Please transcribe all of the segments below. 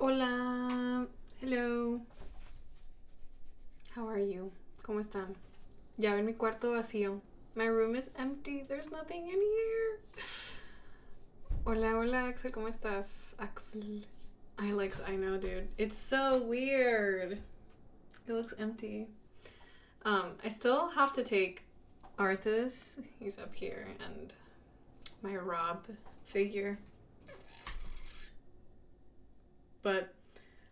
Hola. Hello. How are you? ¿Cómo están? Ya ven mi cuarto vacío. My room is empty. There's nothing in here. Hola, hola, Axel. ¿Cómo estás? Axel. I know, dude. It's so weird. It looks empty. I still have to take Arthas. He's up here, and my Rob figure. But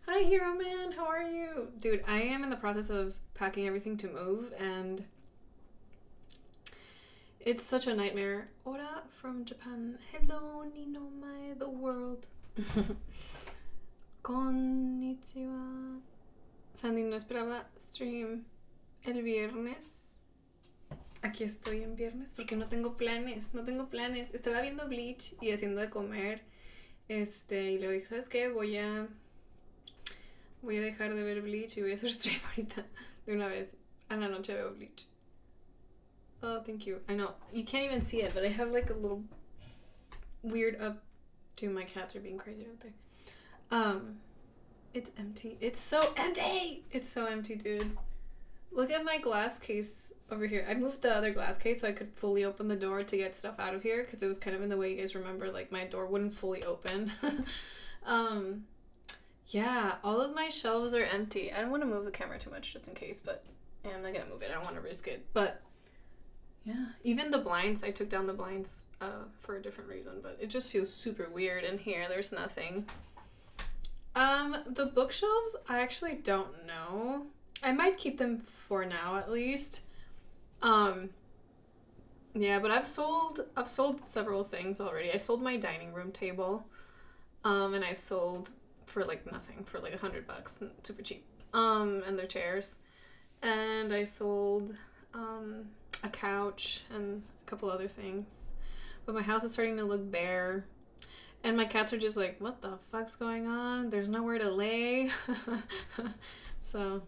hi, Hero Man. How are you? Dude, I am in the process of packing everything to move, and it's such a nightmare. Ora from Japan. Hello, Ninomai, the world. Konnichiwa. Sandy no esperaba stream el viernes. Aquí estoy en viernes porque no tengo planes. Estaba viendo Bleach y haciendo de comer. Y le dije, ¿sabes qué? Voy a dejar de ver Bleach y voy a hacer stream ahorita de una vez. A la noche veo Bleach. Oh, thank you. I know. You can't even see it, but I have like a little weird up to my cats are being crazy out there. It's empty. It's so empty! It's so empty, dude. Look at my glass case over here. I moved the other glass case so I could fully open the door to get stuff out of here because it was kind of in the way. You guys remember, like, my door wouldn't fully open. Yeah, all of my shelves are empty. I don't want to move the camera too much just in case, but yeah, I'm not going to move it. I don't want to risk it. But yeah, even the blinds, I took down the blinds for a different reason, but it just feels super weird in here. There's nothing. The bookshelves, I actually don't know. I might keep them for now at least. Yeah, but I've sold several things already. I sold my dining room table, and I sold for like nothing, for like $100, super cheap. And their chairs, and I sold a couch and a couple other things. But my house is starting to look bare. And my cats are just like, what the fuck's going on? There's nowhere to lay. So,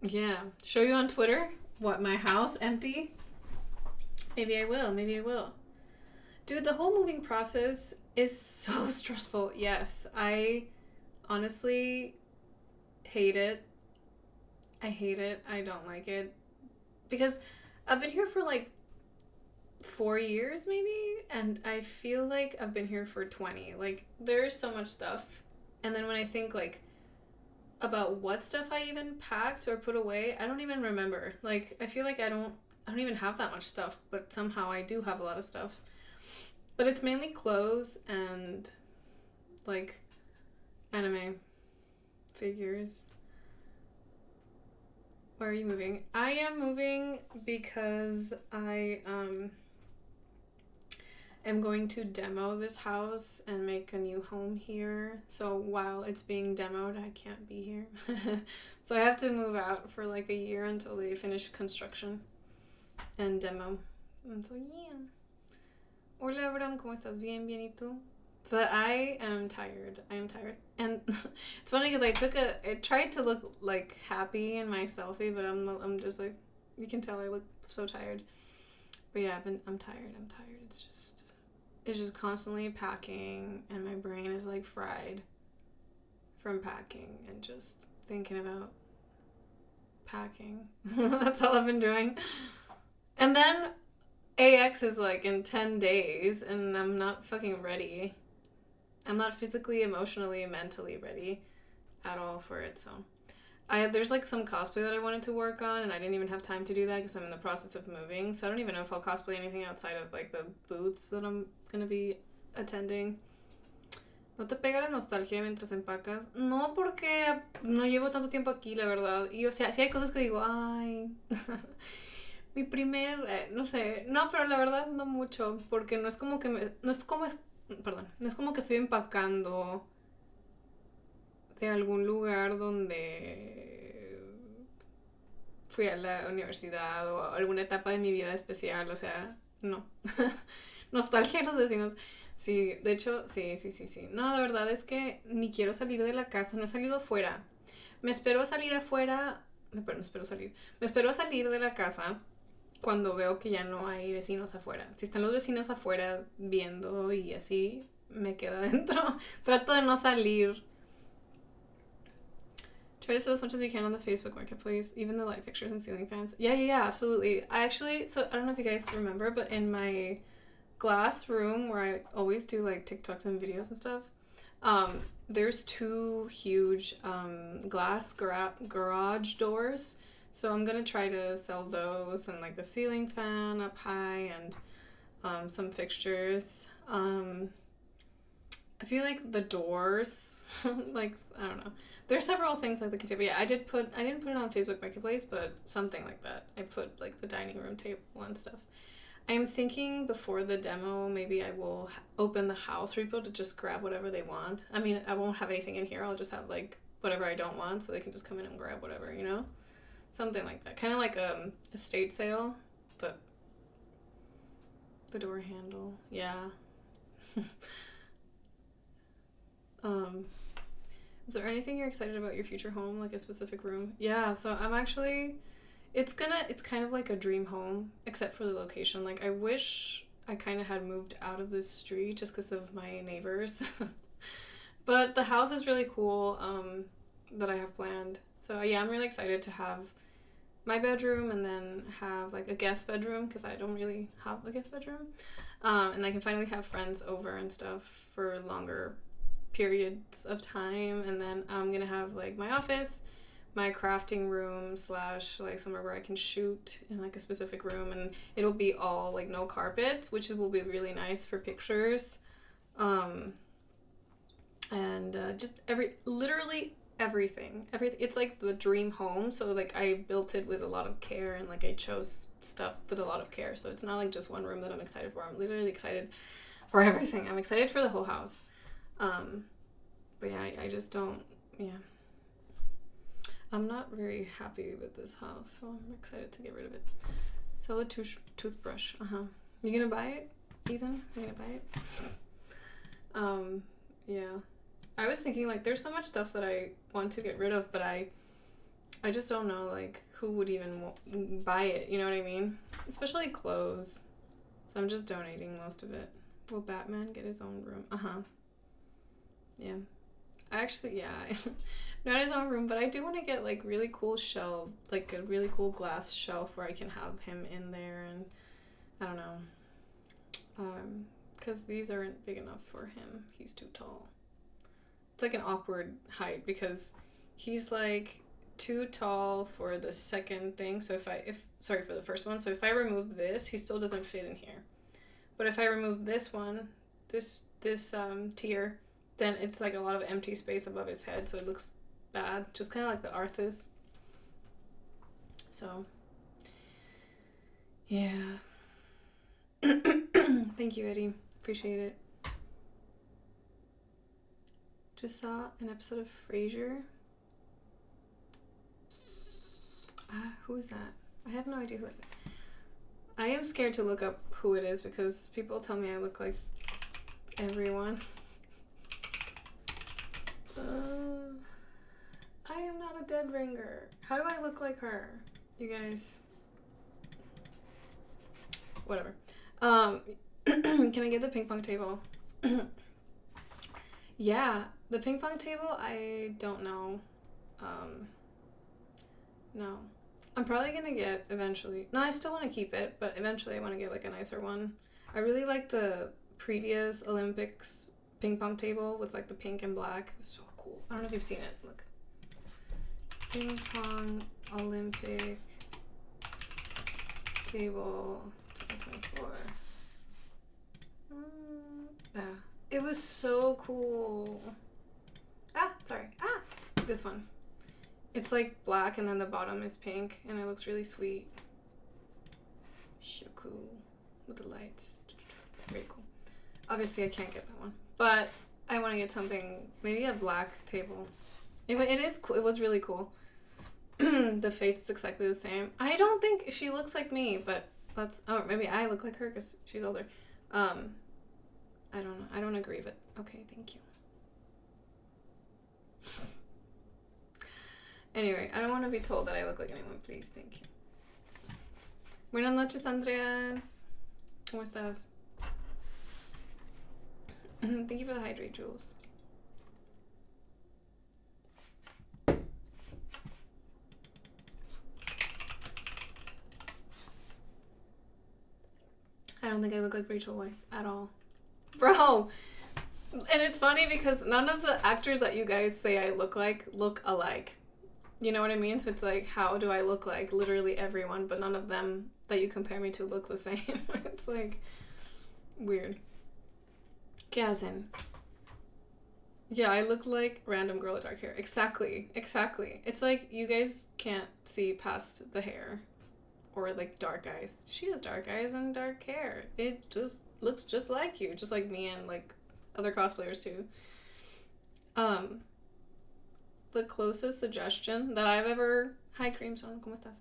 yeah. Show you on Twitter what my house empty? Maybe I will. Dude, the whole moving process is so stressful. Yes, I honestly hate it. I don't like it. Because I've been here for like 4 years maybe, and I feel like I've been here for 20. Like, there's so much stuff, and then when I think like about what stuff I even packed or put away, I don't even remember. Like, I feel like I don't even have that much stuff, but somehow I do have a lot of stuff. But it's mainly clothes and like anime figures. Where are you moving? I am moving because I am going to demo this house and make a new home here. So while it's being demoed, I can't be here. So I have to move out for like a year until they finish construction and demo. And so yeah. Hola, Abraham, ¿cómo estás? Bien, ¿y tú? But I am tired. And it's funny because I tried to look like happy in my selfie, but I'm just like, you can tell I look so tired. But yeah, I'm tired. It's just constantly packing, and my brain is like fried from packing and just thinking about packing. That's all I've been doing. And then AX is like in 10 days, and I'm not fucking ready. I'm not physically, emotionally, mentally ready at all for it, so. There's like some cosplay that I wanted to work on, and I didn't even have time to do that because I'm in the process of moving, so I don't even know if I'll cosplay anything outside of like the booths that I'm gonna be attending. ¿No te pega la nostalgia mientras empacas? No, porque no llevo tanto tiempo aquí, la verdad. Y o sea, sí hay cosas que digo, ay, mi primer, no sé, no, pero la verdad no mucho, porque no es como que no es como que estoy empacando de algún lugar donde fui a la universidad o alguna etapa de mi vida especial, o sea, no. Nostalgia de los vecinos. Sí, de hecho, sí. No, de verdad es que ni quiero salir de la casa, no he salido afuera. Me espero a salir de la casa cuando veo que ya no hay vecinos afuera. Si están los vecinos afuera viendo y así, me quedo adentro. Trato de no salir Try to sell as much as you can on the Facebook Marketplace, even the light fixtures and ceiling fans. Yeah, absolutely. I actually, so I don't know if you guys remember, but in my glass room where I always do like TikToks and videos and stuff, there's 2 huge glass garage doors. So I'm gonna try to sell those and like the ceiling fan up high and some fixtures. I feel like the doors, like, I don't know. There's several things like the kitchen. But yeah, I didn't put it on Facebook Marketplace, but something like that. I put like the dining room table and stuff. I'm thinking before the demo, maybe I will open the house for people to just grab whatever they want. I mean, I won't have anything in here. I'll just have like whatever I don't want, so they can just come in and grab whatever, you know? Something like that. Kind of like a estate sale, but the door handle. Yeah. Is there anything you're excited about your future home, like a specific room? Yeah, so I'm actually, it's kind of like a dream home, except for the location. Like, I wish I kind of had moved out of this street just because of my neighbors. But the house is really cool, that I have planned. So yeah, I'm really excited to have my bedroom and then have like a guest bedroom, because I don't really have a guest bedroom. And I can finally have friends over and stuff for longer periods of time. And then I'm gonna have like my office, my crafting room / like somewhere where I can shoot in like a specific room, and it'll be all like no carpet, which will be really nice for pictures. And just literally everything. It's like the dream home. So like I built it with a lot of care, and like I chose stuff with a lot of care. So it's not like just one room that I'm excited for. I'm literally excited for everything. I'm excited for the whole house. But yeah, I just don't, yeah. I'm not very happy with this house, so I'm excited to get rid of it. Sell a toothbrush. You gonna buy it, Ethan? You gonna buy it? Yeah. I was thinking, like, there's so much stuff that I want to get rid of, but I just don't know, like, who would even buy it, you know what I mean? Especially clothes. So I'm just donating most of it. Will Batman get his own room? Yeah. Actually, yeah. Not his own room, but I do want to get, like, really cool shelf, like, a really cool glass shelf where I can have him in there, and I don't know. Because these aren't big enough for him. He's too tall. It's like an awkward height because he's like too tall for the second thing. So sorry, for the first one. So if I remove this, he still doesn't fit in here. But if I remove this one, this tier, then it's like a lot of empty space above his head, so it looks bad. Just kind of like the Arthas. So, yeah. Thank you, Eddie. Appreciate it. Just saw an episode of Frasier. Who is that? I have no idea who it is. I am scared to look up who it is because people tell me I look like everyone. I am not a dead ringer. How do I look like her? You guys. Whatever. Can I get the ping pong table? Yeah, the ping pong table, I don't know. No. I'm probably gonna get eventually. No, I still want to keep it, but eventually I want to get like a nicer one. I really like the previous Olympics ping pong table with like the pink and black. It was so cool. I don't know if you've seen it. Look. Ping pong Olympic table 2024. Yeah. It was so cool. Sorry. This one. It's like black and then the bottom is pink and it looks really sweet. So cool. With the lights. Very cool. Obviously I can't get that one. But I want to get something, maybe a black table. It is cool. It was really cool. The face is exactly the same. I don't think she looks like me, but maybe I look like her because she's older. I don't know. I don't agree, but okay, thank you. Anyway, I don't want to be told that I look like anyone, please. Thank you. Buenas noches, Andreas. ¿Cómo estás? Thank you for the hydrate, Jules. I don't think I look like Rachel Weisz at all. Bro! And it's funny because none of the actors that you guys say I look alike. You know what I mean? So it's like, how do I look like literally everyone, but none of them that you compare me to look the same. It's like weird. ¿Qué hacen? Yeah, I look like random girl with dark hair. Exactly. It's like you guys can't see past the hair or like dark eyes. She has dark eyes and dark hair. It just looks just like you, just like me and like other cosplayers too. The closest suggestion that I've ever... Hi, Crimson, ¿cómo estás?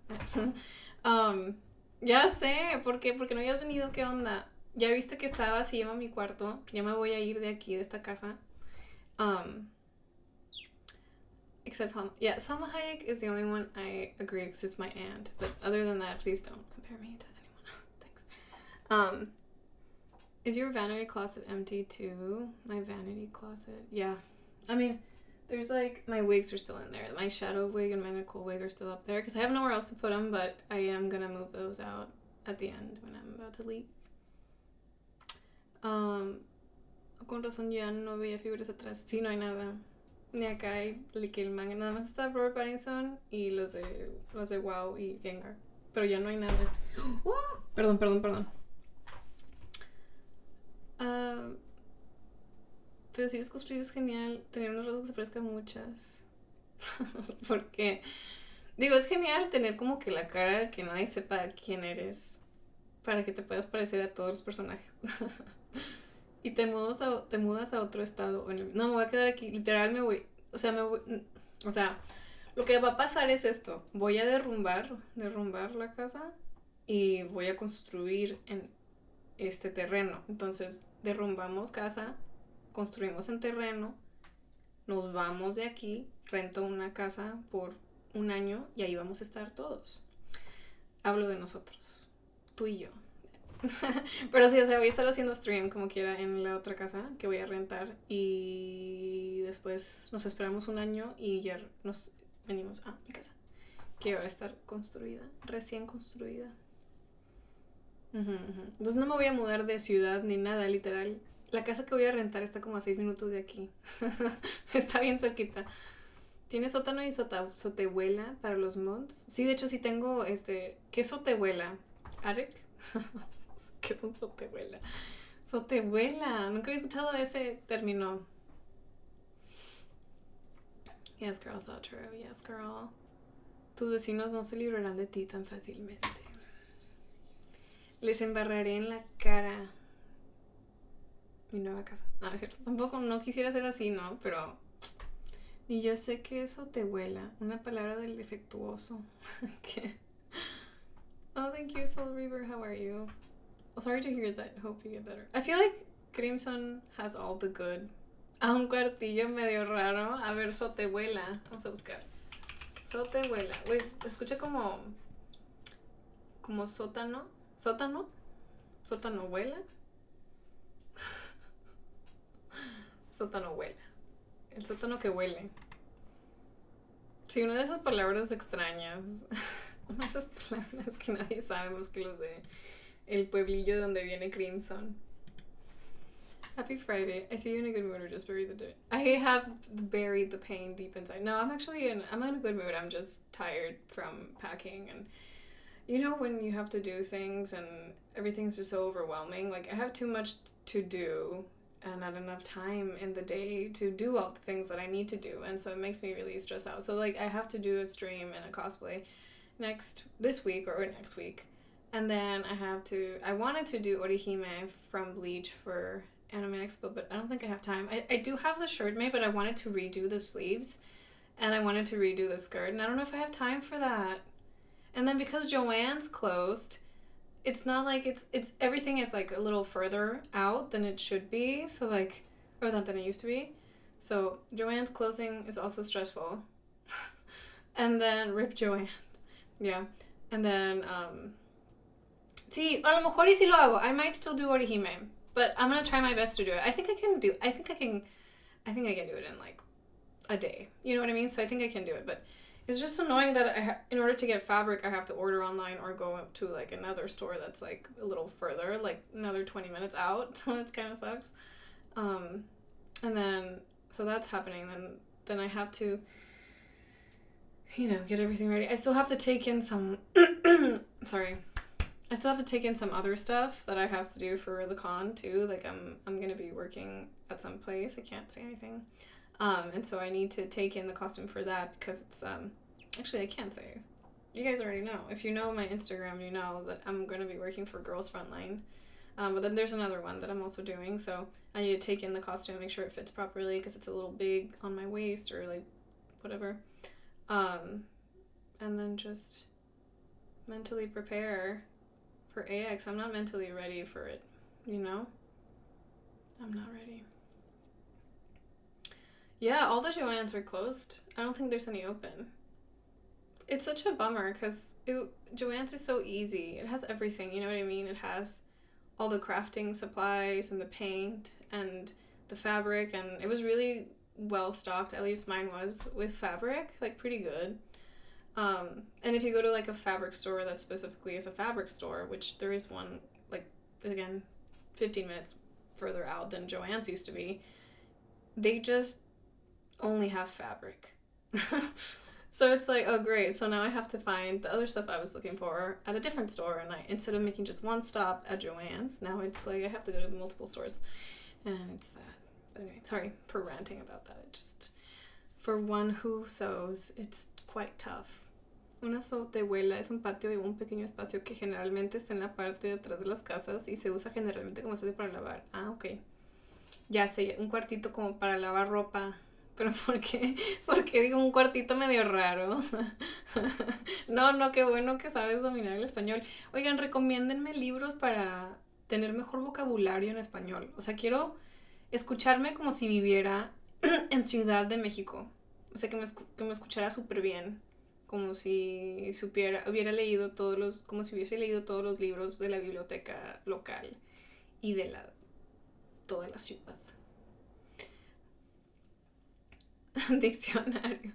Ya sé, ¿por qué? Porque no habías venido, ¿qué onda? Ya viste que estaba así, lleva mi cuarto. Ya me voy a ir de aquí, de esta casa. Except Salma Hayek is the only one I agree because it's my aunt. But other than that, please don't compare me to anyone. Thanks. Is your vanity closet empty too? My vanity closet, yeah. I mean, there's like, my wigs are still in there. My shadow wig and my Nicole wig are still up there because I have nowhere else to put them, but I am gonna move those out at the end when I'm about to leave. Con razón ya no veía figuras atrás. Sí, no hay nada. Ni acá hay el manga. Nada más está Robert Pattinson y los de WoW y Gengar. Pero ya no hay nada. Perdón. Pero si los cosplay es genial tener unos rasgos que se parezcan muchas. Porque digo, es genial tener como que la cara que nadie sepa quién eres para que te puedas parecer a todos los personajes. Y te mudas a otro estado. No, me voy a quedar aquí. Literal me voy. O sea, lo que va a pasar es esto. Voy a derrumbar la casa y voy a construir en este terreno. Entonces, derrumbamos casa, construimos en terreno, nos vamos de aquí, rento una casa por 1 año y ahí vamos a estar todos. Hablo de nosotros, tú y yo. Pero sí, o sea, voy a estar haciendo stream como quiera en la otra casa que voy a rentar y después nos esperamos 1 año y ya nos venimos a mi casa que va a estar construida, recién construida. Entonces no me voy a mudar de ciudad ni nada, literal. La casa que voy a rentar está como a 6 minutos de aquí. Está bien cerquita. ¿Tiene sótano y sotehuela para los mods? Sí, de hecho sí tengo ¿qué es sotehuela? ¿Attic? ¿Qué es un sotehuela? Sotehuela. Nunca había escuchado ese término. Yes, girl, so true. Yes, girl. Tus vecinos no se librarán de ti tan fácilmente. Les embarraré en la cara mi nueva casa. No, es cierto. Tampoco, no quisiera ser así, ¿no? Pero ni yo sé que eso te huela. Una palabra del defectuoso. ¿Qué? Oh, thank you, Soul Reaver. How are you? Sorry to hear that. Hope you get better. I feel like Crimson has all the good. A un cuartillo medio raro. A ver, sotehuela. Vamos a buscar. Sotehuela. Uy, escucha como sótano. ¿Sótano? ¿Sótano huela? Sótano huela. El sótano que huele. Sí, una de esas palabras extrañas. Una de esas palabras que nadie sabe más que los de el pueblillo donde viene Crimson. Happy Friday. I see you in a good mood or just buried the dirt. I have buried the pain deep inside. No, I'm in a good mood. I'm just tired from packing and you know when you have to do things and everything's just so overwhelming. Like I have too much to do and not enough time in the day to do all the things that I need to do, and so it makes me really stressed out. So like I have to do a stream and a cosplay this week or next week, and then I wanted to do Orihime from Bleach for Anime Expo, but I don't think I have time. I do have the shirt made, but I wanted to redo the sleeves and I wanted to redo the skirt, and I don't know if I have time for that. And then because Joann's closed, it's not like it's everything is like a little further out than it should be. So like, or than it used to be. So Joann's closing is also stressful. And then rip Joann. Yeah. And then sí, a lo mejor y si lo hago. I might still do Orihime, but I'm gonna try my best to do it. I think I can do it in like a day. You know what I mean? So I think I can do it, but It's just annoying that in order to get fabric, I have to order online or go up to like another store that's like a little further, like another 20 minutes out. So it kind of sucks. Um, and then so that's happening. Then I have to, get everything ready. I still have to take in some. Sorry. I still have to take in some other stuff that I have to do for the con too. Like I'm gonna be working at some place. I can't say anything. And so I need to take in the costume for that because it's actually I can't say. You guys already know. If you know my Instagram, you know that I'm gonna be working for Girls Frontline. But then there's another one that I'm also doing, so I need to take in the costume, make sure it fits properly because it's a little big on my waist or like whatever. And then just mentally prepare for AX. I'm not mentally ready for it, I'm not ready. Yeah, all the Joannes were closed. I don't think there's any open. It's such a bummer because Joanne's is so easy. It has everything, you know what I mean? It has all the crafting supplies and the paint and the fabric, and it was really well stocked, at least mine was, with fabric, like pretty good. And if you go to like a fabric store that specifically is a fabric store, which there is one, like, again, 15 minutes further out than Joanne's used to be, they just only have fabric. So it's like, oh great, so now I have to find the other stuff I was looking for at a different store, and instead of making just one stop at Joanne's, now it's like I have to go to multiple stores, and it's sad. But anyway, sorry for ranting about that. It just, for one who sews, it's quite tough. Una azotehuela es un patio y un pequeño espacio que generalmente está en la parte de atrás de las casas y se usa generalmente como espacio para lavar. Ah, ok. Ya sé, un cuartito como para lavar ropa. Pero ¿por qué digo un cuartito medio raro? No, qué bueno que sabes dominar el español. Oigan, recomiéndenme libros para tener mejor vocabulario en español. O sea, quiero escucharme como si viviera en Ciudad de México. O sea, que me escuchara súper bien. Como si hubiera leído como si hubiese leído todos los libros de la biblioteca local y de toda la ciudad. Diccionario.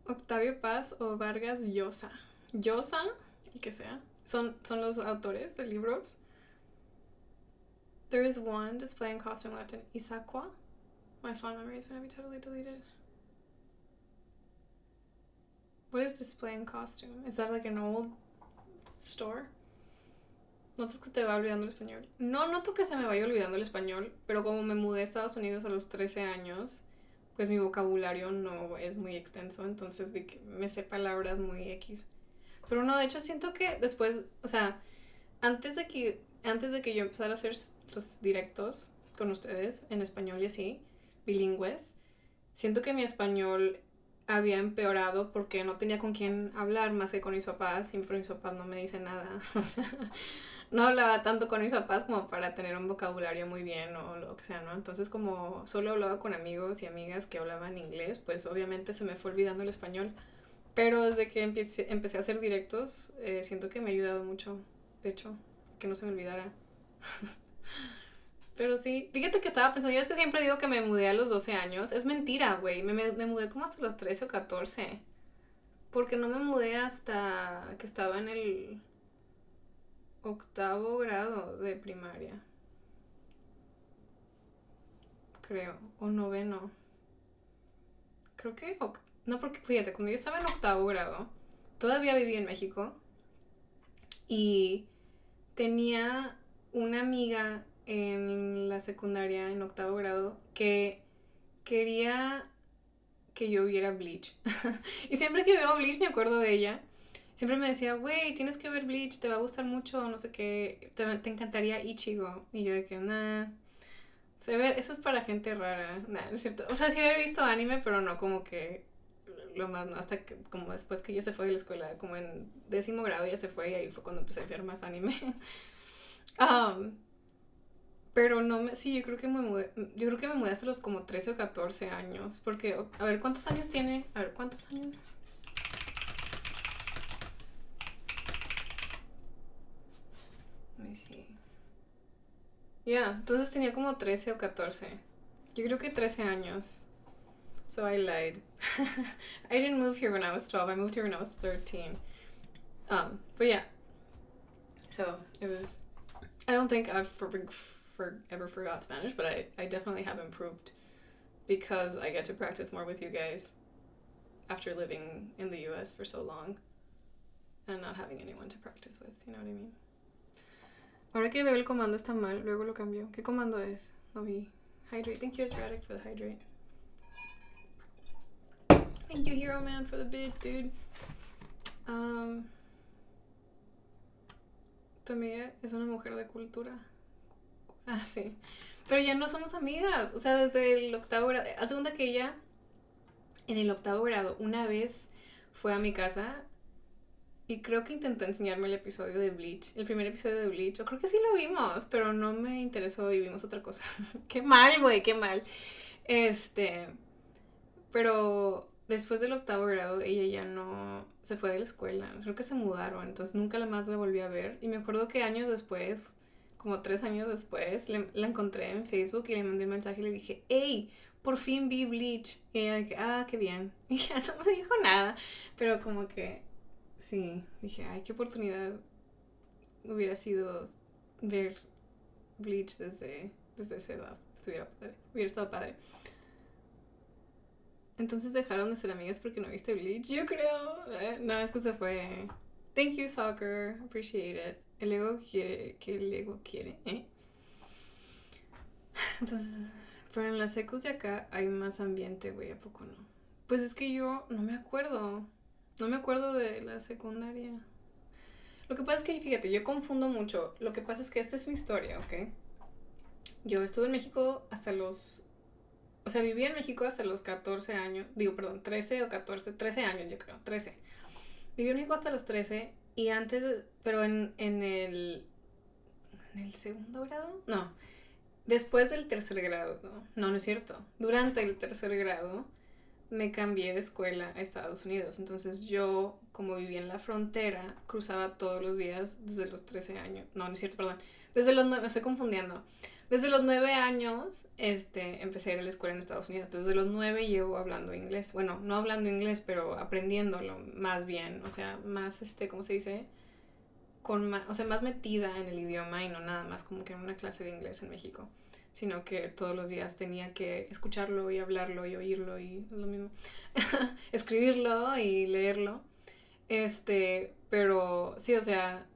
Octavio Paz o Vargas Llosa. Llosa, el que sea. Son los autores de libros. There is one display and costume left in Issaquah. My fond memories may be totally deleted. What is display and costume? Is that like an old store? ¿Notas que te va olvidando el español? No noto que se me vaya olvidando el español, pero como me mudé a Estados Unidos a los 13 años, pues mi vocabulario no es muy extenso, entonces me sé palabras muy X. Pero no, de hecho siento que después, o sea, antes de que yo empezara a hacer los directos con ustedes en español y así, bilingües, siento que mi español había empeorado porque no tenía con quién hablar más que con mis papás, y mis papás no me dicen nada. O sea, no hablaba tanto con mis papás como para tener un vocabulario muy bien o lo que sea, ¿no? Entonces, como solo hablaba con amigos y amigas que hablaban inglés, pues obviamente se me fue olvidando el español. Pero desde que empecé a hacer directos, siento que me ha ayudado mucho, de hecho, que no se me olvidara. Pero sí, fíjate que estaba pensando, yo es que siempre digo que me mudé a los 12 años. Es mentira, güey, me mudé como hasta los 13 o 14. Porque no me mudé hasta que estaba en el 8º grado de primaria. Creo, o 9º. Creo que, no, porque fíjate, cuando yo estaba en 8º grado, todavía vivía en México. Y tenía una amiga en la secundaria, en 8º grado, que quería que yo viera Bleach. Y siempre que veo Bleach me acuerdo de ella. Siempre me decía, güey, tienes que ver Bleach, te va a gustar mucho, no sé qué, te encantaría Ichigo. Y yo de que, nah, eso es para gente rara. Nah, no es cierto. O sea, sí había visto anime, pero no como que lo más, no, hasta que, como después que ella se fue de la escuela, como en 10º grado ya se fue y ahí fue cuando empecé a ver más anime. Pero no sí, yo creo que me mudé hasta los como 13 o 14 años, porque, a ver, ¿cuántos años tiene? A ver, ¿cuántos años? Let me see. Entonces tenía como 13 o 14. Yo creo que 13 años. So I lied. I didn't move here when I was 12. I moved here when I was 13. But yeah. So it was. I don't think I've ever forgot Spanish, but I definitely have improved because I get to practice more with you guys after living in the US for so long and not having anyone to practice with. You know what I mean? Ahora que veo el comando está mal, luego lo cambio. ¿Qué comando es? No vi. Hydrate. Thank you, Esratic, for the hydrate. Thank you, Hero Man, for the bid, dude. Tu amiga es una mujer de cultura. Ah, sí. Pero ya no somos amigas. O sea, desde el octavo grado. A segunda que ella, en el octavo grado, una vez fue a mi casa y creo que intentó enseñarme el episodio de Bleach. El primer episodio de Bleach. Yo creo que sí lo vimos, pero no me interesó y vimos otra cosa. Qué mal, güey, qué mal. Pero después del octavo grado, ella ya no se fue de la escuela. Creo que se mudaron, entonces nunca más la volví a ver. Y me acuerdo que años después, como 3 años después, la encontré en Facebook y le mandé un mensaje y le dije, hey, por fin vi Bleach. Y ella dije, qué bien. Y ya no me dijo nada. Pero como que, sí, dije, ay, qué oportunidad hubiera sido ver Bleach desde esa edad. Hubiera estado padre. Entonces dejaron de ser amigas porque no viste Bleach, yo creo. No, es que se fue. Thank you, soccer. Appreciate it. El ego quiere que el ego quiere, ¿eh? Entonces, pero en las secos de acá hay más ambiente, güey, ¿a poco no? Pues es que yo no me acuerdo. No me acuerdo de la secundaria. Lo que pasa es que, fíjate, yo confundo mucho. Lo que pasa es que esta es mi historia, ¿ok? Yo estuve en México hasta los... O sea, viví en México hasta los 14 años. Digo, perdón, 13 o 14. 13 años, yo creo. 13. Viví en México hasta los 13. Y antes, pero en el... ¿En el segundo grado? No. Después del tercer grado. No es cierto. Durante el tercer grado me cambié de escuela a Estados Unidos. Entonces yo, como vivía en la frontera, cruzaba todos los días desde los 13 años. No es cierto, perdón. Desde los 9, me estoy confundiendo. Desde los 9 años, empecé a ir a la escuela en Estados Unidos. Entonces, desde los 9 llevo hablando inglés. Bueno, no hablando inglés, pero aprendiéndolo más bien. O sea, más, ¿cómo se dice? Más metida en el idioma y no nada más como que en una clase de inglés en México. Sino que todos los días tenía que escucharlo y hablarlo y oírlo y lo mismo. Escribirlo y leerlo. Pero sí, o sea...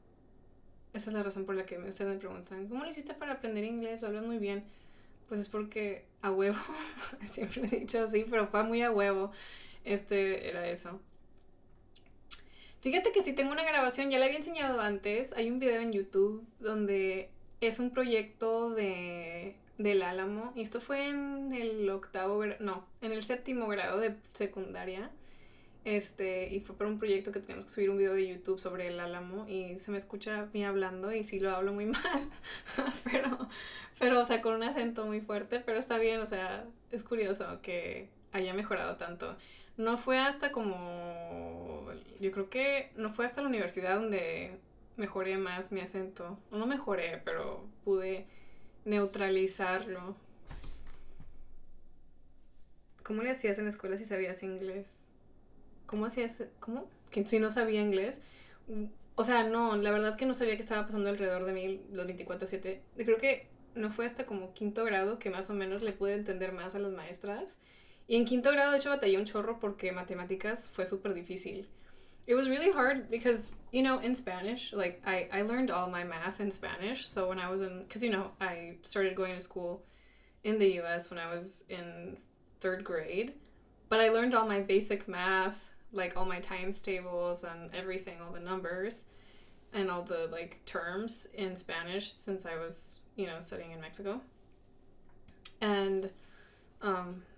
Esa es la razón por la que ustedes me preguntan, ¿cómo lo hiciste para aprender inglés? Lo hablas muy bien. Pues es porque a huevo, siempre he dicho así, pero fue muy a huevo. Era eso. Fíjate que sí tengo una grabación, ya la había enseñado antes. Hay un video en YouTube donde es un proyecto del Álamo. Y esto fue en el en el 7º grado de secundaria. Y fue para un proyecto que teníamos que subir un video de YouTube sobre el Álamo y se me escucha a mí hablando y sí lo hablo muy mal, pero o sea, con un acento muy fuerte, pero está bien, o sea, es curioso que haya mejorado tanto. No fue hasta yo creo que no fue hasta la universidad donde mejoré más mi acento. No mejoré, pero pude neutralizarlo. ¿Cómo le hacías en la escuela si sabías inglés? ¿Cómo hacías? ¿Cómo? Que si no sabía inglés. O sea, no, la verdad que no sabía qué estaba pasando alrededor de mí los 24/7. Creo que no fue hasta como 5º grado que más o menos le pude entender más a las maestras. Y en 5º grado, de hecho, batallé un chorro porque matemáticas fue súper difícil. It was really hard because, in Spanish, like, I learned all my math in Spanish. So when I was because, I started going to school in the US when I was in 3rd grade. But I learned all my basic math, like all my times tables and everything, all the numbers and all the like terms in Spanish since I was, studying in Mexico. And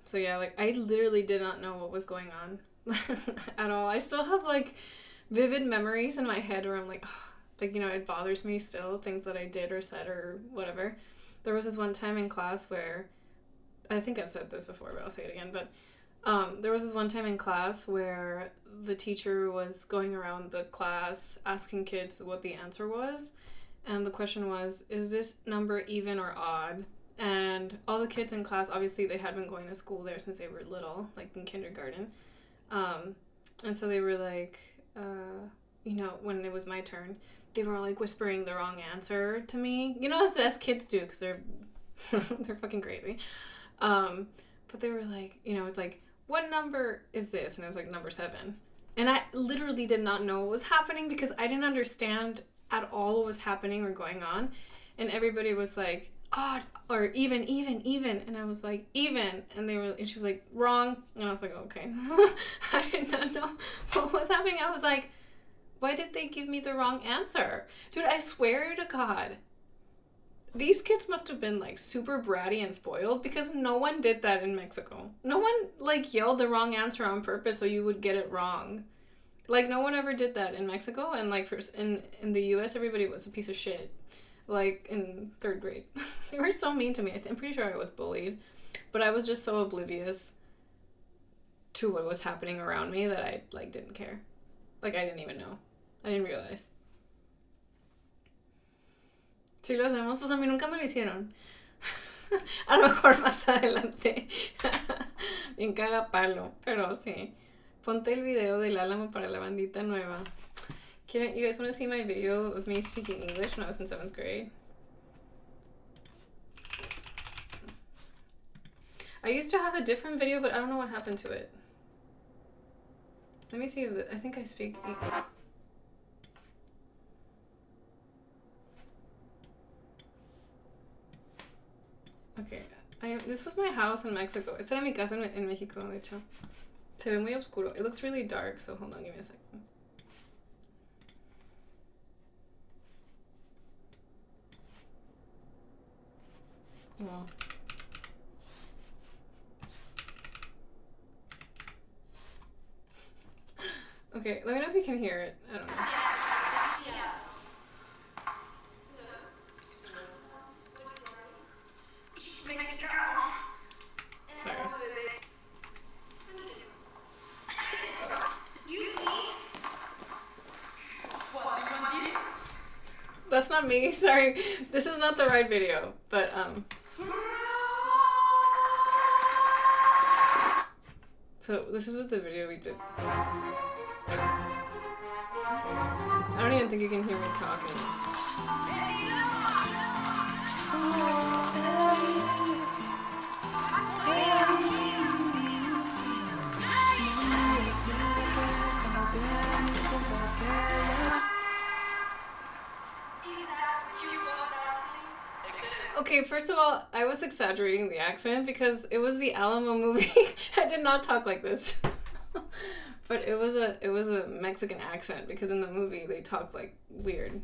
so yeah, like I literally did not know what was going on at all. I still have like vivid memories in my head where I'm like, it bothers me still, things that I did or said or whatever. There was this one time in class where, I think I've said this before, but I'll say it again, but there was this one time in class where the teacher was going around the class asking kids what the answer was. And the question was, is this number even or odd? And all the kids in class, obviously they had been going to school there since they were little, like in kindergarten. And so they were like, when it was my turn, they were like whispering the wrong answer to me. As kids do, because they're they're fucking crazy. But they were like, it's like, what number is this? And it was like number 7. And I literally did not know what was happening because I didn't understand at all what was happening or going on. And everybody was like, odd, or even. And I was like, even. And she was like, wrong. And I was like, okay. I did not know what was happening. I was like, why did they give me the wrong answer? Dude, I swear to God, these kids must have been like super bratty and spoiled because no one did that in Mexico. No one like yelled the wrong answer on purpose so you would get it wrong. Like no one ever did that in Mexico, and like in the US everybody was a piece of shit. Like in 3rd grade. They were so mean to me. I'm pretty sure I was bullied, but I was just so oblivious to what was happening around me that I like didn't care. Like I didn't even know. I didn't realize. Si lo hacemos, pues a mí nunca me lo hicieron. A lo mejor más adelante. Bien cagapalo. Pero sí. Ponte el video del Álamo para la bandita nueva. You guys want to see my video of me speaking English when I was in 7th grade? I used to have a different video, but I don't know what happened to it. Let me see I think I speak English. Okay, this was my house in Mexico. Esta era mi casa en México, de hecho. Se ve muy oscuro. It looks really dark, so hold on, give me a second. Wow. Okay, let me know if you can hear it. I don't know. Sorry. That's not me, sorry. This is not the right video, but so this is what the video we did. I don't even think you can hear me talking. Okay, first of all, I was exaggerating the accent because it was the Alamo movie. I did not talk like this. But it was a Mexican accent because in the movie they talked like weird.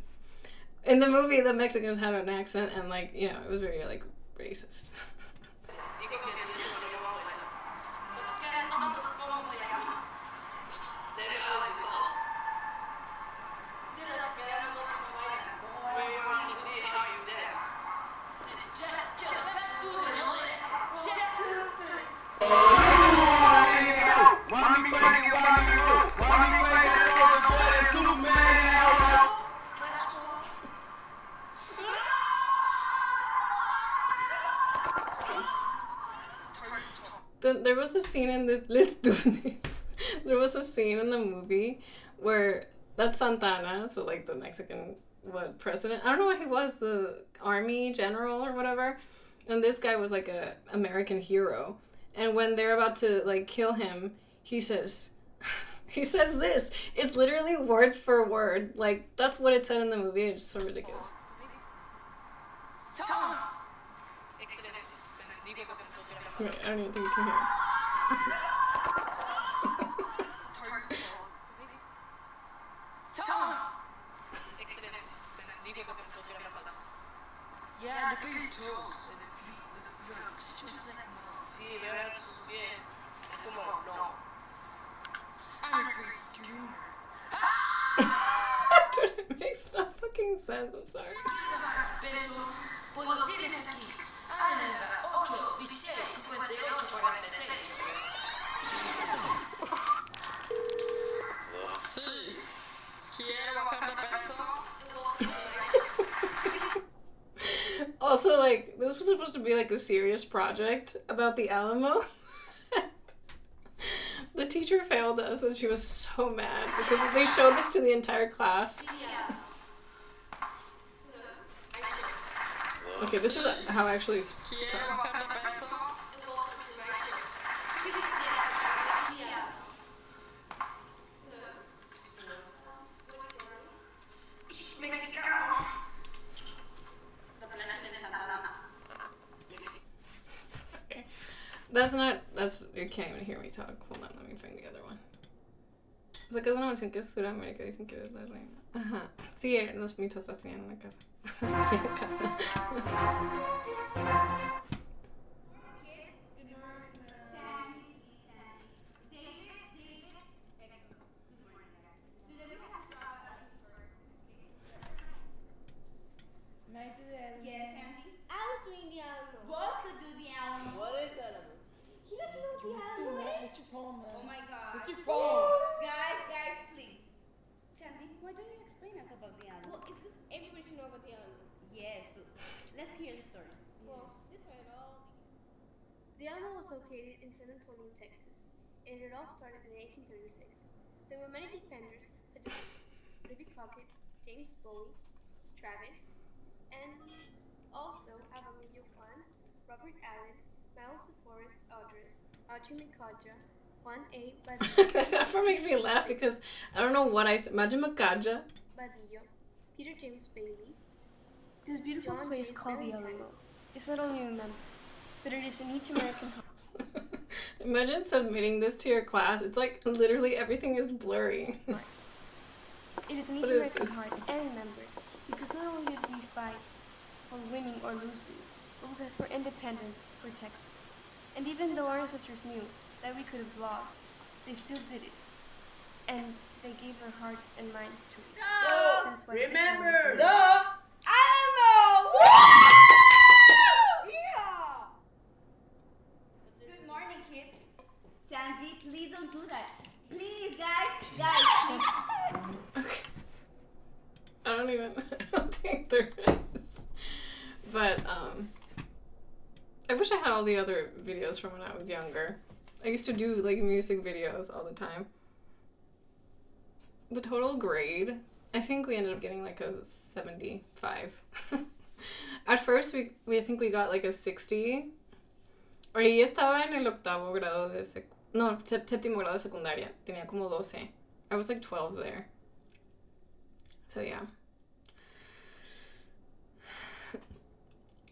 In the movie the Mexicans had an accent and like, it was very like racist. There was a scene in this. Let's do this. There was a scene in the movie where that's Santana, so like the Mexican president. I don't know what he was, the army general or whatever. And this guy was like a American hero. And when they're about to like kill him, he says this. It's literally word for word. Like that's what it said in the movie. It's so ridiculous. Wait, I don't even think you can hear it. Yeah, look at your toes and the feet. Look, sí, veo tus pies. Es como, no. I'm a great schooner. It makes no fucking sense, I'm sorry. Peso, pues lo tienes aquí. Ana, 8, 16, 58, 46. Sí. ¿Quiere bajar de peso? Also, like, this was supposed to be like a serious project about the Alamo. The teacher failed us, and she was so mad because they showed this to the entire class. Okay, this is how I actually talk. You can't even hear me talk. Hold on, let me find the other one. O sea, que es una mansión que es Sudamérica, dicen que eres la reina. Ajá. Sí, mis papás tenían una casa. Tenían casa. Yes, Andy. I was doing the Alamo. Both could do the Alamo. What is Alamo? He doesn't know what the Alamo is. What's your poem, man? Oh my god. What's your poem? Guys, please. Sandy, why don't you explain us about the Alamo? Well, it's because everybody should know about the Alamo. Yes, but let's hear the story. Well, this is how it all began. The Alamo was located in San Antonio, Texas, and it all started in 1836. There were many defenders, such as Libby Crockett, James Bowie, Travis, and also Abamillo Juan, Robert Allen, Miles DeForest Aldris, Audrey McCodja, Juan A. That part makes me laugh because I don't know what I said. Imagine Macadja. Badillo, Peter James Bailey. This beautiful John place J. called the Valentine. Alamo is not only remembered, but it is in each American home. Imagine submitting this to your class. It's like literally everything is blurry. It is in each What is American this? heart and remembered, because not only did we fight for winning or losing, but we fought for independence for Texas. And even though our ancestors knew that we could have lost, they still did it. And they gave their hearts and minds to it. That is why it is Remember always the Alamo! Yeah! Good morning, kids. Sandy, please don't do that. Please, guys, please. Okay. I don't think there is. But, I wish I had all the other videos from when I was younger. I used to do, like, music videos all the time. The total grade, I think we ended up getting, like, a 75. At first, I think we got, like, a 60. Ahí estaba en el octavo grado de séptimo grado de secundaria. Tenía como 12. I was, like, 12 there. So, yeah.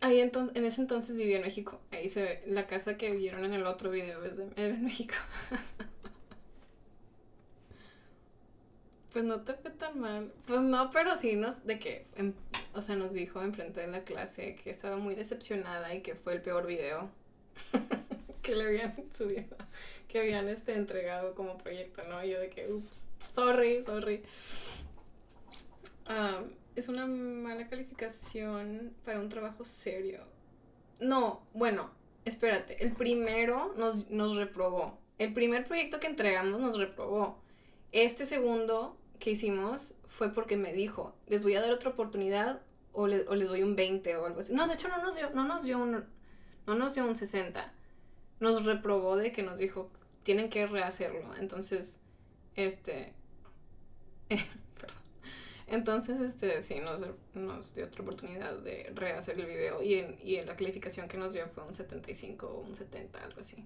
Ahí en ese entonces vivía en México. Ahí se ve la casa que vieron en el otro video era en México. Pues no te fue tan mal. Pues no, pero sí nos dijo enfrente de la clase que estaba muy decepcionada y que fue el peor video que le habían subido, que habían entregado como proyecto, ¿no? Y yo de que, ups, sorry. Es una mala calificación para un trabajo serio. No, bueno, espérate. El primero nos reprobó. El primer proyecto que entregamos nos reprobó. Este segundo que hicimos fue porque me dijo, les voy a dar otra oportunidad o les doy un 20 o algo así. No, de hecho no nos dio un 60. Nos reprobó de que nos dijo, tienen que rehacerlo. Entonces, perdón. Entonces, sí, nos dio otra oportunidad de rehacer el video y la calificación que nos dio fue un 75 o un 70, algo así.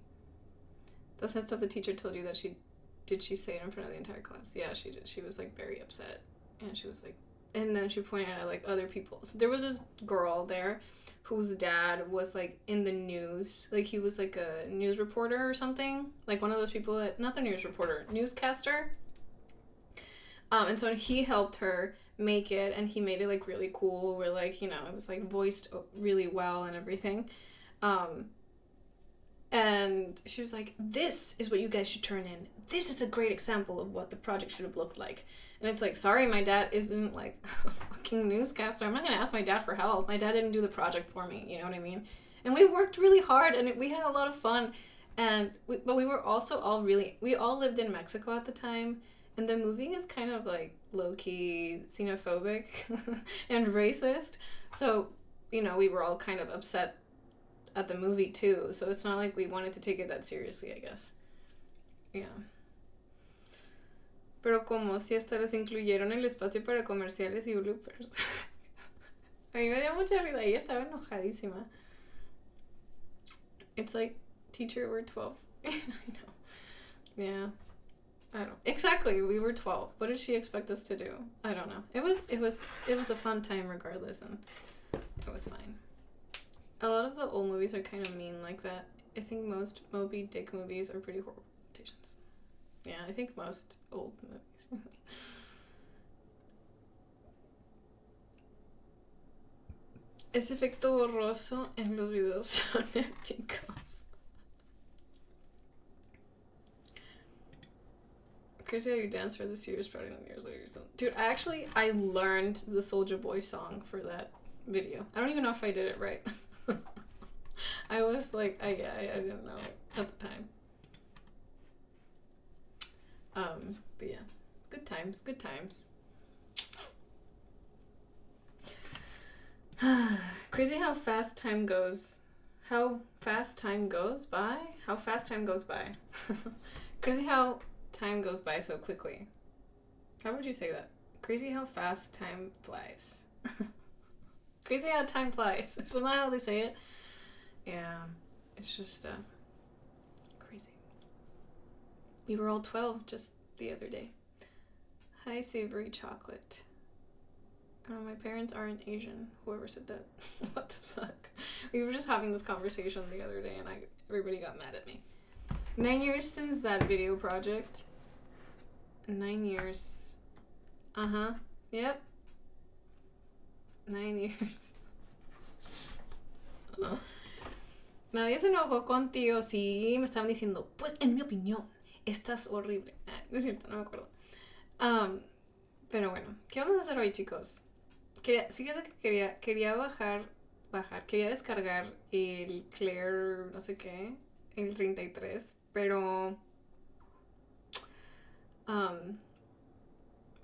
That's when stuff the teacher told you that did she say it in front of the entire class? Yeah, she did. She was, like, very upset. And she was like, and then she pointed at, like, other people. So there was this girl there whose dad was, like, in the news. Like, he was, like, a news reporter or something. Like, one of those people that, not the news reporter, newscaster. And so he helped her make it, and he made it, like, really cool, where, like, you know, it was, like, voiced really well and everything. And she was like, this is what you guys should turn in. This is a great example of what the project should have looked like. And it's like, sorry, my dad isn't, like, a fucking newscaster. I'm not going to ask my dad for help. My dad didn't do the project for me, you know what I mean? And we worked really hard, and we had a lot of fun. But we were also we all lived in Mexico at the time. And the movie is kind of, like, low-key xenophobic and racist. So, you know, we were all kind of upset at the movie, too. So it's not like we wanted to take it that seriously, I guess. Yeah. Pero como si hasta les incluyeron el espacio para comerciales y bloopers. A mí me dio mucha risa y estaba enojadísima. It's like, teacher, we're 12. I know. Yeah. I don't. Exactly, we were 12. What did she expect us to do? I don't know. It was a fun time regardless, and it was fine. A lot of the old movies are kind of mean like that. I think most Moby Dick movies are pretty horrible adaptations. Yeah, I think most old movies. Ese efecto borroso en los videos son épicos. Crazy how you dance for this year, sprouting years later. Dude, I learned the Soulja Boy song for that video. I don't even know if I did it right. I was like, I didn't know at the time. But yeah, good times. Crazy how fast time goes. How fast time goes by? How fast time goes by. Crazy how time goes by so quickly. How would you say that? Crazy how fast time flies. Crazy how time flies. Isn't that how they say it? Yeah, it's just crazy. We were all 12 just the other day. Hi, savory chocolate. Oh, my parents aren't Asian. Whoever said that. What the fuck? We were just having this conversation the other day and everybody got mad at me. 9 years since that video project. 9 years. Uh-huh. Yep. 9 years. Nadie se enojó contigo. Sí, me estaban diciendo, pues en mi opinión, estás horrible. No es cierto, no me acuerdo. Pero bueno, ¿qué vamos a hacer hoy, chicos? Fíjate que quería descargar el Claire, no sé qué, el 33, pero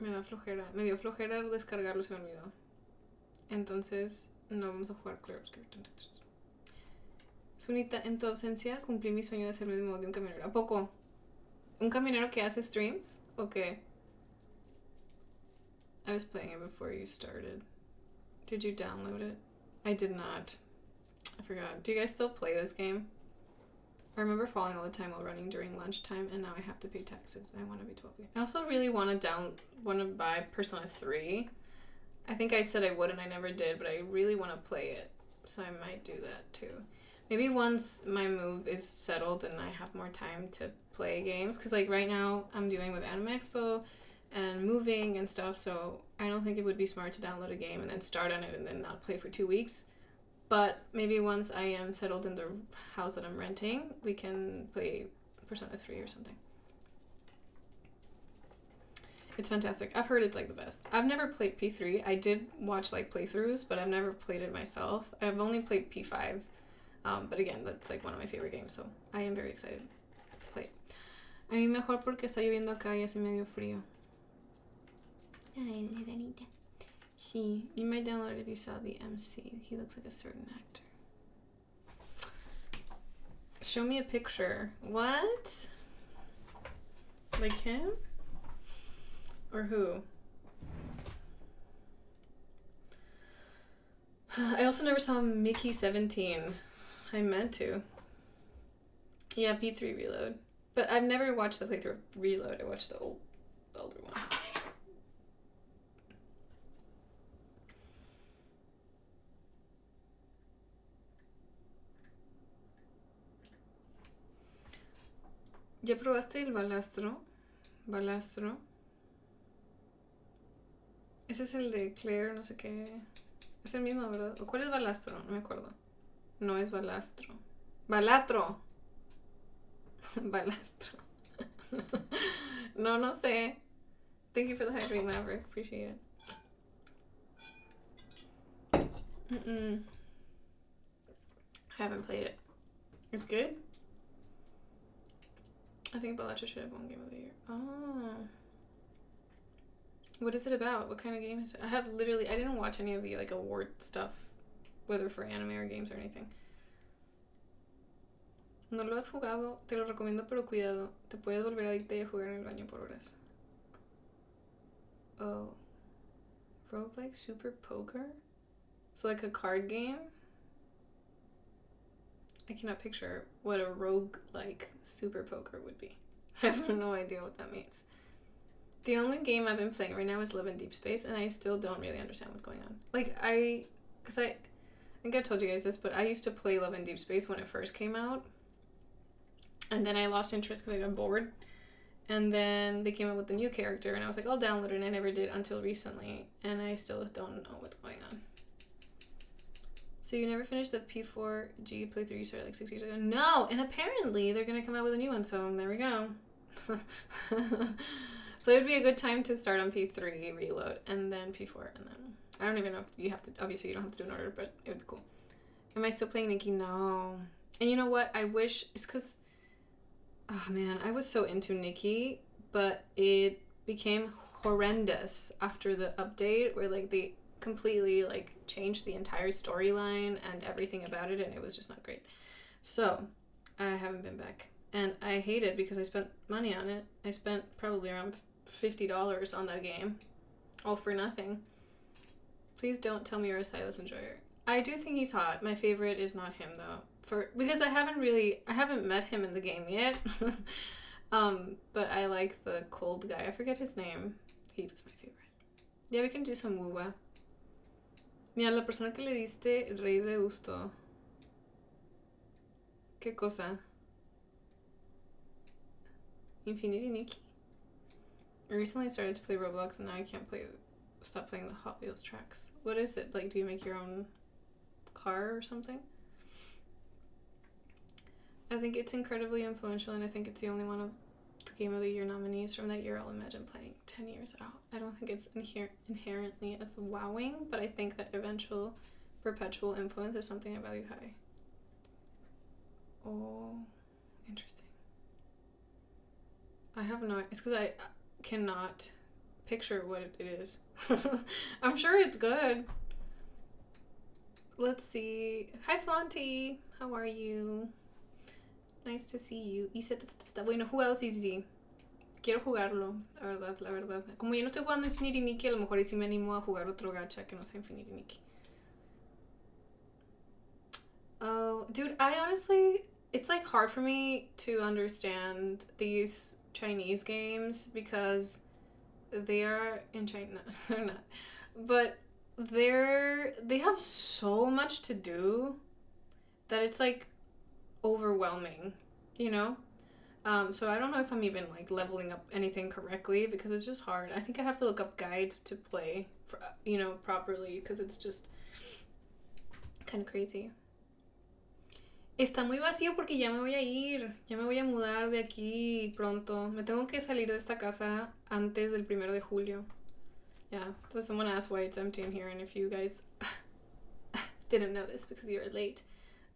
me dio flojera descargarlo, se me olvidó. Entonces, no vamos a jugar Claire Obscure 33. Sunita, en tu ausencia cumplí mi sueño de hacerme de modo de un camionero. ¿A poco? ¿Un camionero que hace streams? ¿O qué? I was playing it before you started. Did you download it? I did not. I forgot. Do you guys still play this game? I remember falling all the time while running during lunchtime, and now I have to pay taxes. I want to be 12 again. I also really want to buy Persona 3. I think I said I would and I never did, but I really want to play it, so I might do that too. Maybe once my move is settled and I have more time to play games, because like right now I'm dealing with Anime Expo and moving and stuff, so I don't think it would be smart to download a game and then start on it and then not play for 2 weeks. But maybe once I am settled in the house that I'm renting, we can play Persona 3 or something. It's fantastic. I've heard it's like the best. I've never played P3. I did watch like playthroughs, but I've never played it myself. I've only played P5. But again, that's like one of my favorite games, so I am very excited to play it. A mí mejor porque está lloviendo acá y hace medio frío. Ay, la ranita. Sí, you might download it if you saw the MC. He looks like a certain actor. Show me a picture. What? Like him? Or who? I also never saw Mickey 17. I meant to. Yeah, P3 Reload. But I've never watched the playthrough of Reload. I watched the older one. ¿Ya probaste el balastro? Balastro. Ese es el de Claire, no sé qué. Es el mismo, ¿verdad? ¿O cuál es balastro? No me acuerdo. No es balastro. ¡Balatro! Balastro. No sé. Thank you for the hydrate, Maverick. Appreciate it. I haven't played it. It's good? I think Balatro should have won Game of the Year. Oh. What is it about? What kind of game is it? I didn't watch any of the like award stuff, whether for anime or games or anything. No lo has jugado, te lo recomiendo, pero cuidado. Te puedes volver adicta y a jugar en el baño por horas. Oh. Roguelike Super Poker? So like a card game? I cannot picture what a roguelike Super Poker would be. I have no idea what that means. The only game I've been playing right now is Live in Deep Space, and I still don't really understand what's going on. Like, I think I told you guys this, but I used to play Love in Deep Space when it first came out. And then I lost interest because I got bored. And then they came up with the new character, and I was like, I'll download it, and I never did until recently. And I still don't know what's going on. So you never finished the P4G playthrough you started like 6 years ago? No! And apparently they're going to come out with a new one, so there we go. So it would be a good time to start on P3, reload, and then P4, and then... I don't even know if you have to... Obviously, you don't have to do an order, but it would be cool. Am I still playing Nikki? No. And you know what? I wish... It's because... Oh, man. I was so into Nikki, but it became horrendous after the update, where, like, they completely, like, changed the entire storyline and everything about it, and it was just not great. So, I haven't been back. And I hate it because I spent money on it. I spent probably around $50 on that game. All for nothing. Please don't tell me you're a Silas enjoyer. I do think he's hot. My favorite is not him, though. Because I haven't met him in the game yet. But I like the cold guy. I forget his name. He was my favorite. Yeah, we can do some woowa. Ni a la persona que le diste rey de gusto. ¿Qué cosa? Infinity Nikki? I recently started to play Roblox and now I can't stop playing the Hot Wheels tracks. What is it? Like, do you make your own car or something? I think it's incredibly influential, and I think it's the only one of the Game of the Year nominees from that year I'll imagine playing 10 years out. I don't think it's inherently as wowing, but I think that eventual perpetual influence is something I value high. Oh, interesting. I have no... It's because I cannot picture what it is. I'm sure it's good. Let's see. Hi, Flanty. How are you? Nice to see you. Y Z está bueno jugado, sí. Quiero jugarlo, la verdad. Como yo no estoy jugando Infinity Nikki, a lo mejor y sí me animo a jugar otro gacha que no sea Infinity Nikki. Oh, dude, I honestly... It's, like, hard for me to understand these Chinese games because they are in China. They're not. But they have so much to do that it's, like, overwhelming, you know? So I don't know if I'm even, like, leveling up anything correctly because it's just hard. I think I have to look up guides to play, properly because it's just kind of crazy. Está muy vacío porque ya me voy a ir. Ya me voy a mudar de aquí pronto. Me tengo que salir de esta casa antes del 1 de julio. Yeah, so someone asked why it's empty in here, and if you guys didn't know this because you were late,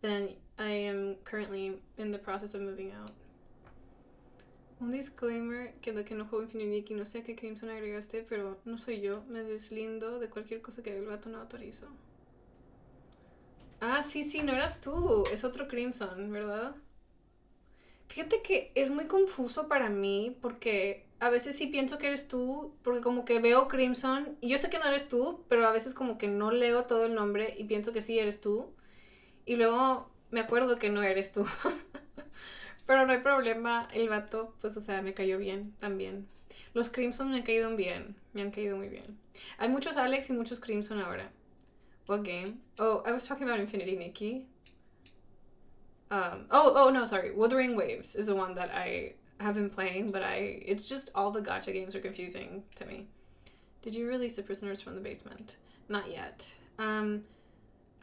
then I am currently in the process of moving out. Un disclaimer, que lo que no juego Infinity Nikki, no sé qué Crimson agregaste, pero no soy yo. Me deslindo de cualquier cosa que el vato no autorizo. Ah, sí, no eras tú. Es otro Crimson, ¿verdad? Fíjate que es muy confuso para mí porque a veces sí pienso que eres tú, porque como que veo Crimson y yo sé que no eres tú, pero a veces como que no leo todo el nombre y pienso que sí eres tú. Y luego me acuerdo que no eres tú. Pero no hay problema, el vato, pues, o sea, me cayó bien también. Los Crimson me han caído bien, me han caído muy bien. Hay muchos Alex y muchos Crimson ahora. What game? Oh, I was talking about Infinity Nikki. No, sorry. Wuthering Waves is the one that I have been playing, but it's just all the gacha games are confusing to me. Did you release the prisoners from the basement? Not yet. I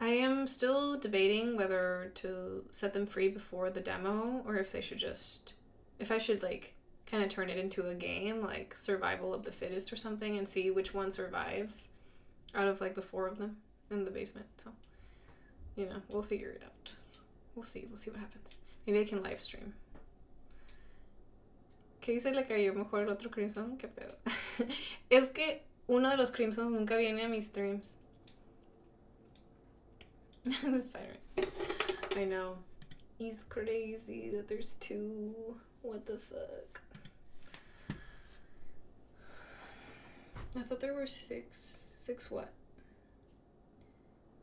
am still debating whether to set them free before the demo or if I should like kind of turn it into a game, like Survival of the Fittest or something, and see which one survives out of like the 4 of them in the basement. So, we'll figure it out. We'll see what happens. Maybe I can live stream. ¿Qué dice le cayó mejor el otro Crimson? ¿Qué pedo? Es que uno de los Crimsons nunca viene a mis streams. The Spider-Man. I know. He's crazy that there's 2. What the fuck? I thought there were 6. 6 what?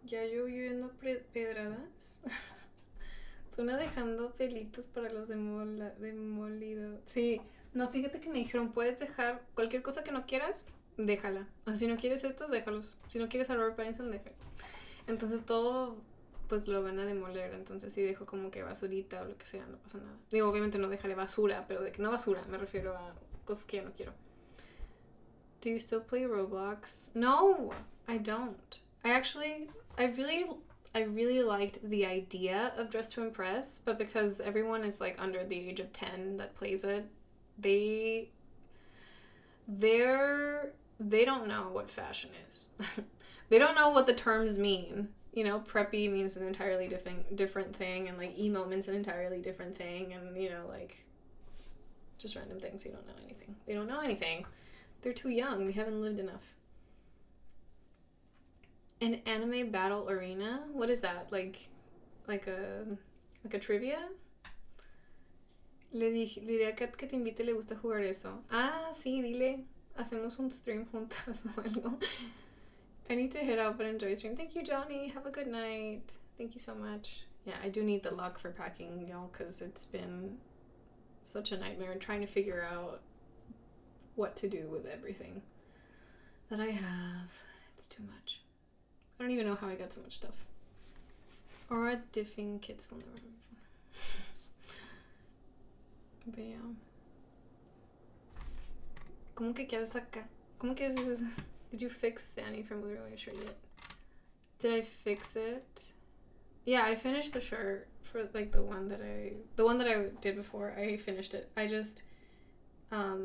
Ya yo viendo pedradas. Suena dejando pelitos para los demolidos. Sí, no, fíjate que me dijeron, puedes dejar cualquier cosa que no quieras, déjala. O sea, si no quieres estos, déjalos. Si no quieres a Robert Pattinson, déjalo. Entonces todo, pues lo van a demoler. Entonces si dejo como que basurita o lo que sea, no pasa nada. Digo, obviamente no dejaré basura, pero de que no basura, me refiero a cosas que ya no quiero. Do you still play Roblox? No, I don't. I really liked the idea of Dress to Impress, but because everyone is like under the age of 10 that plays it, they don't know what fashion is. They don't know what the terms mean. You know, preppy means an entirely different thing, and like emo means an entirely different thing, and you know, like just random things. You don't know anything. They don't know anything. They're too young. They haven't lived enough. An anime battle arena? What is that? Like a trivia? Le diré a Kat que te invite, le gusta jugar eso. Ah, sí, dile. Hacemos un stream juntas o algo. I need to head out but enjoy stream. Thank you, Johnny. Have a good night. Thank you so much. Yeah, I do need the luck for packing, y'all, because it's been such a nightmare trying to figure out what to do with everything that I have. It's too much. I don't even know how I got so much stuff. Or diffing kits will never. But yeah. ¿Cómo que qué haces acá? ¿Cómo que haces? Did you fix Danny from literally a shirt yet? Did I fix it? Yeah, I finished the shirt for like the one that I did before. I finished it. I just I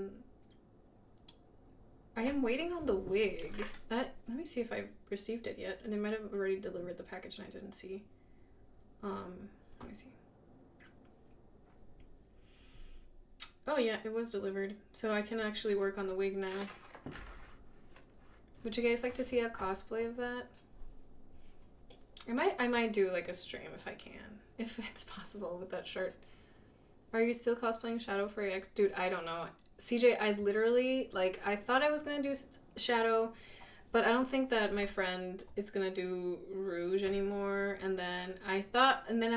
am waiting on the wig. Let me see if I've received it yet. And they might have already delivered the package and I didn't see. Let me see. Oh yeah, it was delivered. So I can actually work on the wig now. Would you guys like to see a cosplay of that? I might do like a stream if I can. If it's possible with that shirt. Are you still cosplaying Shadow for your ex? Dude, I don't know. CJ, I literally, like, I thought I was gonna do Shadow, but I don't think that my friend is gonna do Rouge anymore. And then I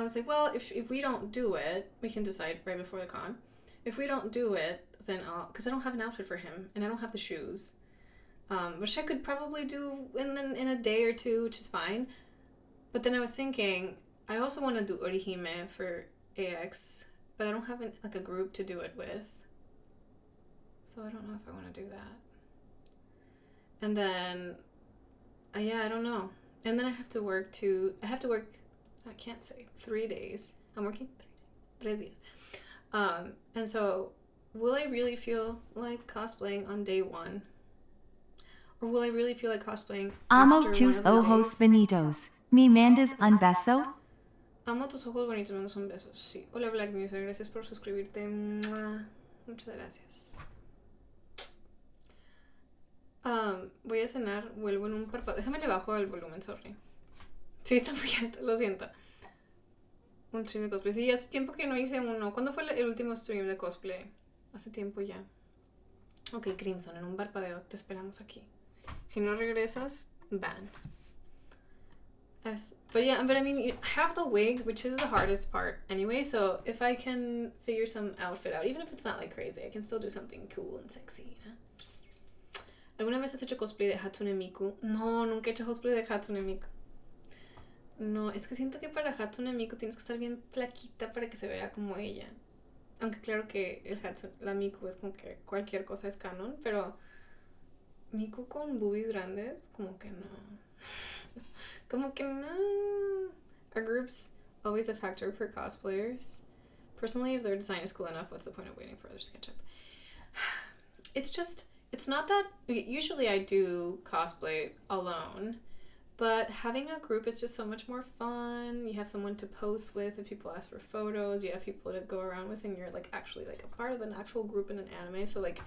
was like, well, if we don't do it, we can decide right before the con. If we don't do it, then because I don't have an outfit for him, and I don't have the shoes. Which I could probably do in a day or two, which is fine. But then I was thinking, I also want to do Orihime for AX, but I don't have a group to do it with. So I don't know if I want to do that. And then, I don't know. And then I have to work, I can't say, 3 days. I'm working 3 days. And so, will I really feel like cosplaying on day 1? Or will I really feel like cosplaying Amo after tus one of the ojos days? bonitos. ¿Me mandas un beso? Amo tus ojos bonitos, mandas un beso. Sí. Hola Black Muser, gracias por suscribirte. ¡Mua! Muchas gracias. Voy a cenar, vuelvo en un parpadeo. Déjame le bajo el volumen, sorry. Sí, está muy alto, lo siento. Un stream de cosplay. Sí, hace tiempo que no hice uno. ¿Cuándo fue el último stream de cosplay? Hace tiempo ya. Ok, Crimson, en un parpadeo te esperamos aquí. Si no regresas, ban. But yeah, but I mean, I have the wig, which is the hardest part anyway, so if I can figure some outfit out, even if it's not like crazy, I can still do something cool and sexy, you know? ¿Alguna vez has hecho cosplay de Hatsune Miku? No, nunca he hecho cosplay de Hatsune Miku. No, es que siento que para Hatsune Miku tienes que estar bien flaquita para que se vea como ella. Aunque claro que la Miku es como que cualquier cosa es canon, pero Miku con boobies grandes, como que no. Como que no. Are groups always a factor for cosplayers? Personally, if their design is cool enough, what's the point of waiting for others to catch up? It's not that, usually I do cosplay alone, but having a group is just so much more fun. You have someone to post with if people ask for photos, you have people to go around with, and you're like actually like a part of an actual group in an anime. So like,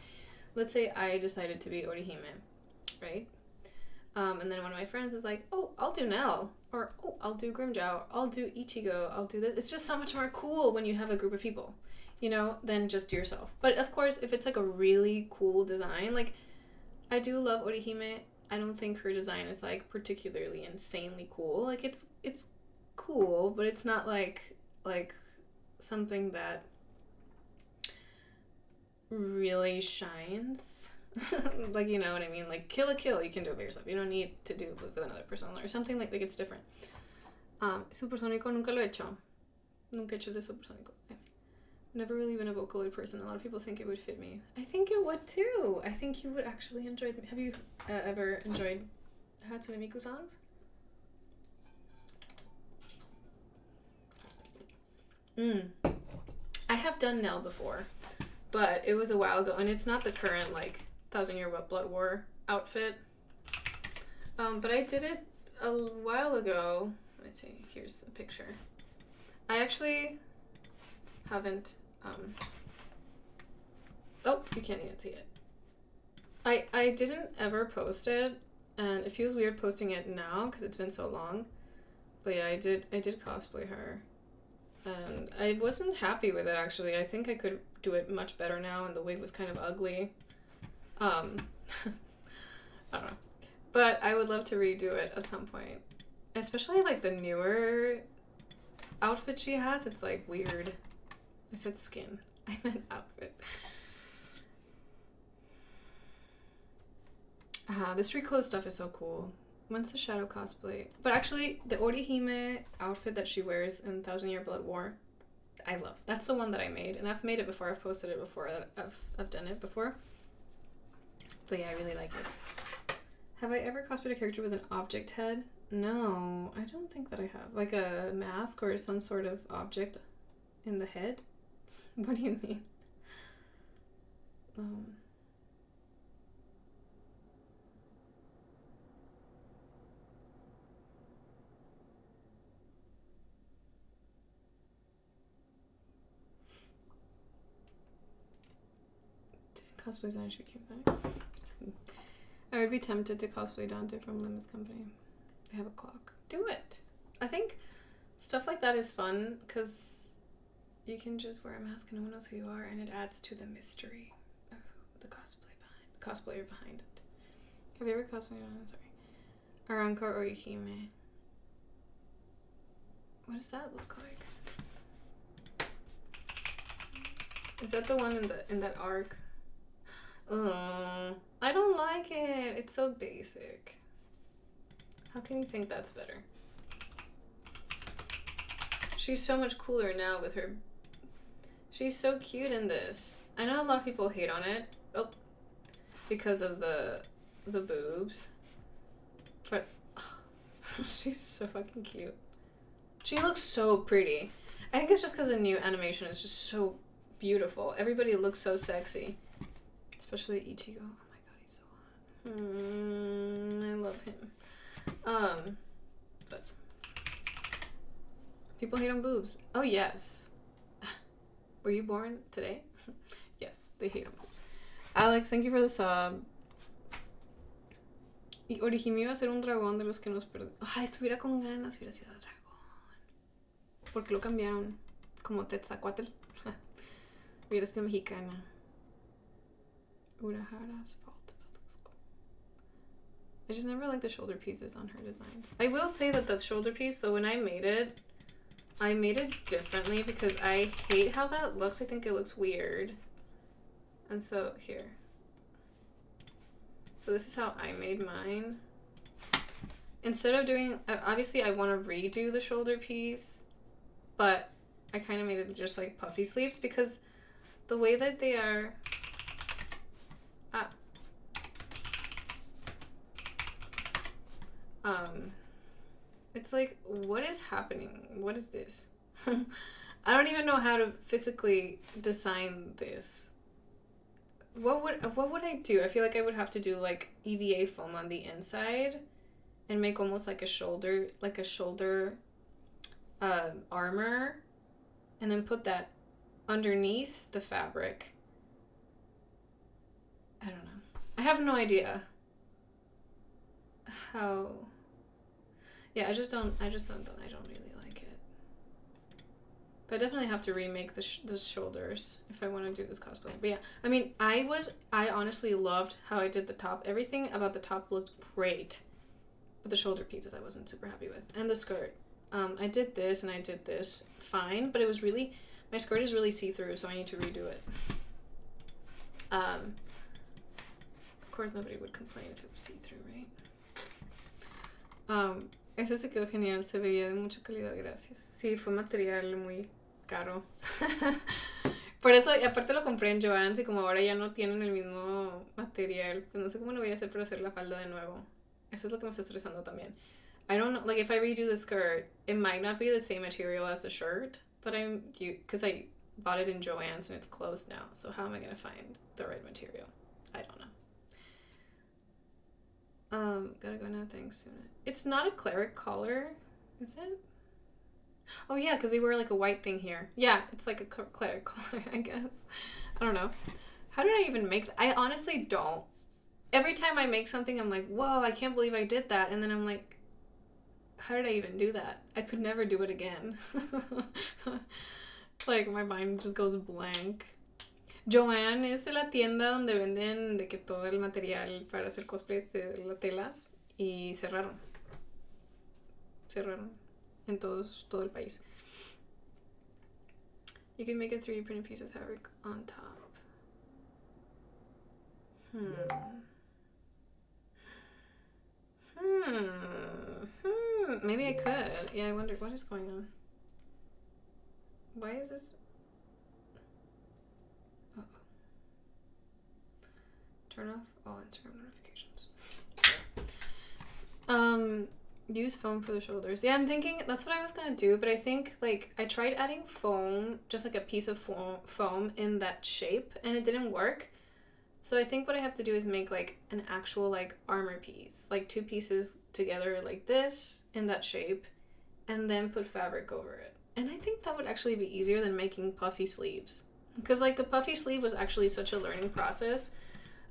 let's say I decided to be Orihime, right? And then one of my friends was like, oh, I'll do Nell, or oh, I'll do Grimjow, I'll do Ichigo, I'll do this. It's just so much more cool when you have a group of people, you know, than just yourself. But of course, if it's like a really cool design, like I do love Orihime. I don't think her design is like particularly insanely cool. Like it's cool, but it's not like something that really shines. Like, you know what I mean? Like Kill la Kill, you can do it by yourself. You don't need to do it with another person or something like it's different. Supersónico nunca lo he hecho. Nunca he hecho de supersónico. Never really been a Vocaloid person. A lot of people think it would fit me. I think it would too. I think you would actually enjoy them. Have you ever enjoyed Hatsune Miku songs? I have done Nell before, but it was a while ago, and it's not the current like 1000-Year Blood War outfit. But I did it a while ago. Let's see. Here's a picture. I actually haven't. Oh, you can't even see it. I didn't ever post it, and it feels weird posting it now because it's been so long. But yeah, I did cosplay her, and I wasn't happy with it actually. I think I could do it much better now, and the wig was kind of ugly. I don't know, but I would love to redo it at some point, especially like the newer outfit she has. It's like weird. I said skin. I meant outfit. The street clothes stuff is so cool. When's the Shadow cosplay? But actually, the Orihime outfit that she wears in 1000-Year Blood War, I love. That's the one that I made, and I've made it before. I've posted it before. I've done it before. But yeah, I really like it. Have I ever cosplayed a character with an object head? No, I don't think that I have. Like a mask or some sort of object in the head? What do you mean? Cosplay Dante became that. I would be tempted to cosplay Dante from Limits Company. They have a clock. Do it. I think stuff like that is fun because you can just wear a mask and no one knows who you are, and it adds to the mystery of the cosplayer behind it. Have you ever cosplayed? Sorry, Aranka or Orihime? What does that look like? Is that the one in that arc? I don't like it. It's so basic. How can you think that's better? She's so much cooler now with her. She's so cute in this. I know a lot of people hate on it. Oh, because of the boobs. But she's so fucking cute. She looks so pretty. I think it's just because the new animation is just so beautiful. Everybody looks so sexy. Especially Ichigo. Oh my god, he's so hot. I love him. But people hate on boobs. Oh yes. Were you born today? Yes, they hate on boobs. Alex, thank you for the sub. Y Orihime iba a ser un dragón de los que nos perdimos. Ay, estuviera con ganas, hubiera sido dragón. ¿Por qué lo cambiaron? Como Tetzacuatl. Hubiera sido mexicana. Urahara's fault. That looks cool. I just never like the shoulder pieces on her designs. I will say that the shoulder piece, so when I made it differently because I hate how that looks. I think it looks weird. And so, here. So this is how I made mine. Instead of doing, obviously I want to redo the shoulder piece, but I kind of made it just like puffy sleeves because the way that they are, it's like, what is happening? What is this? I don't even know how to physically design this. What would I do? I feel like I would have to do like EVA foam on the inside and make almost like a shoulder armor, and then put that underneath the fabric. I don't know. I have no idea how. Yeah, I don't really like it. But I definitely have to remake the shoulders if I want to do this cosplay. But yeah, I mean, I honestly loved how I did the top. Everything about the top looked great. But the shoulder pieces I wasn't super happy with. And the skirt. I did this and I did this fine, but it was really, my skirt is really see-through, so I need to redo it. Of course nobody would complain if it was see-through, right? Ese se quedó genial, se veía de mucha calidad, gracias. Sí, fue material muy caro. Por eso, y aparte lo compré en Joann's y como ahora ya no tienen el mismo material, pues no sé cómo lo voy a hacer para hacer la falda de nuevo. Eso es lo que me está estresando también. I don't know, like if I redo the skirt, it might not be the same material as the shirt that because I bought it in Joann's and it's closed now. So how am I gonna find the right material? I don't know. Gotta go now, thanks. Soon. It's not a cleric collar, is it? Oh yeah, because they wear like a white thing here. Yeah, it's like a cleric collar, I guess. I don't know. How did I even make that? I honestly don't. Every time I make something, I'm like, whoa, I can't believe I did that. And then I'm like, how did I even do that? I could never do it again. It's like my mind just goes blank. Joann es de la tienda donde venden de que todo el material para hacer cosplay de las telas y cerraron. Cerraron en todo el país. You can make a 3D printed piece of fabric on top. Maybe I could. Yeah, I wonder what is going on. Why is this? Uh-oh. Turn off all Instagram notifications. Use foam for the shoulders. Yeah, I'm thinking that's what I was gonna do, but I think like I tried adding foam, just like a piece of foam in that shape, and it didn't work. So I think what I have to do is make like an actual like armor piece, like 2 pieces together like this in that shape, and then put fabric over it. And I think that would actually be easier than making puffy sleeves, because like the puffy sleeve was actually such a learning process.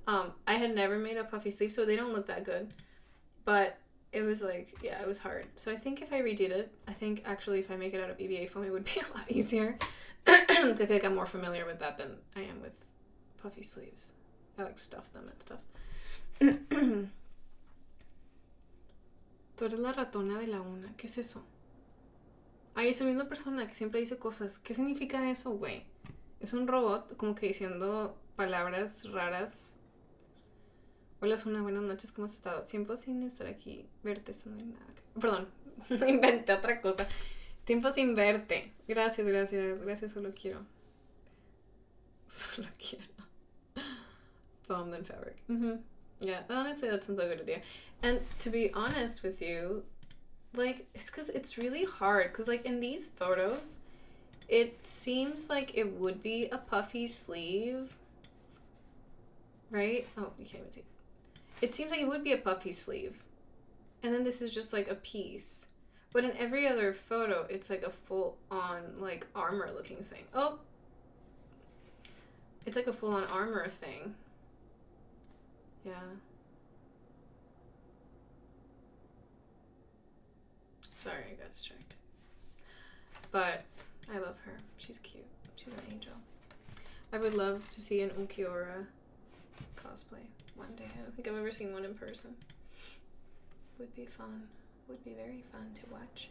I had never made a puffy sleeve, so they don't look that good, but it was like, yeah, it was hard. So I think if I redid it, I think actually if I make it out of EVA foam, it would be a lot easier. I feel like I'm more familiar with that than I am with puffy sleeves. I like stuff them and stuff. Tú eres la ratona de la una. ¿Qué es eso? Ay, es la misma persona que siempre dice cosas. ¿Qué significa eso, güey? Es un robot como que diciendo palabras raras. Hola, Zuna, buenas noches, ¿cómo has estado? Tiempo sin estar aquí. Verte, eso no hay nada. Perdón, inventé otra cosa. Tiempo sin verte. Gracias, solo quiero. Solo quiero. Foam than fabric. Yeah, honestly, that sounds like a good idea. And to be honest with you, like, it's because it's really hard. Because, like, in these photos, it seems like it would be a puffy sleeve. Right? Oh, you can't even see. It seems like it would be a puffy sleeve. And then this is just, like, a piece. But in every other photo, it's, like, a full-on, like, armor-looking thing. Oh! It's, like, a full-on armor thing. Yeah. Sorry, I got distracted. But I love her. She's cute. She's an angel. I would love to see an Ukiora cosplay one day. I don't think I've ever seen one in person. Would be fun. Would be very fun to watch.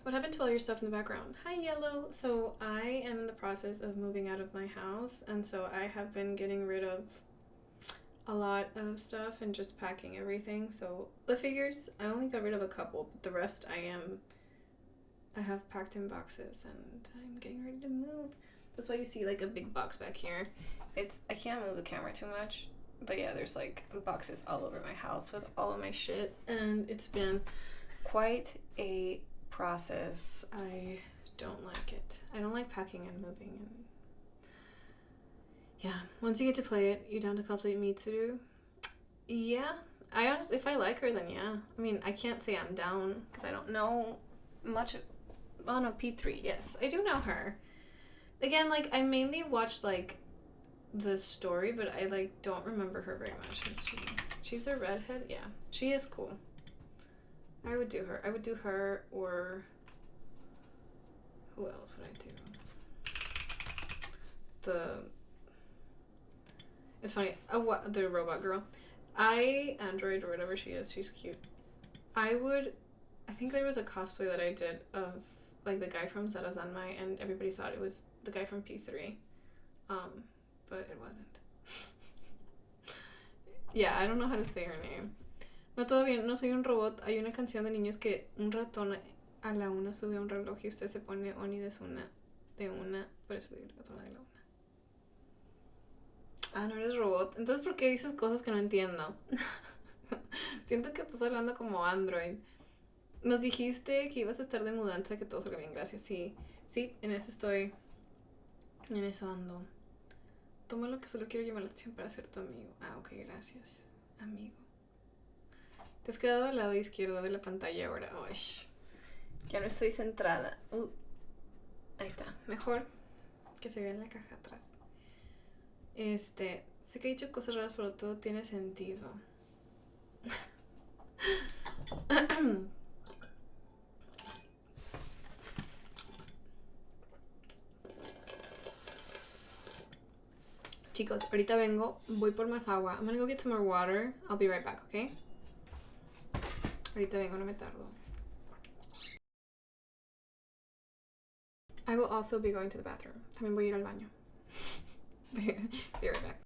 What happened to all your stuff in the background? Hi, Yellow. So I am in the process of moving out of my house, and so I have been getting rid of a lot of stuff and just packing everything. So the figures, I only got rid of a couple, but the rest I have packed in boxes, and I'm getting ready to move. That's why you see like a big box back here. I can't move the camera too much, but yeah, there's like boxes all over my house with all of my shit, and it's been quite a process. I don't like it. I don't like packing and moving, and yeah, once you get to play it, you down to cosplay Mitsuru? Yeah, I honestly, if I like her, then yeah. I mean, I can't say I'm down because I don't know much of, oh no, P3, yes, I do know her. Again, like, I mainly watched like the story, but I like don't remember her very much. She's a redhead? Yeah, she is cool. I would do her. I would do her or Who else would I do? It's funny. The robot girl. Android or whatever she is. She's cute. I think there was a cosplay that I did of like the guy from Sarazanmai, and everybody thought it was the guy from P3. But it wasn't. Yeah, I don't know how to say her name. No, todo bien, no soy un robot. Hay una canción de niños que un ratón a la una sube a un reloj y usted se pone Oni de una para subir el ratón de la una. Ah, no eres robot. Entonces, ¿por qué dices cosas que no entiendo? Siento que estás hablando como Android. Nos dijiste que ibas a estar de mudanza, que todo salga bien, gracias. Sí, en eso estoy. En eso ando. Toma lo que solo quiero llamar la atención para ser tu amigo. Ah, ok, gracias, amigo. Te has quedado al lado izquierdo de la pantalla ahora. Uy, ya no estoy centrada. Ahí está, mejor que se vea en la caja atrás. Sé que he dicho cosas raras, pero todo tiene sentido. Chicos, ahorita vengo, voy por más agua. I'm gonna go get some more water. I'll be right back, okay? Ahorita vengo, no me tardo. I will also be going to the bathroom. También voy a ir al baño. Be right back.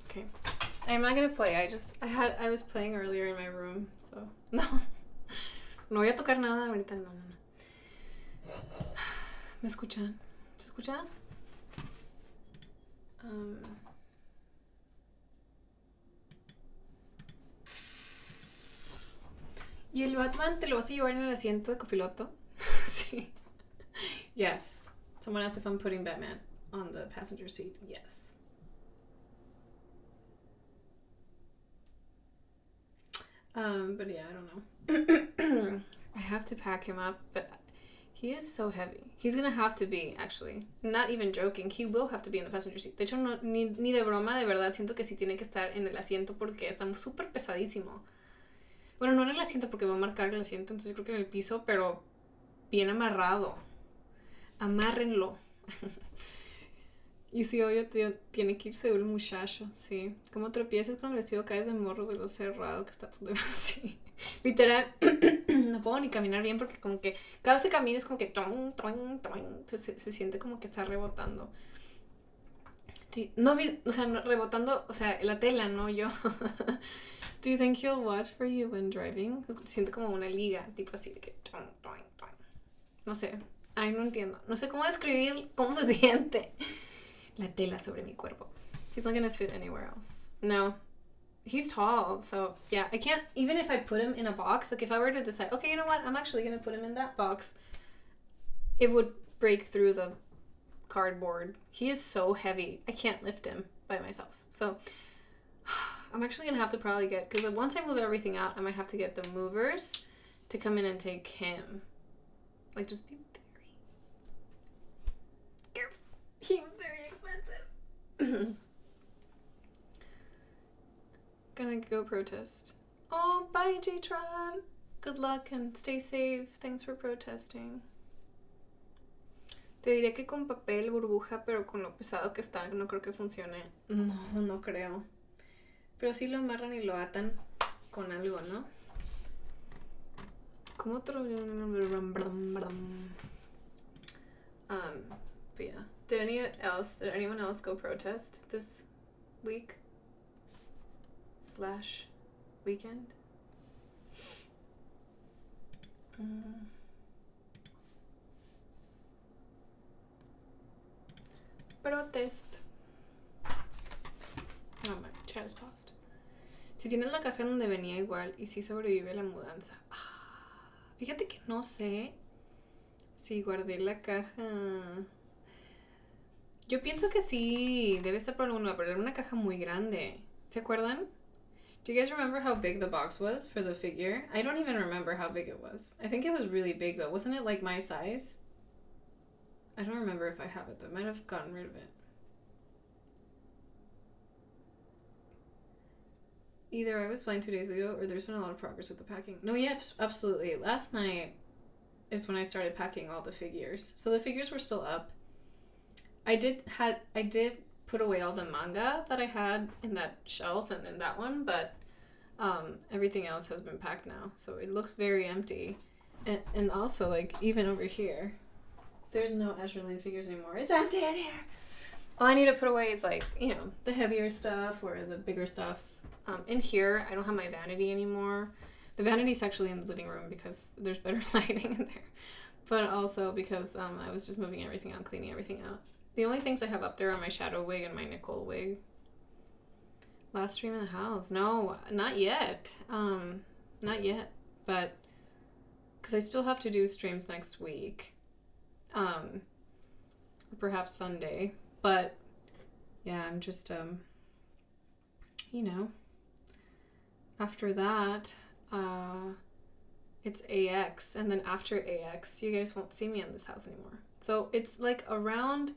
Okay. I'm not gonna play. I was playing earlier in my room, so no. No voy a tocar nada ahorita, no. ¿Me escuchan? ¿Se escucha? ¿Y el Batman te lo vas a llevar en el asiento de copiloto? Sí. Yes. Someone asked if I'm putting Batman on the passenger seat. Yes. But yeah, I don't know. I have to pack him up, but he is so heavy. He's gonna have to be, actually. Not even joking. He will have to be in the passenger seat. De hecho, no, ni de broma, de verdad, siento que sí tiene que estar en el asiento porque está súper pesadísimo. Bueno, no en el asiento porque va a marcar el asiento, entonces yo creo que en el piso, pero bien amarrado. Amárrenlo. Y si obvio tiene que irse un muchacho, sí. Como tropieces con el vestido, caes de morros de lo cerrado que está a punto de así. Literal, no puedo ni caminar bien porque como que cada vez que camino es como que se siente como que está rebotando. Do Sí, no, o sea, rebotando, o sea, la tela, no yo. Do you think he'll watch for you when driving? Siento como una liga, tipo así de que... No sé, ay, no entiendo. No sé cómo describir cómo se siente la tela sobre mi cuerpo. He's not gonna fit anywhere else. No. He's tall, so yeah, I can't, even if I put him in a box, like if I were to decide, okay, you know what, I'm actually gonna put him in that box, it would break through the cardboard. He is so heavy. I can't lift him by myself. So I'm actually gonna have to probably get, because once I move everything out, I might have to get the movers to come in and take him. Like, just be very careful. He was very expensive. Gonna go protest. Oh, bye, J-Tron. Good luck and stay safe. Thanks for protesting. Te diría que con papel burbuja, pero con lo pesado que está, no creo que funcione. No creo. Pero sí lo amarran y lo atan con algo, ¿no? ¿Cómo otro? But yeah. Did anyone else go protest this week? / weekend? Protest. Oh, my chat is paused. Si tienes la caja donde venía igual y si sobrevive la mudanza. Fíjate que no sé si guardé la caja. Yo pienso que sí, debe estar por algún lugar, pero era una caja muy grande. ¿Se acuerdan? Do you guys remember how big the box was for the figure? I don't even remember how big it was. I think it was really big though. Wasn't it like my size? I don't remember if I have it though. I might have gotten rid of it. Either I was flying 2 days ago or there's been a lot of progress with the packing. No, yes, absolutely. Last night is when I started packing all the figures. So the figures were still up. I did put away all the manga that I had in that shelf and in that one, but everything else has been packed now. So it looks very empty. And also, like, even over here, there's no Azraelin figures anymore. It's empty in here. All I need to put away is, like, you know, the heavier stuff or the bigger stuff. In here, I don't have my vanity anymore. The vanity's actually in the living room because there's better lighting in there. But also because I was just moving everything out, cleaning everything out. The only things I have up there are my shadow wig and my Nicole wig. Last stream in the house. No, not yet. Not yet. But because I still have to do streams next week. Perhaps Sunday. But yeah, I'm just you know, after that, it's AX, and then after AX, you guys won't see me in this house anymore. So it's like around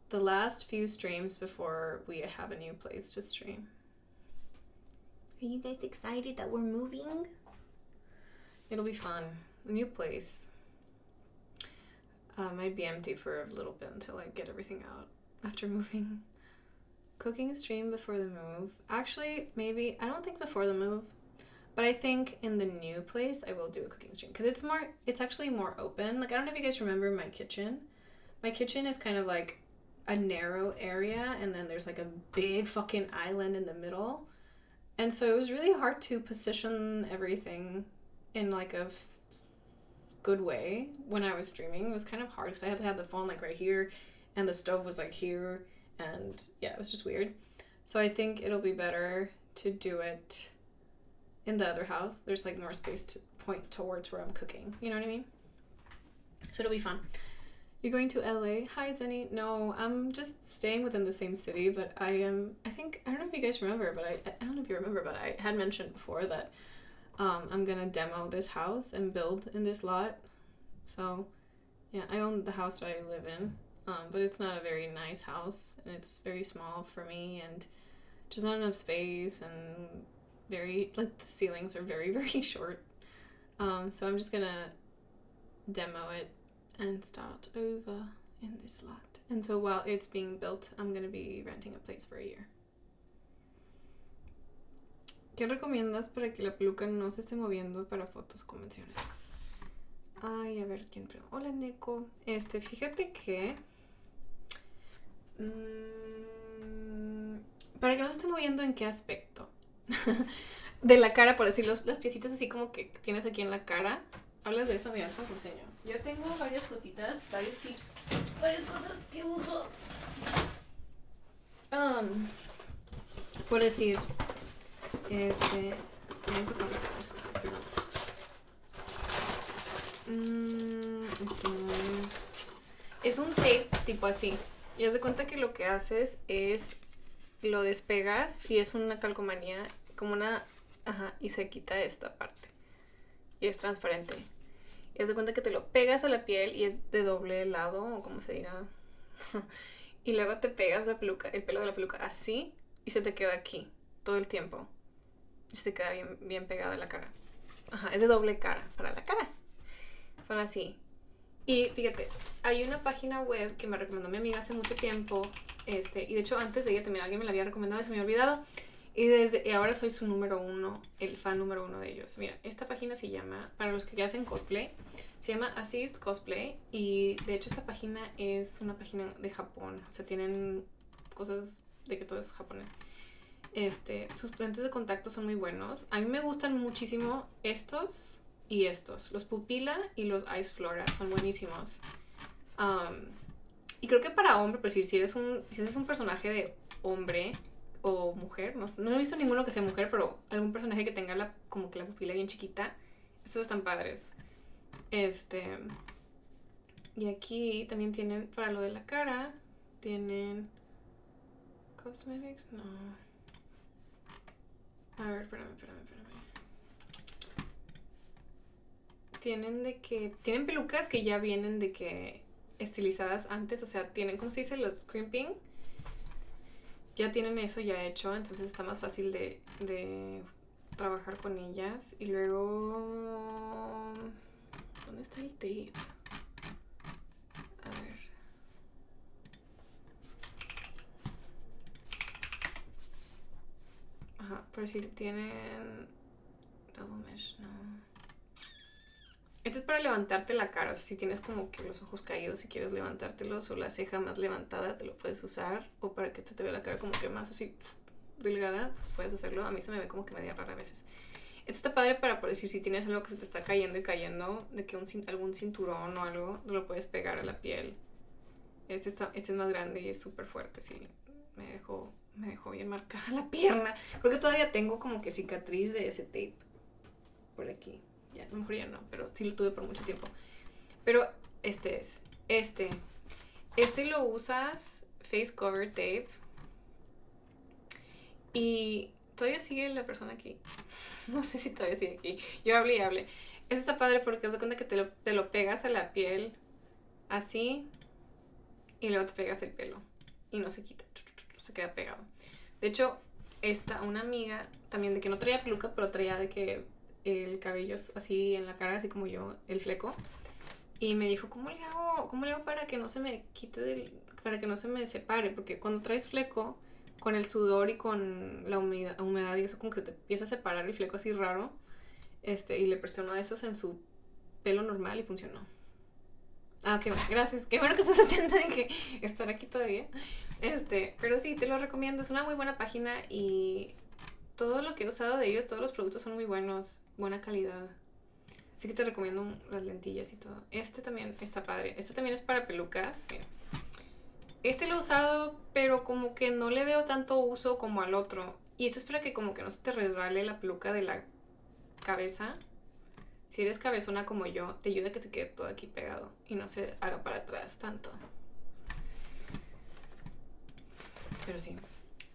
the last few streams before we have a new place to stream. Are you guys excited that we're moving? It'll be fun. A new place. Might be empty for a little bit until I get everything out after moving. Cooking stream before the move. Actually, maybe, I don't think before the move, but I think in the new place I will do a cooking stream because it's actually more open. Like, I don't know if you guys remember my kitchen. My kitchen is kind of like a narrow area and then there's like a big fucking island in the middle. And so it was really hard to position everything in like a good way when I was streaming. It was kind of hard because I had to have the phone like right here and the stove was like here. And yeah, it was just weird. So I think it'll be better to do it in the other house. There's like more space to point towards where I'm cooking. You know what I mean? So it'll be fun. You're going to LA? Hi, Zenny. No, I'm just staying within the same city, but I don't know if you guys remember, but I don't know if you remember, but I had mentioned before that I'm gonna demo this house and build in this lot. So yeah, I own the house that I live in. But it's not a very nice house, and it's very small for me, and just not enough space, and very, like, the ceilings are very, very short. So I'm just gonna demo it and start over in this lot. And so while it's being built, I'm gonna be renting a place for a year. ¿Qué recomiendas para que la peluca no se esté moviendo para fotos convencionales? Ay, a ver quién pregunta. Hola, Neko. Fíjate que para que no se esté moviendo, ¿en qué aspecto? De la cara, por decir, las piecitas así como que tienes aquí en la cara. Hablas de eso, mira, te lo enseño. Yo tengo varias cositas, varios tips, varias cosas que uso. Por decir, estoy importando otras cosas, pero... es un tape tipo así. Y haz de cuenta que lo que haces es lo despegas, si es una calcomanía, como una... Ajá, y se quita esta parte. Y es transparente. Y haz de cuenta que te lo pegas a la piel y es de doble lado, o como se diga. Y luego te pegas la peluca, el pelo de la peluca así, y se te queda aquí todo el tiempo. Y se te queda bien, bien pegada a la cara. Ajá, es de doble cara, para la cara. Son así. Y fíjate, hay una página web que me recomendó mi amiga hace mucho tiempo. Y de hecho antes de ella también alguien me la había recomendado y se me había olvidado. Y ahora soy su número uno, el fan número uno de ellos. Mira, esta página se llama, para los que ya hacen cosplay, se llama Assist Cosplay. Y de hecho esta página es una página de Japón. O sea, tienen cosas de que todo es japonés. Sus lentes de contacto son muy buenos. A mí me gustan muchísimo estos y estos. Los Pupila y los Ice Flora son buenísimos. Y creo que para hombre, pues si eres un personaje de hombre o mujer, no he visto ninguno que sea mujer, pero algún personaje que tenga como que la pupila bien chiquita, estos están padres. Y aquí también tienen, para lo de la cara, tienen cosmetics, no. A ver, espérame. Tienen pelucas que ya vienen de que estilizadas antes, o sea, tienen, ¿cómo se dice? Los crimping. Ya tienen eso ya hecho, entonces está más fácil de trabajar con ellas. Y luego... ¿dónde está el tape? A ver. Ajá, por decir, tienen... double mesh, no. Esto es para levantarte la cara, o sea, si tienes como que los ojos caídos, si quieres levantártelos, o la ceja más levantada, te lo puedes usar. O para que te vea la cara como que más así delgada, pues puedes hacerlo. A mí se me ve como que media rara a veces. Esto está padre para, por decir, si tienes algo que se te está cayendo y cayendo, de que algún cinturón o algo, lo puedes pegar a la piel. Este es más grande y es súper fuerte, sí. Me dejó bien marcada la pierna. Creo que todavía tengo como que cicatriz de ese tape por aquí. Ya, a lo mejor ya no, pero sí lo tuve por mucho tiempo. Pero este lo usas face cover tape. Y todavía sigue la persona aquí. No sé si todavía sigue aquí. Yo hablé y hablé. Este está padre porque te das cuenta que te lo pegas a la piel así y luego te pegas el pelo y no se quita, se queda pegado. De hecho, una amiga también de que no traía peluca, pero traía de que el cabello así en la cara, así como yo, el fleco. Y me dijo, ¿cómo le hago para que no se me quite para que no se me separe? Porque cuando traes fleco, con el sudor y con la humedad y eso, como que te empieza a separar el fleco así raro. Y le presté uno de esos en su pelo normal y funcionó. Ah, qué bueno, gracias. Qué bueno que estás atenta de que estar aquí todavía. Pero sí, te lo recomiendo. Es una muy buena página y todo lo que he usado de ellos, todos los productos son muy buenos, buena calidad. Así que te recomiendo las lentillas y todo. También está padre. También es para pelucas. Mira. Lo he usado, pero como que no le veo tanto uso como al otro. Y esto es para que como que no se te resbale la peluca de la cabeza. Si eres cabezona como yo, te ayuda a que se quede todo aquí pegado y no se haga para atrás tanto. Pero sí.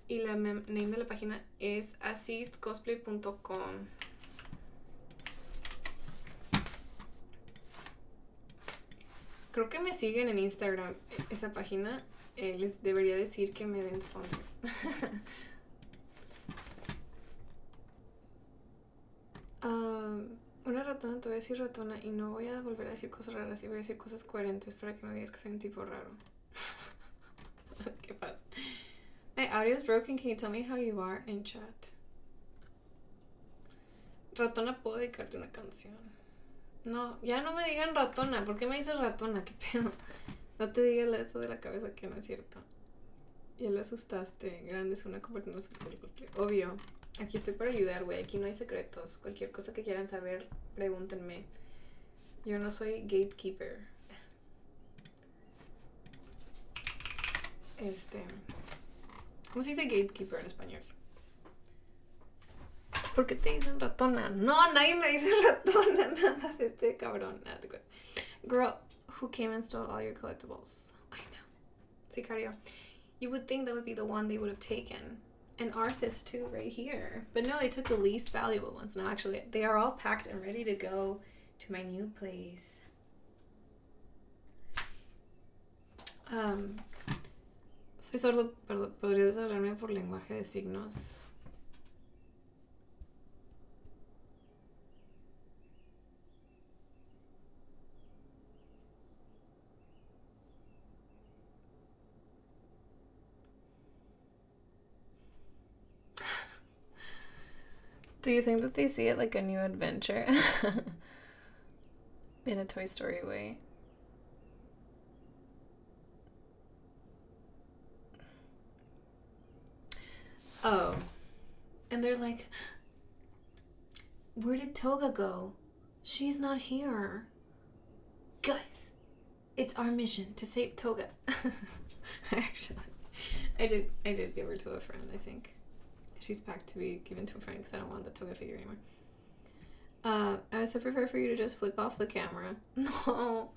Y la name de la página es assistcosplay.com. Creo que me siguen en Instagram esa página. Les debería decir que me den sponsor. Una ratona, te voy a decir ratona y no voy a volver a decir cosas raras y voy a decir cosas coherentes para que me digas que soy un tipo raro. ¿Qué pasa? My audio is broken. Can you tell me how you are in chat? Ratona, ¿puedo dedicarte una canción? No, ya no me digan ratona. ¿Por qué me dices ratona? ¿Qué pedo? No te digas eso de la cabeza que no es cierto. Ya lo asustaste. Grande es una compartiendo su cosplay. Obvio. Aquí estoy para ayudar, güey. Aquí no hay secretos. Cualquier cosa que quieran saber, pregúntenme. Yo no soy gatekeeper. ¿Cómo se dice gatekeeper en español? ¿Por qué te dicen ratona? No, nadie me dice ratona. Nada más este cabrón. Nada te cuento. Girl, who came and stole all your collectibles? I know. Sicario. You would think that would be the one they would have taken. And Arthas too, right here. But no, they took the least valuable ones. No, actually, they are all packed and ready to go to my new place. Soy sordo, pero ¿podrías hablarme por lenguaje de signos? Do you think that they see it like a new adventure? In a Toy Story way. Oh. And they're like, where did Toga go? She's not here. Guys, it's our mission to save Toga. Actually, I did give her to a friend, I think. She's packed to be given to a friend because I don't want the Toga figure anymore. I would prefer for you to just flip off the camera. No.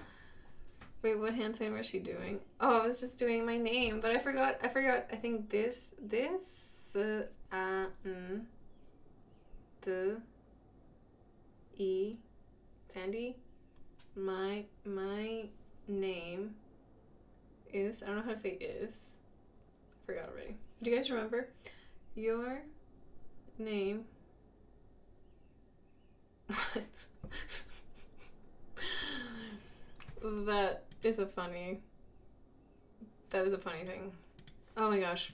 Wait, what hand sign was she doing? Oh, I was just doing my name, but I forgot. I think this, Sandy. My name is, I don't know how to say is. I forgot already. Do you guys remember? Your name. That is a funny thing. Oh my gosh.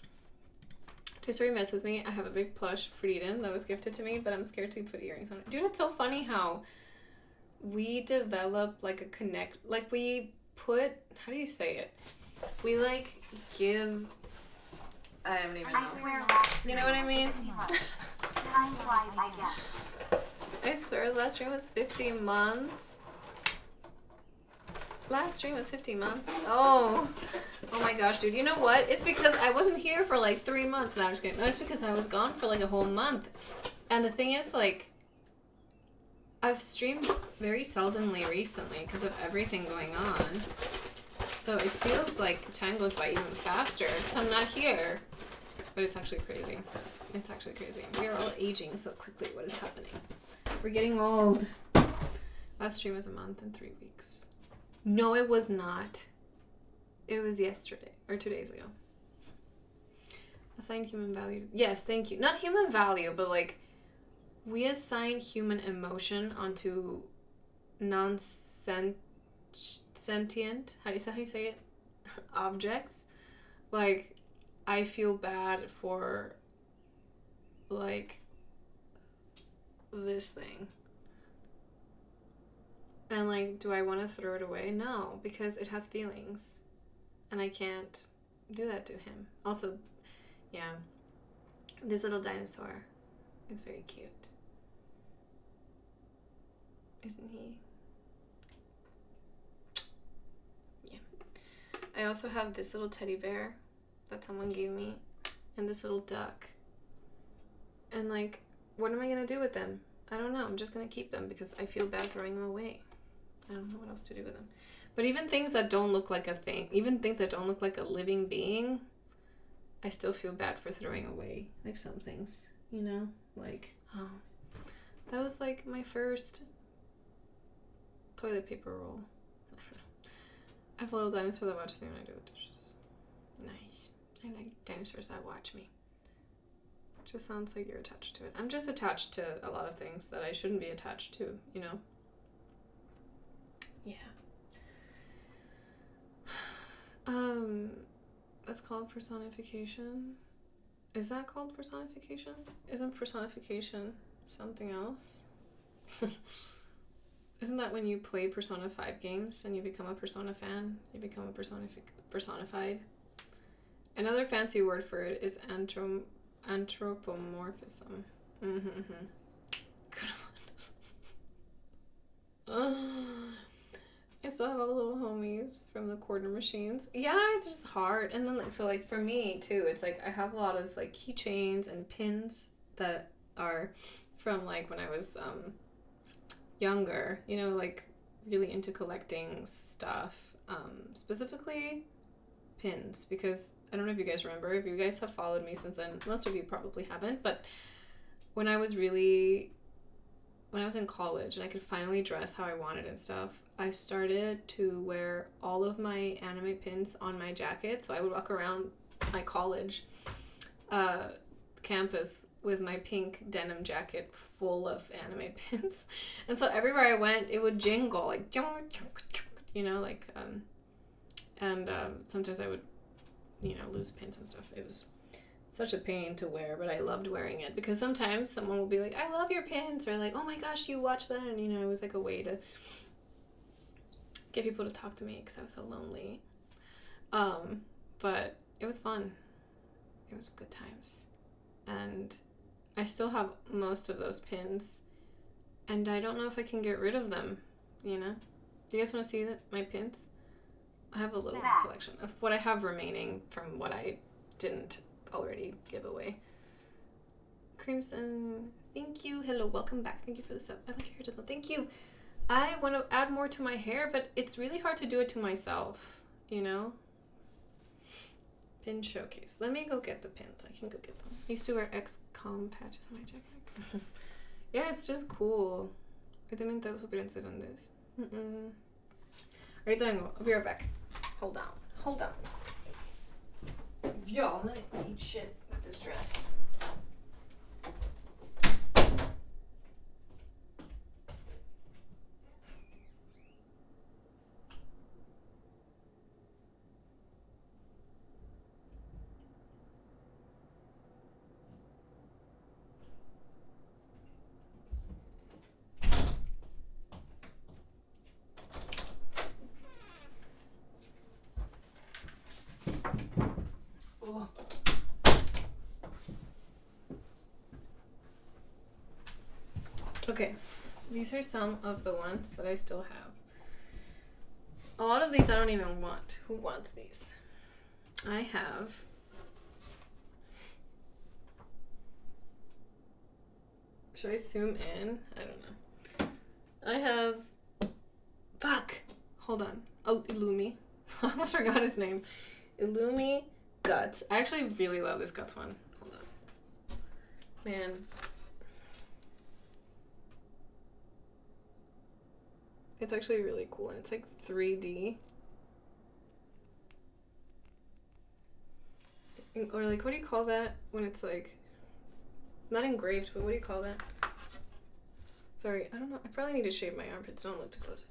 Toy Story mess with me. I have a big plush Frieden that was gifted to me, but I'm scared to put earrings on it. Dude, it's so funny how we develop like a connect, like we put, how do you say it? We like give, I don't even know. You know what I mean? I swear last stream was 50 months. Last stream was 15 months. Oh my gosh, dude. You know what? It's because I wasn't here for like 3 months. No, I'm just kidding. No, it's because I was gone for like a whole month. And the thing is, like, I've streamed very seldomly recently because of everything going on. So it feels like time goes by even faster because I'm not here. But it's actually crazy. It's actually crazy. We are all aging so quickly. What is happening? We're getting old. Last stream was a month and 3 weeks. No, it was not. It was yesterday or 2 days ago. Assign human value. Yes, thank you. Not human value, but like we assign human emotion onto non-sentient, how do you say it? Objects. Like, I feel bad for like this thing. And like, do I want to throw it away? No, because it has feelings. And I can't do that to him. Also, yeah, this little dinosaur is very cute. Isn't he? Yeah. I also have this little teddy bear that someone gave me. And this little duck. And like, what am I going to do with them? I don't know. I'm just going to keep them because I feel bad throwing them away. I don't know what else to do with them. But even things that don't look like a thing, even things that don't look like a living being, I still feel bad for throwing away. Like some things, you know? Like, oh, that was like my first toilet paper roll. I have a little dinosaur that watches me when I do the dishes. Nice. I like dinosaurs that watch me. It just sounds like you're attached to it. I'm just attached to a lot of things that I shouldn't be attached to, you know? Yeah. That's called personification. Is that called personification? Isn't personification something else? Isn't that when you play Persona 5 games and you become a Persona fan? You become a personified? Another fancy word for it is anthropomorphism. Mm-hmm. Good one. I still have all the little homies from the quarter machines. Yeah, it's just hard. And then, like, so, like, for me, too, it's, like, I have a lot of, like, keychains and pins that are from, like, when I was younger, you know, like, really into collecting stuff. Specifically pins, because I don't know if you guys remember, if you guys have followed me since then, most of you probably haven't, but when I was in college and I could finally dress how I wanted and stuff, I started to wear all of my anime pins on my jacket. So I would walk around my college campus with my pink denim jacket full of anime pins. And so everywhere I went, it would jingle, like, you know, like, and sometimes I would, you know, lose pins and stuff. It was such a pain to wear, but I loved wearing it because sometimes someone will be like, I love your pins, or like, oh my gosh, you watch that, and, you know, it was like a way to get people to talk to me because I was so lonely. But it was fun. It was good times. And I still have most of those pins, and I don't know if I can get rid of them, you know? Do you guys want to see my pins? I have a little collection of what I have remaining from what I didn't already give away. Crimson, thank you. Hello, welcome back. Thank you for the sub. I like your hair design. Thank you. I want to add more to my hair, but it's really hard to do it to myself, you know? Pin showcase. Let me go get the pins. I can go get them. I used to wear XCOM patches on my jacket. Yeah, it's just cool. I didn't mean that was en this. Ahorita vengo. I'll be right back. Hold on. Yo, I'm gonna eat shit with this dress. Oh. Okay, these are some of the ones that I still have. A lot of these I don't even want. Who wants these? I have should I zoom in? I don't know. I have hold on. Oh, Illumi. I almost forgot his name. Illumi Guts. I actually really love this Guts one. Hold on. Man. It's actually really cool, and it's like 3D. Or like, what do you call that when it's like, not engraved, but what do you call that? Sorry, I don't know. I probably need to shave my armpits. Don't look too close.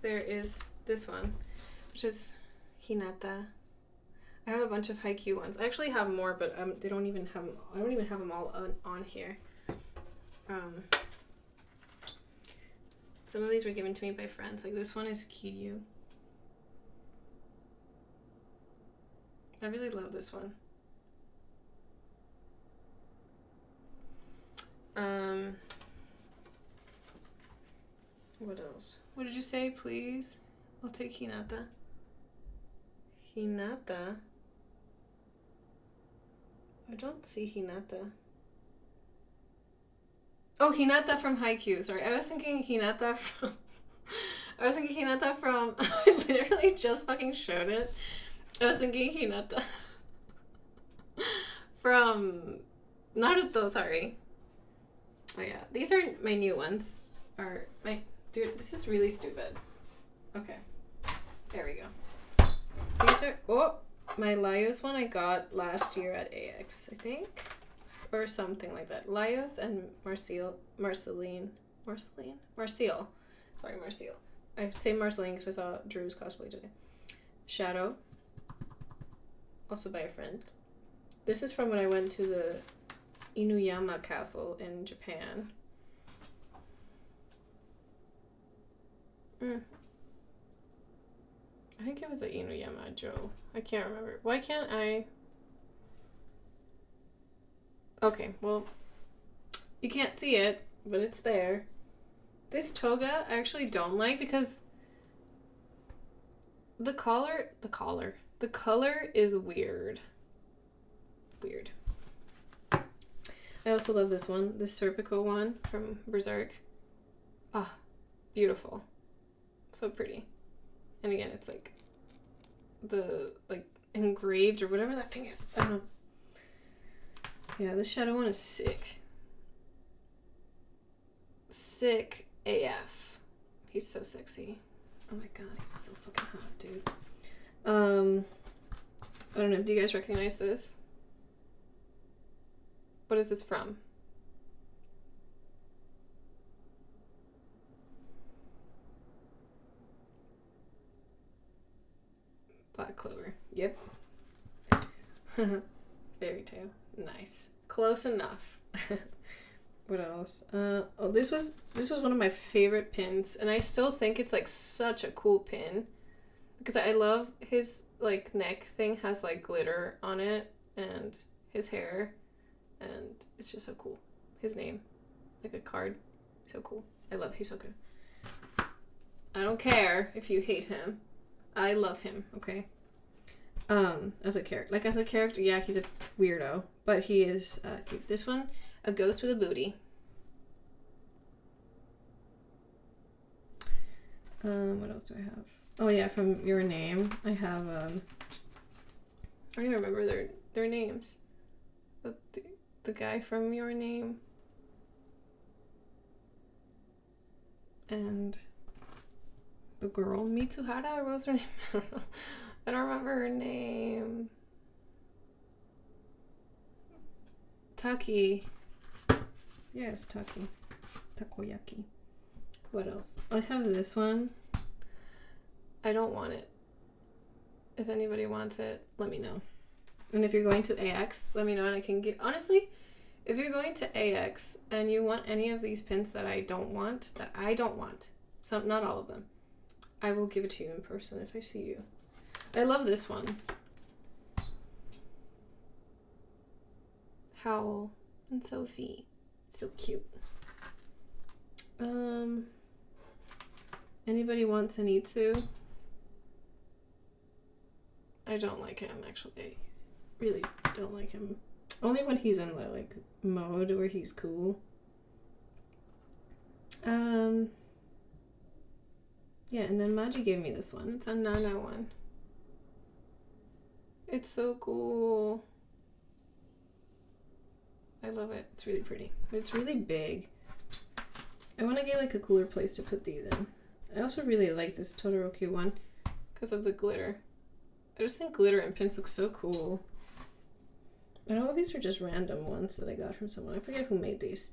There is this one, which is Hinata. I have a bunch of Haikyuu ones. I actually have more, but they don't even have them. I don't even have them all on here. Some of these were given to me by friends. Like this one is Kiryu. I really love this one. What else? What did you say, please? I'll take Hinata. Hinata? I don't see Hinata. Oh, Hinata from Haikyuu. Sorry, I was thinking Hinata from... I literally just fucking showed it. I was thinking Hinata from Naruto, sorry. Oh yeah, these are my new ones. Dude, this is really stupid. Okay, there we go. These are, my Laios one I got last year at AX, I think. Or something like that. Laios and Marcel. Sorry, Marcel. I say Marceline because I saw Drew's cosplay today. Shadow. Also by a friend. This is from when I went to the Inuyama Castle in Japan. I think it was a Inuyama Joe. I can't remember. Why can't I? Okay, well, you can't see it, but it's there. This toga I actually don't like because the color is weird. Weird. I also love this one, this Serpico one from Berserk. Ah, beautiful. So pretty. And again, it's like the engraved or whatever that thing is. I don't know. Yeah, this shadow one is sick. Sick AF. He's so sexy. Oh my god, he's so fucking hot, dude. I don't know, do you guys recognize this? What is this from? Black Clover. Yep. Fairy Tale. Nice. Close enough. What else? Oh, this was one of my favorite pins, and I still think it's like such a cool pin because I love his like neck thing has like glitter on it and his hair, and it's just so cool. His name, like a card, so cool. I love. He's so good. I don't care if you hate him. I love him. Okay. As a character, yeah, he's a weirdo, but he is cute. This one, a ghost with a booty. What else do I have? Oh yeah, from Your Name, I have I don't even remember their names. The guy from Your Name. And the girl, Mitsuhara, or what was her name? I don't know. I don't remember her name. Taki. Yes, Taki. Takoyaki. What else? I have this one. I don't want it. If anybody wants it, let me know. And if you're going to AX, let me know and I can give... Honestly, if you're going to AX and you want any of these pins that I don't want, some, not all of them, I will give it to you in person if I see you. I love this one. Howl and Sophie. So cute. Anybody want Zenitsu? I don't like him, actually. I really don't like him. Only when he's in the, like, mode where he's cool. Yeah, and then Maji gave me this one. It's a Nana one. It's so cool. I love it. It's really pretty. But it's really big. I want to get like a cooler place to put these in. I also really like this Todoroki one because of the glitter. I just think glitter and pins look so cool. And all of these are just random ones that I got from someone. I forget who made these.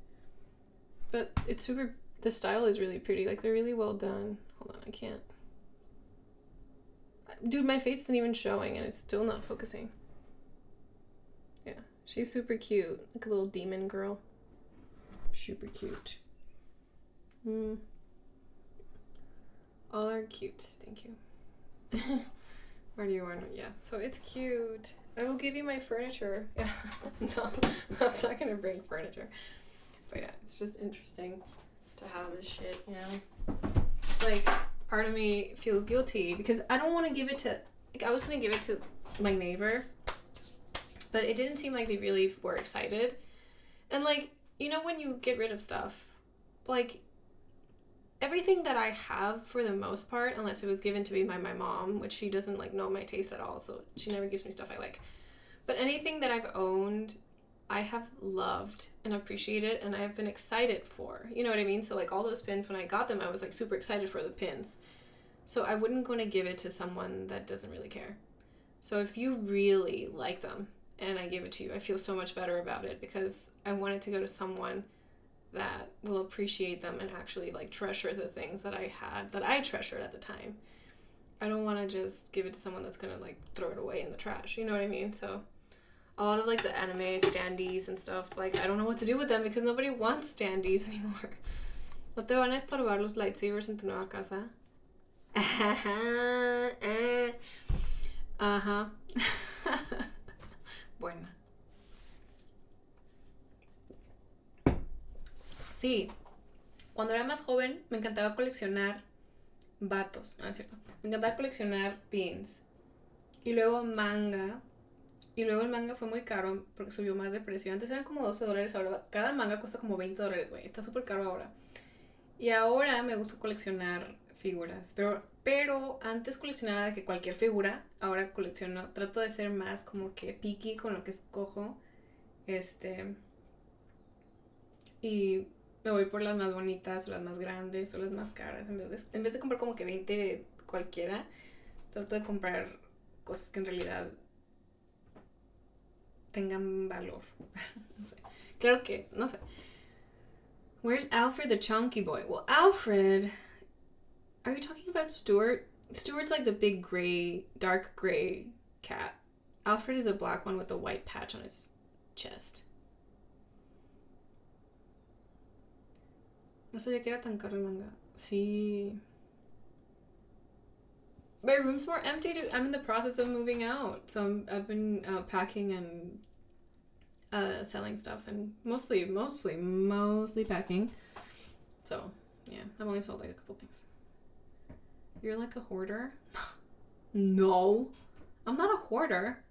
But it's super... The style is really pretty. Like, they're really well done. Hold on, I can't... Dude, my face isn't even showing and it's still not focusing. Yeah, she's super cute. Like a little demon girl. Super cute. All are cute. Thank you. Where do you want it? Yeah, so it's cute. I will give you my furniture. Yeah, no, I'm not gonna bring furniture. But yeah, it's just interesting to have this shit, you know? It's like... Part of me feels guilty because I don't want to give it to, like, I was going to give it to my neighbor, but it didn't seem like they really were excited. And, like, you know, when you get rid of stuff, like, everything that I have for the most part, unless it was given to me by my mom, which she doesn't, like, know my taste at all, so she never gives me stuff I like. But anything that I've owned, I have loved and appreciated and I've been excited for. You know what I mean? So like all those pins, when I got them, I was like super excited for the pins. So I wouldn't want to give it to someone that doesn't really care. So if you really like them and I give it to you, I feel so much better about it because I want it to go to someone that will appreciate them and actually like treasure the things that I had, that I treasured at the time. I don't want to just give it to someone that's going to like throw it away in the trash. You know what I mean? So a lot of like the anime standees and stuff, like I don't know what to do with them because nobody wants standees anymore. ¿No te van a estorbar los lightsabers en tu nueva casa? Ajá. Bueno. Sí, cuando era más joven me encantaba coleccionar vatos, ¿no es cierto? Me encantaba coleccionar pins. Y luego manga. Y luego el manga fue muy caro porque subió más de precio. Antes eran como $12, ahora cada manga cuesta como $20, güey. Está súper caro ahora. Y ahora me gusta coleccionar figuras. Pero antes coleccionaba de que cualquier figura, ahora colecciono. Trato de ser más como que picky con lo que escojo. Y me voy por las más bonitas o las más grandes o las más caras. En vez de comprar como que 20 cualquiera, trato de comprar cosas que en realidad tengan valor. No sé. Claro que, no sé. Where's Alfred the Chunky Boy? Well, Alfred... Are you talking about Stuart? Stuart's like the big gray, dark gray cat. Alfred is a black one with a white patch on his chest. No sabía que era tan caro el manga. Sí. My room's more empty. I'm in the process of moving out. So I've been packing and selling stuff, and mostly packing. So yeah, I've only sold like a couple things. You're like a hoarder? No, I'm not a hoarder.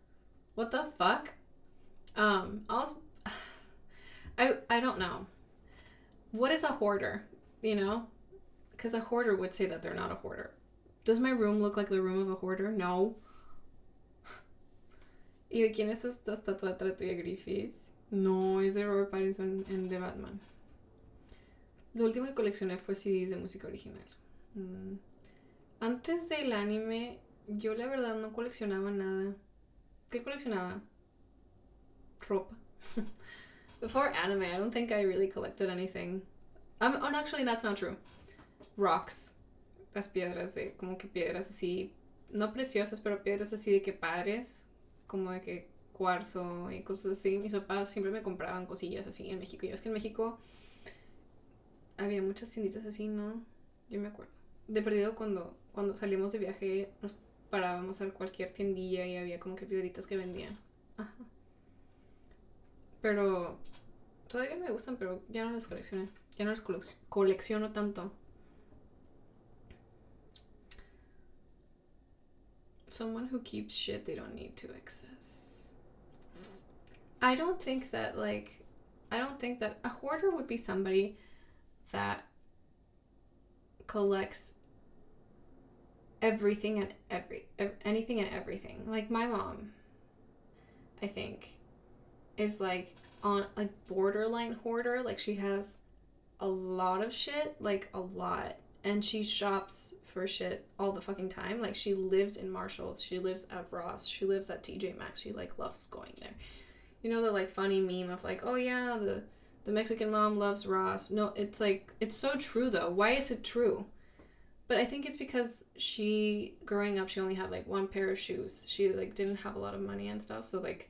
What the fuck? I don't know. What is a hoarder? You know, because a hoarder would say that they're not a hoarder. Does my room look like the room of a hoarder? No. ¿Y de quién es esta estatua atrás tuya, Griffith? No, es de Robert Pattinson en The Batman. Lo último que coleccioné fue CDs de música original. Antes del anime, yo la verdad no coleccionaba nada. ¿Qué coleccionaba? Ropa. Before anime, I don't think I really collected anything. Oh, no, actually, that's not true. Rocks. Las piedras como que piedras así, no preciosas, pero piedras así de que padres, como de que cuarzo y cosas así. Mis papás siempre me compraban cosillas así en México. Y es que en México había muchas tienditas así, ¿no? Yo me acuerdo. De perdido cuando salíamos de viaje nos parábamos a cualquier tiendilla y había como que piedritas que vendían. Ajá. Pero todavía me gustan, pero ya no las coleccioné. Ya no las colecciono tanto. Someone who keeps shit they don't need to access. I don't think that a hoarder would be somebody that collects everything and anything and everything. Like my mom, I think, is like on like borderline hoarder. Like she has a lot of shit, like a lot, and she shops for shit all the fucking time. Like she lives in Marshalls, she lives at Ross, she lives at TJ Maxx. She like loves going there. You know the like funny meme of like, oh yeah, the Mexican mom loves Ross. No, it's like, it's so true though. Why is it true? But I think it's because growing up, she only had like one pair of shoes. She like didn't have a lot of money and stuff. So like,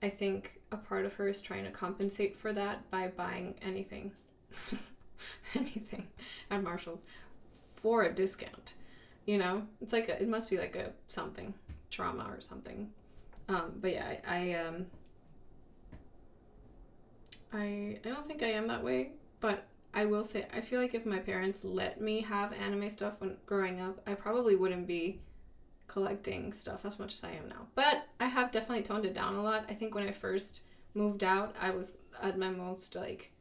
I think a part of her is trying to compensate for that by buying anything, anything at Marshall's for a discount. You know, it's like it must be like a something trauma or something. But yeah, I don't think I am that way, but I will say I feel like if my parents let me have anime stuff when growing up, I probably wouldn't be collecting stuff as much as I am now. But I have definitely toned it down a lot. I think when I first moved out, I was at my most like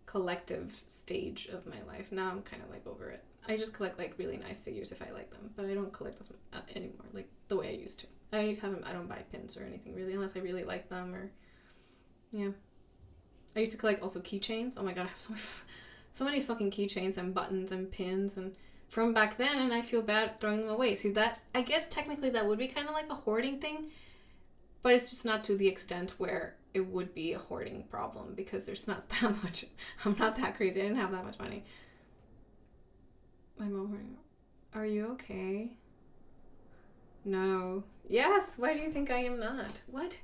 collective stage of my life. Now I'm kind of like over it. I just collect like really nice figures if I like them, but I don't collect them anymore like the way I used to. I don't buy pins or anything really unless I really like them, or yeah. I used to collect also keychains. Oh my god, I have so many fucking keychains and buttons and pins and from back then, and I feel bad throwing them away. See, that, I guess technically that would be kind of like a hoarding thing, but it's just not to the extent where it would be a hoarding problem because there's not that much. I'm not that crazy. I didn't have that much money. My mom, are you okay? No. Yes, why do you think I am not? What?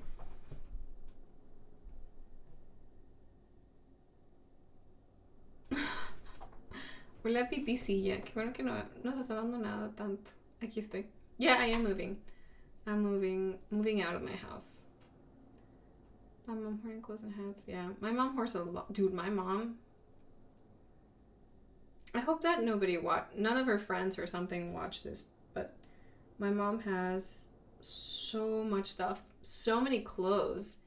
Huele a pipicilla. Qué bueno que no se está dando nada tanto. Aquí estoy. Yeah, I am moving. I'm moving out of my house. My mom wearing clothes and hats. Yeah, my mom wears a lot. Dude, my mom. I hope that none of her friends or something watch this, but my mom has so much stuff, so many clothes,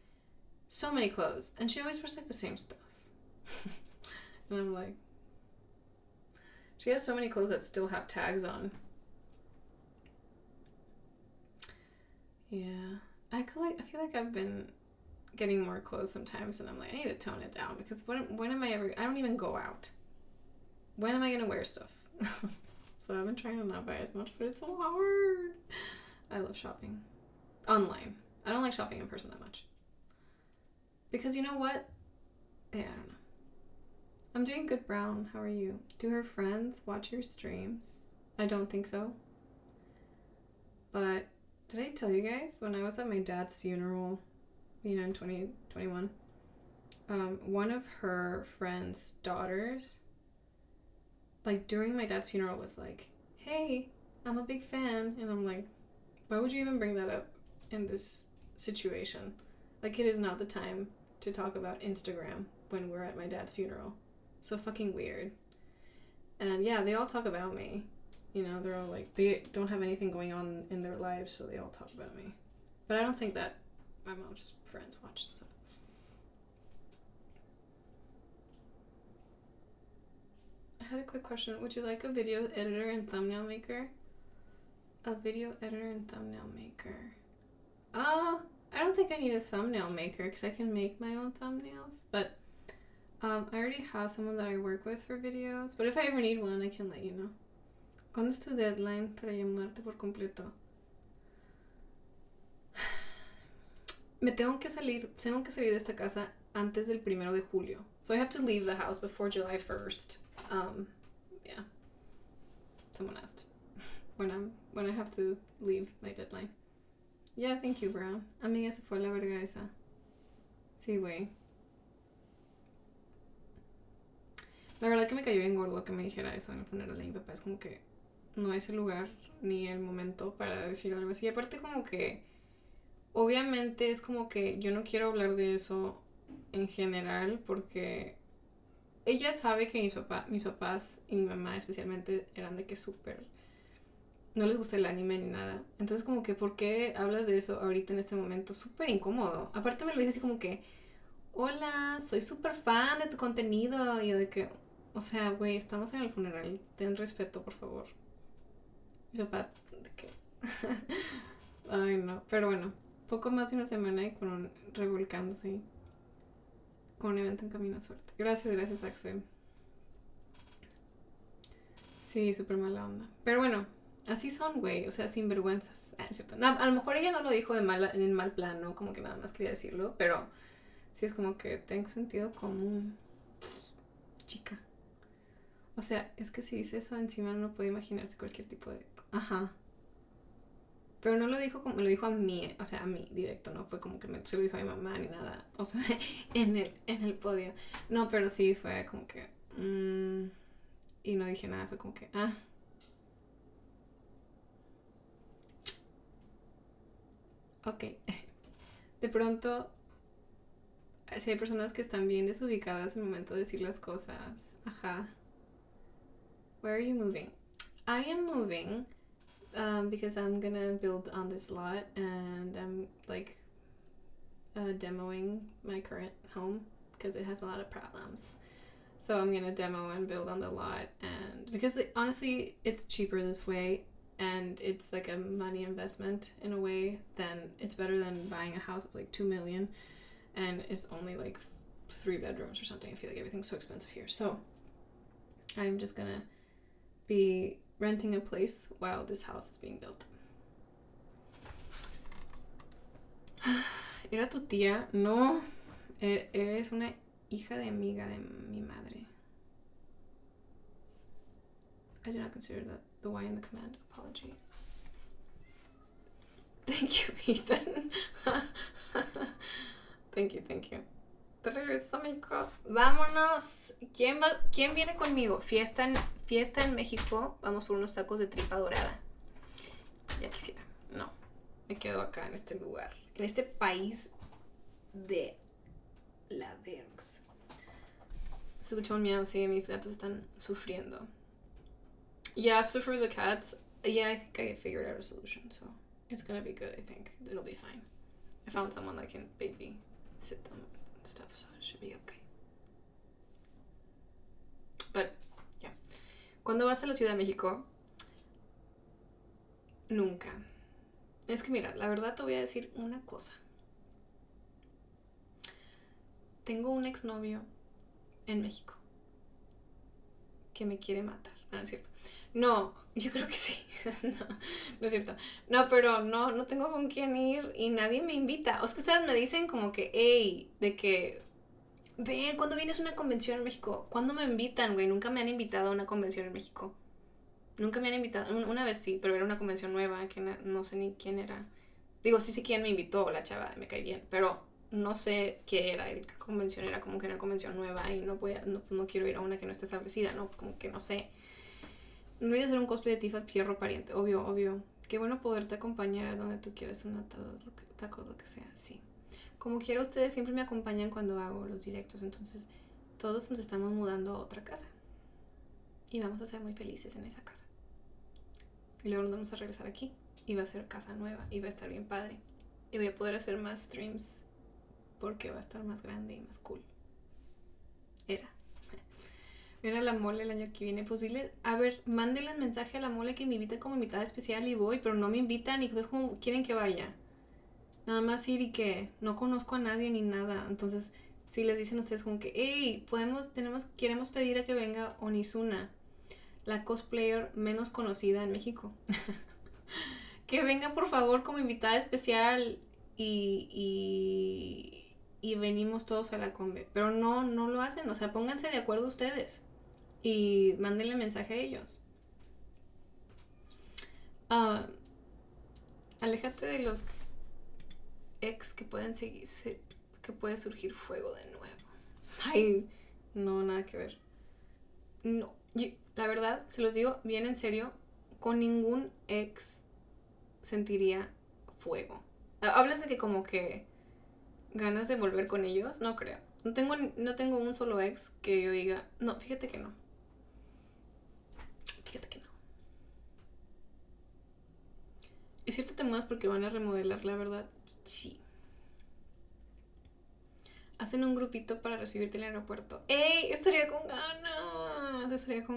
and she always wears like the same stuff. And I'm like, she has so many clothes that still have tags on. Yeah, I feel like I've been getting more clothes sometimes, and I'm like, I need to tone it down because when am I ever? I don't even go out. When am I gonna wear stuff? So I've been trying to not buy as much, but it's so hard. I love shopping online. I don't like shopping in person that much because you know what? Yeah, I don't know. I'm doing good, Brown. How are you? Do her friends watch your streams? I don't think so. But did I tell you guys when I was at my dad's funeral, in 2021, one of her friend's daughters, like during my dad's funeral, was like, hey, I'm a big fan. And I'm like, why would you even bring that up in this situation? Like, it is not the time to talk about Instagram when we're at my dad's funeral. So fucking weird. And yeah, they all talk about me. They're all like, they don't have anything going on in their lives, so they all talk about me. But I don't think that my mom's friends watch stuff. I had a quick question. Would you like a video editor and thumbnail maker? A video editor and thumbnail maker. I don't think I need a thumbnail maker because I can make my own thumbnails. But I already have someone that I work with for videos. But if I ever need one, I can let you know. ¿Cuándo es tu deadline para llamarte por completo? Tengo que salir de esta casa antes del 1 de julio. So I have to leave the house before July 1st. Yeah. Someone asked when I have to leave my deadline. Yeah, thank you, Brown. Amiga, se fue la verga esa. Sí, güey. La verdad que me cayó bien gordo que me dijera eso en el funeral de mi papá. Es como que no es el lugar ni el momento para decir algo así. Aparte como que obviamente es como que yo no quiero hablar de eso en general porque ella sabe que mis papás y mi mamá especialmente eran de que súper no les gusta el anime ni nada. Entonces como que ¿por qué hablas de eso ahorita en este momento? Súper incómodo. Aparte me lo dijo así como que hola, soy súper fan de tu contenido. Y yo de que, o sea, güey, estamos en el funeral, ten respeto, por favor. Mi papá, de que ay no, pero bueno, poco más de una semana y revolcándose con un evento en camino a suerte. Gracias, Axel. Sí, súper mala onda. Pero bueno, así son, güey, o sea, sinvergüenzas. Es cierto. No, a lo mejor ella no lo dijo en mal plan, ¿no? Como que nada más quería decirlo, pero sí es como que tengo sentido común. Chica. O sea, es que si dice eso encima no puede imaginarse cualquier tipo de... Ajá. Pero no lo dijo como... Me lo dijo a mí, o sea, a mí, directo, no fue como que se lo dijo a mi mamá ni nada. O sea, en el podio. No, pero sí fue como que... y no dije nada, fue como que... Ok. De pronto... Si hay personas que están bien desubicadas en el momento de decir las cosas. Ajá. Where are you moving? I am moving because I'm gonna build on this lot and I'm like demoing my current home because it has a lot of problems. So I'm gonna demo and build on the lot, and because honestly it's cheaper this way and it's like a money investment in a way, then it's better than buying a house that's like $2 million and it's only like 3 bedrooms or something. I feel like everything's so expensive here. So I'm just gonna be renting a place while this house is being built. ¿Era tu tía? No, eres una hija de amiga de mi madre. I did not consider that the Y in the command. Apologies. Thank you, Ethan. Thank you. Te regresas a México. Vámonos. ¿Quién viene conmigo? Fiesta en México. Vamos por unos tacos de tripa dorada. Ya quisiera. No. Me quedo acá en este lugar. En este país de la vergs. Se escucha un miau. Sí, mis gatos están sufriendo. Yeah, after for the cats, yeah, I think I figured out a solution. So it's gonna be good, I think. It'll be fine. I found someone that can babysit them and stuff, so it should be okay. But, yeah. Cuando vas a la Ciudad de México, nunca. Es que mira, la verdad te voy a decir una cosa. Tengo un exnovio en México que me quiere matar. No es cierto. No, yo creo que sí. No es cierto. No, pero no tengo con quién ir y nadie me invita. O es que ustedes me dicen como que, hey, de que, ven, ¿cuándo vienes a una convención en México? ¿Cuándo me invitan, güey? Nunca me han invitado a una convención en México. Nunca me han invitado. Una vez sí, pero era una convención nueva que no sé ni quién era. Digo, sí sé quién me invitó, la chava, me cae bien, pero no sé qué era. La convención era como que una convención nueva y no quiero ir a una que no esté establecida, ¿no? Como que no sé. No voy a hacer un cosplay de Tifa Fierro pariente, obvio. Qué bueno poderte acompañar a donde tú quieras, tacos, lo que sea, sí. Como quiera, ustedes siempre me acompañan cuando hago los directos, entonces todos nos estamos mudando a otra casa. Y vamos a ser muy felices en esa casa. Y luego nos vamos a regresar aquí. Y va a ser casa nueva, y va a estar bien padre. Y voy a poder hacer más streams porque va a estar más grande y más cool. Era la mole el año que viene. Posible. A ver, mándenles mensaje a la mole que me invite como invitada especial y voy, pero no me invitan y entonces como quieren que vaya. Nada más ir y que no conozco a nadie ni nada. Entonces, si les dicen ustedes como que, hey, queremos pedir a que venga Onizuna, la cosplayer menos conocida en México. Que venga por favor como invitada especial y venimos todos a la conve. Pero no lo hacen, o sea, pónganse de acuerdo ustedes. Y mándenle mensaje a ellos. Aléjate de los ex que pueden seguirse, que puede surgir fuego de nuevo. Ay, no, nada que ver. No, la verdad, se los digo bien en serio, con ningún ex sentiría fuego. Hablas de que como que ganas de volver con ellos, no creo. No tengo un solo ex que yo diga, no, fíjate que no. ¿Es cierto te mudas porque van a remodelar, la verdad? Sí. Hacen un grupito para recibirte en el aeropuerto. ¡Ey! Estaría con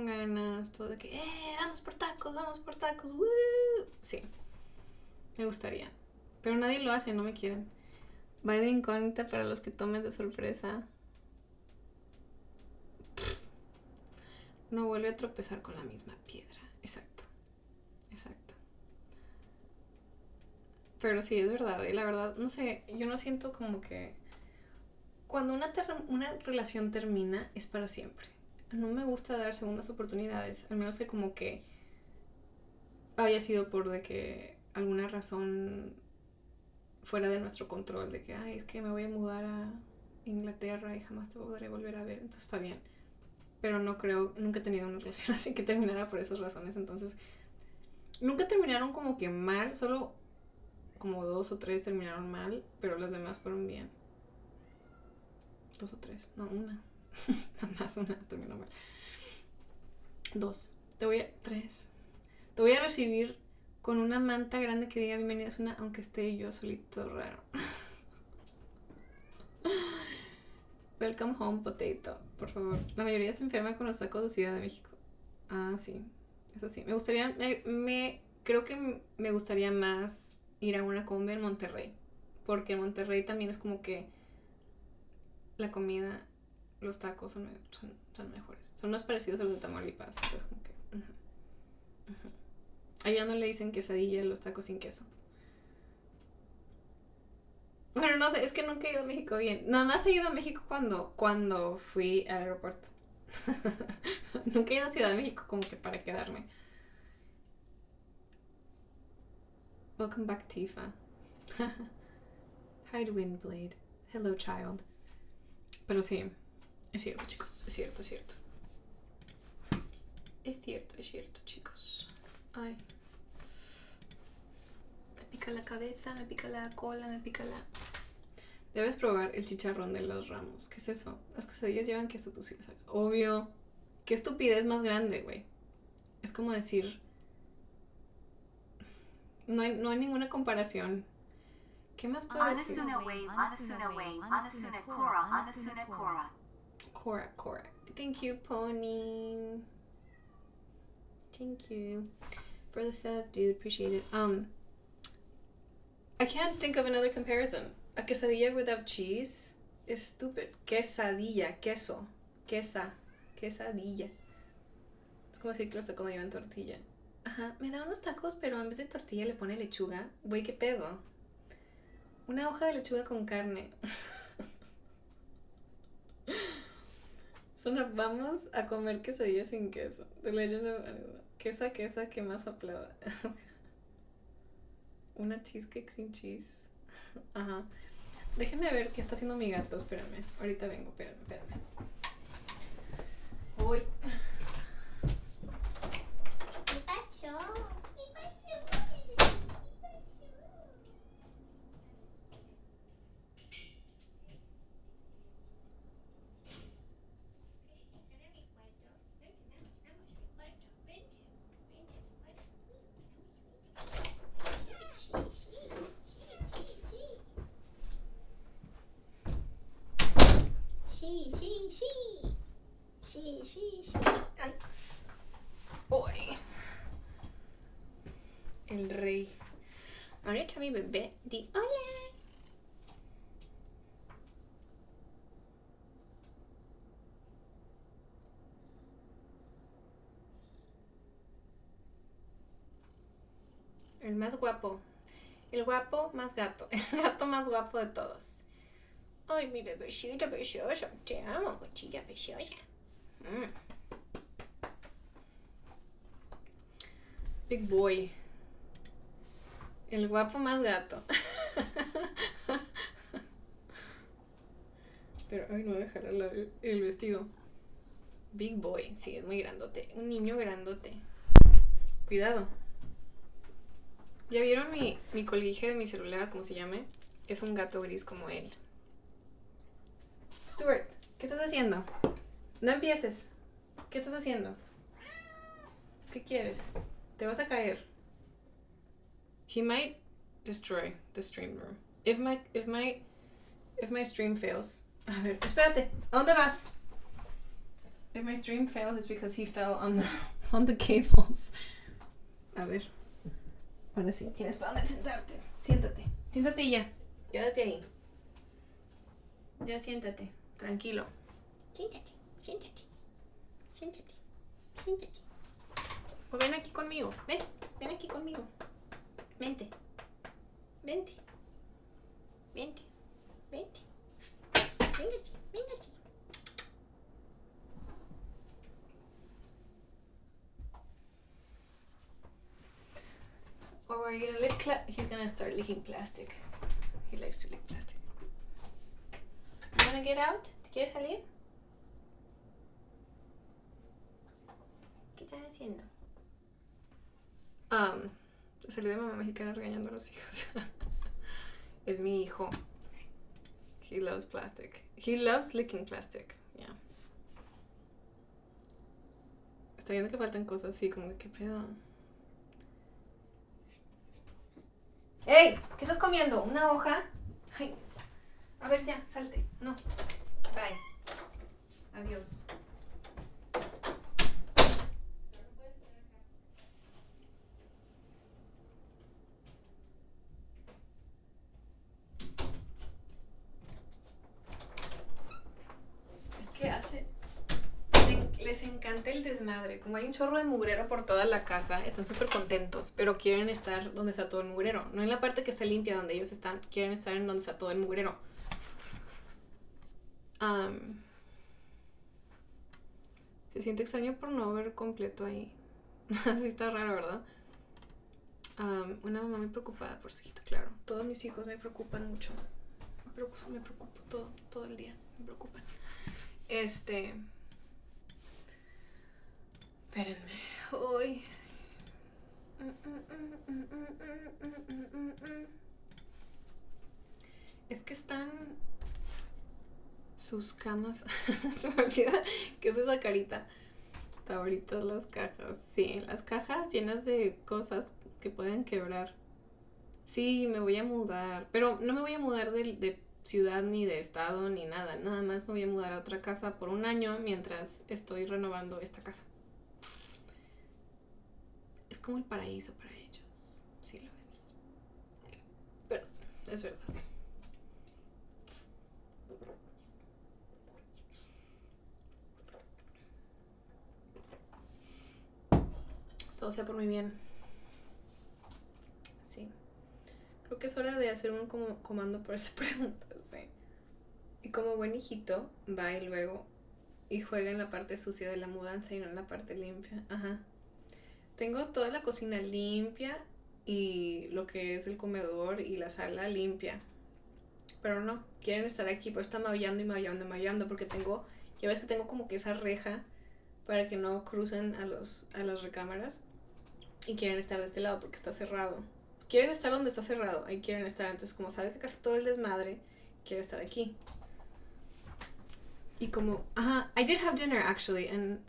ganas. Todo de que, vamos por tacos. ¡Woo! Sí. Me gustaría. Pero nadie lo hace, no me quieren. Va de incógnita para los que tomen de sorpresa. No vuelve a tropezar con la misma piedra. Exacto. Pero sí, es verdad. Y la verdad, no sé, yo no siento como que cuando una relación termina es para siempre. No me gusta dar segundas oportunidades, al menos que como que haya sido por de que alguna razón fuera de nuestro control, de que, ay, es que me voy a mudar a Inglaterra y jamás te podré volver a ver, entonces está bien. Pero no creo, nunca he tenido una relación así que terminara por esas razones, entonces nunca terminaron como que mal, solo como 2 o 3 terminaron mal, pero las demás fueron bien. 2 o 3, no, una. Nada más una terminó mal. 2. 3. Te voy a recibir con una manta grande que diga bienvenida es una, aunque esté yo solito raro. Welcome home, potato, por favor. La mayoría se enferma con los tacos de Ciudad de México. Ah, sí. Eso sí. Me gustaría, creo que me gustaría más ir a una combi en Monterrey. Porque en Monterrey también es como que la comida, los tacos son mejores. Son más parecidos a los de Tamaulipas. Entonces como que... Allá no le dicen quesadilla a los tacos sin queso. Bueno, no sé, es que nunca he ido a México bien. Nada más he ido a México cuando fui al aeropuerto. Nunca he ido a Ciudad de México como que para quedarme. Welcome back, Tifa. Hi, Windblade. Hello, child. Pero sí, es cierto, chicos. Es cierto, es cierto. Es cierto, chicos. Ay. Me pica la cabeza, me pica la cola, me pica la... Debes probar el chicharrón de los Ramos. ¿Qué es eso? Las quesadillas llevan queso, tú sí lo sabes. Obvio. Qué estupidez más grande, güey. Es como decir... No hay ninguna comparación. ¿Qué más puedo decir? Cora. Thank you, Pony. Thank you for the sub, dude. Appreciate it. I can't think of another comparison. A quesadilla without cheese is stupid. Quesadilla, queso. Quesadilla. Es como decir que los tacos no llevan tortilla. Ajá, me da unos tacos, pero en vez de tortilla le pone lechuga. Güey, ¿qué pedo? Una hoja de lechuga con carne. Vamos a comer quesadillas sin queso. The Legend of... Quesa, que más aplauda. Una cheesecake sin cheese. Ajá. Déjenme ver qué está haciendo mi gato. Espérame. Ahorita vengo. Espérame. Uy. ¿Qué pasó? Sí. Ay. Uy. El rey. Ahorita mi bebé. Di hola. El más guapo. El guapo más gato. El gato más guapo de todos. Ay, mi bebecito precioso. Te amo, cochilla preciosa. Big boy. El guapo más gato. Pero, ay, no voy a dejar el vestido. Big boy. Sí, es muy grandote. Un niño grandote. Cuidado. ¿Ya vieron mi colguije de mi celular, cómo se llame? Es un gato gris como él. Stuart, ¿qué estás haciendo? No empieces. ¿Qué estás haciendo? ¿Qué quieres? Te vas a caer. He might destroy the stream room. If my stream fails. A ver, espérate. ¿A dónde vas? If my stream fails, it's because he fell on the cables. A ver. Ahora sí, tienes para dónde sentarte. Siéntate y ya. Quédate ahí. Ya siéntate. Tranquilo. Siéntate. O ven aquí conmigo. Ven aquí conmigo. Vente. Véngase. Or we're gonna lick he's gonna start licking plastic. He likes to lick plastic. You wanna get out? ¿Te quieres salir? ¿Qué estás haciendo? Salí de mamá mexicana regañando a los hijos. Es mi hijo. He loves plastic. He loves licking plastic. Yeah. Está viendo que faltan cosas así, como que qué pedo. ¡Ey! ¿Qué estás comiendo? ¿Una hoja? Ay. A ver, ya, salte. No. Bye. Adiós. Es que les encanta el desmadre. Como hay un chorro de mugrero por toda la casa, están súper contentos, pero quieren estar donde está todo el mugrero. No en la parte que está limpia donde ellos están, quieren estar en donde está todo el mugrero. Se siente extraño por no ver completo ahí. Así está raro, ¿verdad? Una mamá muy preocupada por su hijito, claro. Todos mis hijos me preocupan mucho. Me preocupo todo el día. Me preocupan. Espérenme. Hoy. Es que están sus camas. Se me olvida que es esa carita. Favoritas las cajas. Sí, las cajas llenas de cosas que pueden quebrar. Sí, me voy a mudar. Pero no me voy a mudar de ciudad ni de estado ni nada. Nada más me voy a mudar a otra casa por un año mientras estoy renovando esta casa. Es como el paraíso para ellos. Sí lo es. Pero es verdad. Todo sea por mi bien. Sí. Creo que es hora de hacer un comando por esa pregunta, sí. Y como buen hijito, va y luego y juega en la parte sucia de la mudanza y no en la parte limpia. Ajá. Tengo toda la cocina limpia y lo que es el comedor y la sala limpia. Pero no, quieren estar aquí, pero están maullando porque ya ves que tengo como que esa reja para que no crucen a las recámaras y quieren estar de este lado porque está cerrado. Quieren estar donde está cerrado, ahí quieren estar. Entonces, como sabe que acá está todo el desmadre, quiere estar aquí. Y como, I did have dinner actually, and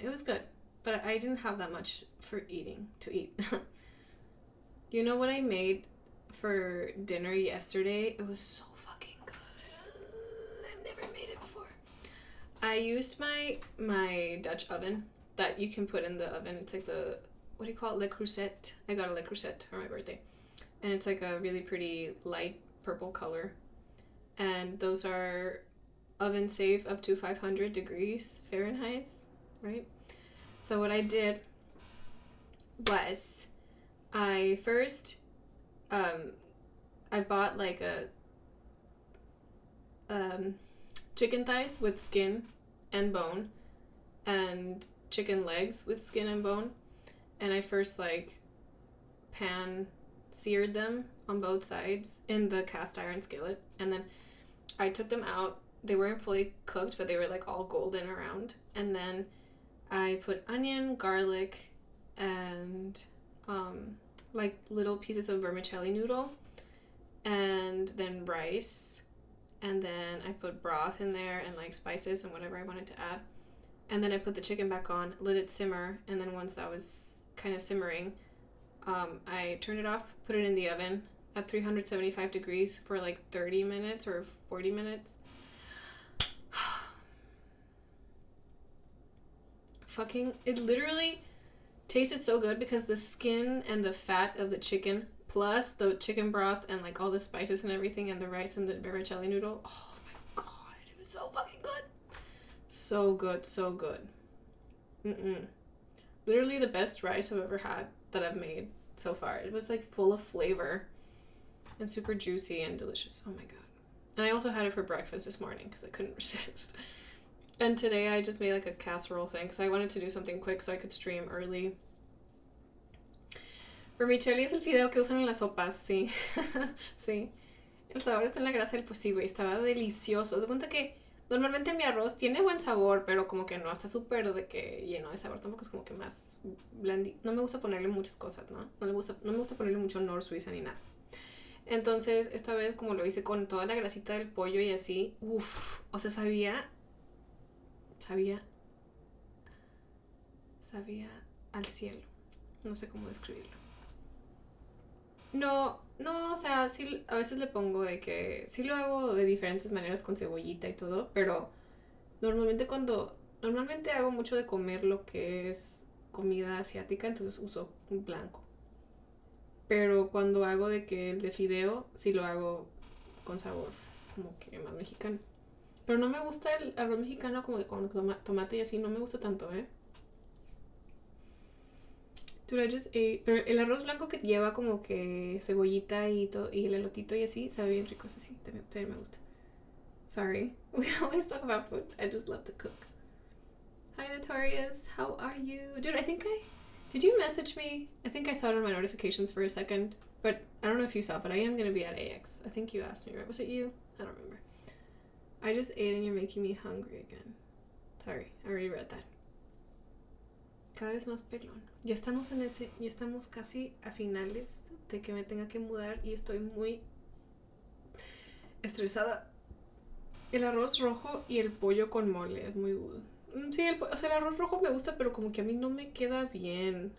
it was good, but I didn't have that much to eat. You know what I made for dinner yesterday? It was so fucking good. I've never made it before. I used my Dutch oven that you can put in the oven. It's like the, what do you call it? Le Creuset. I got a Le Creuset for my birthday. And it's like a really pretty light purple color. And those are oven safe up to 500 degrees Fahrenheit, right? So what I did was I first I bought like a chicken thighs with skin and bone and chicken legs with skin and bone, and I first like pan seared them on both sides in the cast iron skillet, and then I took them out. They weren't fully cooked, but they were like all golden around, and then I put onion, garlic, and like little pieces of vermicelli noodle, and then rice, and then I put broth in there and like spices and whatever I wanted to add, and then I put the chicken back on, let it simmer, and then once that was kind of simmering, I turned it off, put it in the oven at 375 degrees for like 30 minutes or 40 minutes. Fucking, it literally tasted so good because the skin and the fat of the chicken plus the chicken broth and like all the spices and everything and the rice and the vermicelli noodle. Oh my god, it was so fucking good. So good, so good. Literally the best rice I've ever had that I've made so far. It was like full of flavor and super juicy and delicious. Oh my god. And I also had it for breakfast this morning because I couldn't resist. And today I just made like a casserole thing because I wanted to do something quick so I could stream early. Vermicelli es el fideo que usan en las sopas, sí. Sí. El sabor está en la grasa del pues sí, güey. Estaba delicioso. Se cuenta que normalmente mi arroz tiene buen sabor, pero como que no está súper de que lleno de sabor. Tampoco es como que más blandito. No me gusta ponerle muchas cosas, ¿no? No me gusta ponerle mucho nor suiza ni nada. Entonces, esta vez como lo hice con toda la grasita del pollo y así, o sea, sabía al cielo. No sé cómo describirlo. No, o sea, sí, a veces le pongo de que sí lo hago de diferentes maneras con cebollita y todo, pero normalmente hago mucho de comer lo que es comida asiática, entonces uso un blanco. Pero cuando hago de que el de fideo, sí lo hago con sabor como que más mexicano. Pero no me gusta el arroz mexicano como de con tomate y así, no me gusta tanto, ¿eh? Dude, I just ate. Pero el arroz blanco que lleva como que cebollita y el elotito y así, sabe bien rico, sí, también me gusta. Sorry, we always talk about food. I just love to cook. Hi, Notorious, how are you? Dude, did you message me? I think I saw it on my notifications for a second, but I don't know if you saw, but I am going to be at AX. I think you asked me, right? Was it you? I don't remember. I just ate and you're making me hungry again. Sorry, I already read that. Cada vez más pelón. Ya estamos casi a finales de que me tenga que mudar y estoy muy estresada. El arroz rojo y el pollo con mole es muy good. Sí, el arroz rojo me gusta, pero como que a mí no me queda bien.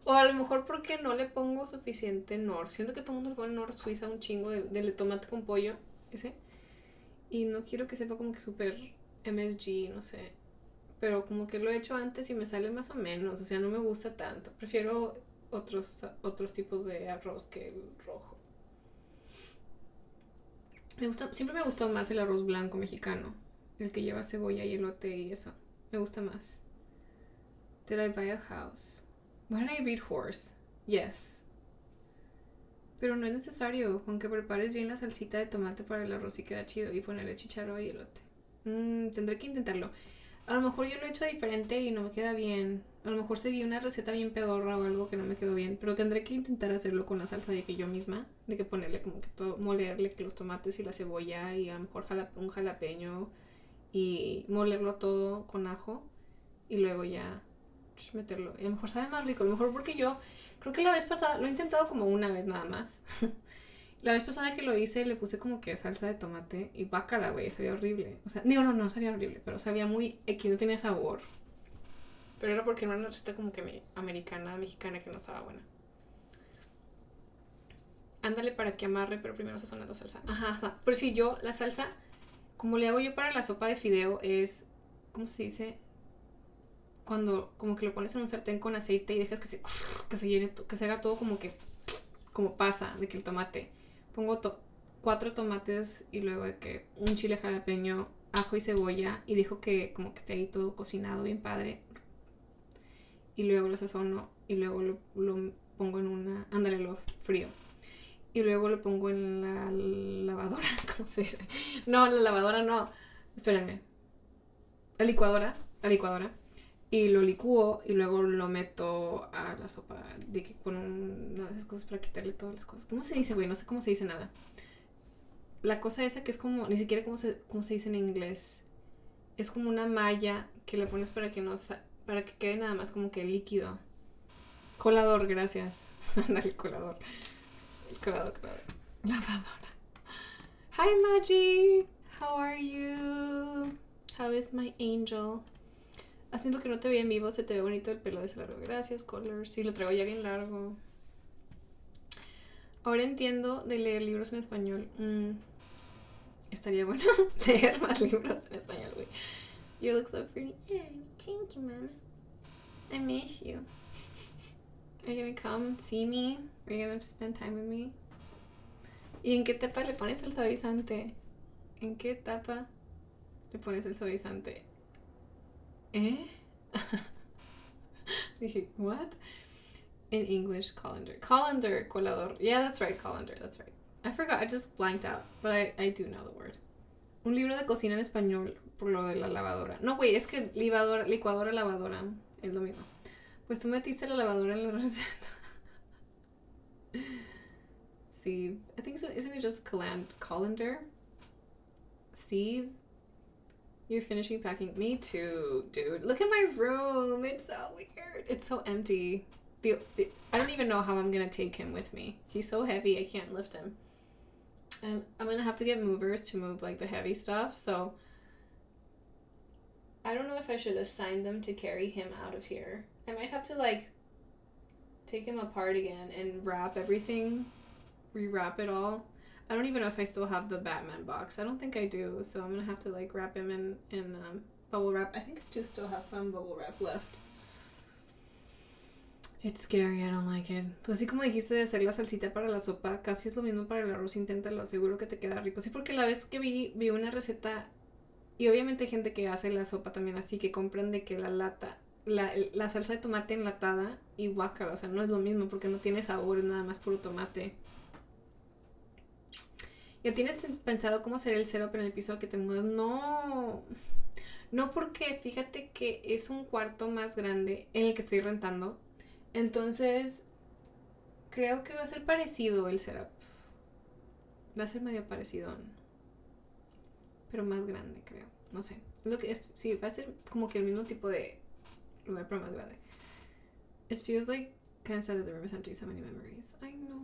O a lo mejor porque no le pongo suficiente nor. Siento que todo el mundo le pone nor suiza un chingo de tomate con pollo, ese. Y no quiero que sepa como que súper MSG, no sé. Pero como que lo he hecho antes y me sale más o menos. O sea, no me gusta tanto. Prefiero otros tipos de arroz que el rojo. Siempre me gustó más el arroz blanco mexicano. El que lleva cebolla y elote y eso. Me gusta más. Did I buy a house? Why did I read horse? Yes. Pero no es necesario. Con que prepares bien la salsita de tomate para el arroz y queda chido. Y ponerle chícharo y elote. Tendré que intentarlo. A lo mejor yo lo he hecho diferente y no me queda bien. A lo mejor seguí una receta bien pedorra o algo que no me quedó bien. Pero tendré que intentar hacerlo con la salsa de que yo misma. De que ponerle como que todo, molerle los tomates y la cebolla y a lo mejor un jalapeño. Y molerlo todo con ajo. Y luego ya meterlo. Y a lo mejor sabe más rico. A lo mejor porque yo creo que la vez pasada lo he intentado como una vez nada más. La vez pasada que lo hice le puse como que salsa de tomate y bácala, güey, sabía horrible. O sea, no sabía horrible, pero sabía muy X, no tenía sabor. Pero era porque no era una receta como que americana, mexicana, que no estaba buena. Ándale para que amarre, pero primero sazonas la salsa. Ajá. Pero si yo, la salsa, como le hago yo para la sopa de fideo, es, ¿cómo se dice? Cuando como que lo pones en un sartén con aceite y dejas que se llene, que se haga todo como pasa, de que el tomate. Pongo 4 tomates y luego de que un chile jalapeño, ajo y cebolla y dejo que como que esté ahí todo cocinado bien padre. Y luego lo sazono y luego lo pongo en una... Ándale, lo frío. Y luego lo pongo en la lavadora, ¿cómo se dice? No, la lavadora no. Espérenme. La licuadora. Y lo licúo y luego lo meto a la sopa de que con una de esas cosas para quitarle todas las cosas. ¿Cómo se dice, güey? No sé cómo se dice nada. La cosa esa que es como, ni siquiera cómo se dice en inglés. Es como una malla que le pones para que para que quede nada más como que líquido. Colador, gracias. Ándale, colador. Colador. Lavadora. Hi, Maggie. How are you? How is my angel? Haciendo que no te veía en vivo, se te ve bonito el pelo de ese largo. Gracias, Colors. Sí, lo traigo ya bien largo. Ahora entiendo de leer libros en español. Estaría bueno leer más libros en español, güey. You look so pretty. Yeah, thank you, mama. I miss you. Are you gonna come see me? Are you gonna spend time with me? ¿Y en qué etapa le pones el suavizante? ¿En qué etapa le pones el suavizante? Dije, what? In English, colander. Colador. Yeah, that's right, colander, that's right. I forgot, I just blanked out, but I do know the word. Un libro de cocina en español por lo de la lavadora. No, güey, es que licuadora, lavadora, es lo mismo. Pues tú metiste la lavadora en la receta. Sieve. I think isn't it just colander? Sieve. You're finishing packing. Me too, dude. Look at my room. It's so weird. It's so empty. I don't even know how I'm gonna take him with me. He's so heavy, I can't lift him. And I'm gonna have to get movers to move like the heavy stuff. So I don't know if I should assign them to carry him out of here. I might have to like take him apart again and wrap everything, rewrap it all. I don't even know if I still have the Batman box. I don't think I do, so I'm gonna have to like wrap him in bubble wrap. I think I do still have some bubble wrap left. It's scary, I don't like it. Pues así como dijiste de hacer la salsita para la sopa, casi es lo mismo para el arroz, inténtalo, seguro que te queda rico. Sí, porque la vez que vi una receta, y obviamente hay gente que hace la sopa también así, que compran de que la salsa de tomate enlatada y guácala, o sea, no es lo mismo porque no tiene sabor, es nada más puro tomate. ¿Ya tienes pensado cómo será el setup en el piso al que te mudas? No, porque fíjate que es un cuarto más grande en el que estoy rentando. Entonces, creo que va a ser parecido el setup. Va a ser medio parecido. pero más grande, creo. No sé. Lo que es, sí, va a ser como que el mismo tipo de lugar, pero más grande. It feels like kind of sad that the room is empty. So many memories. I know.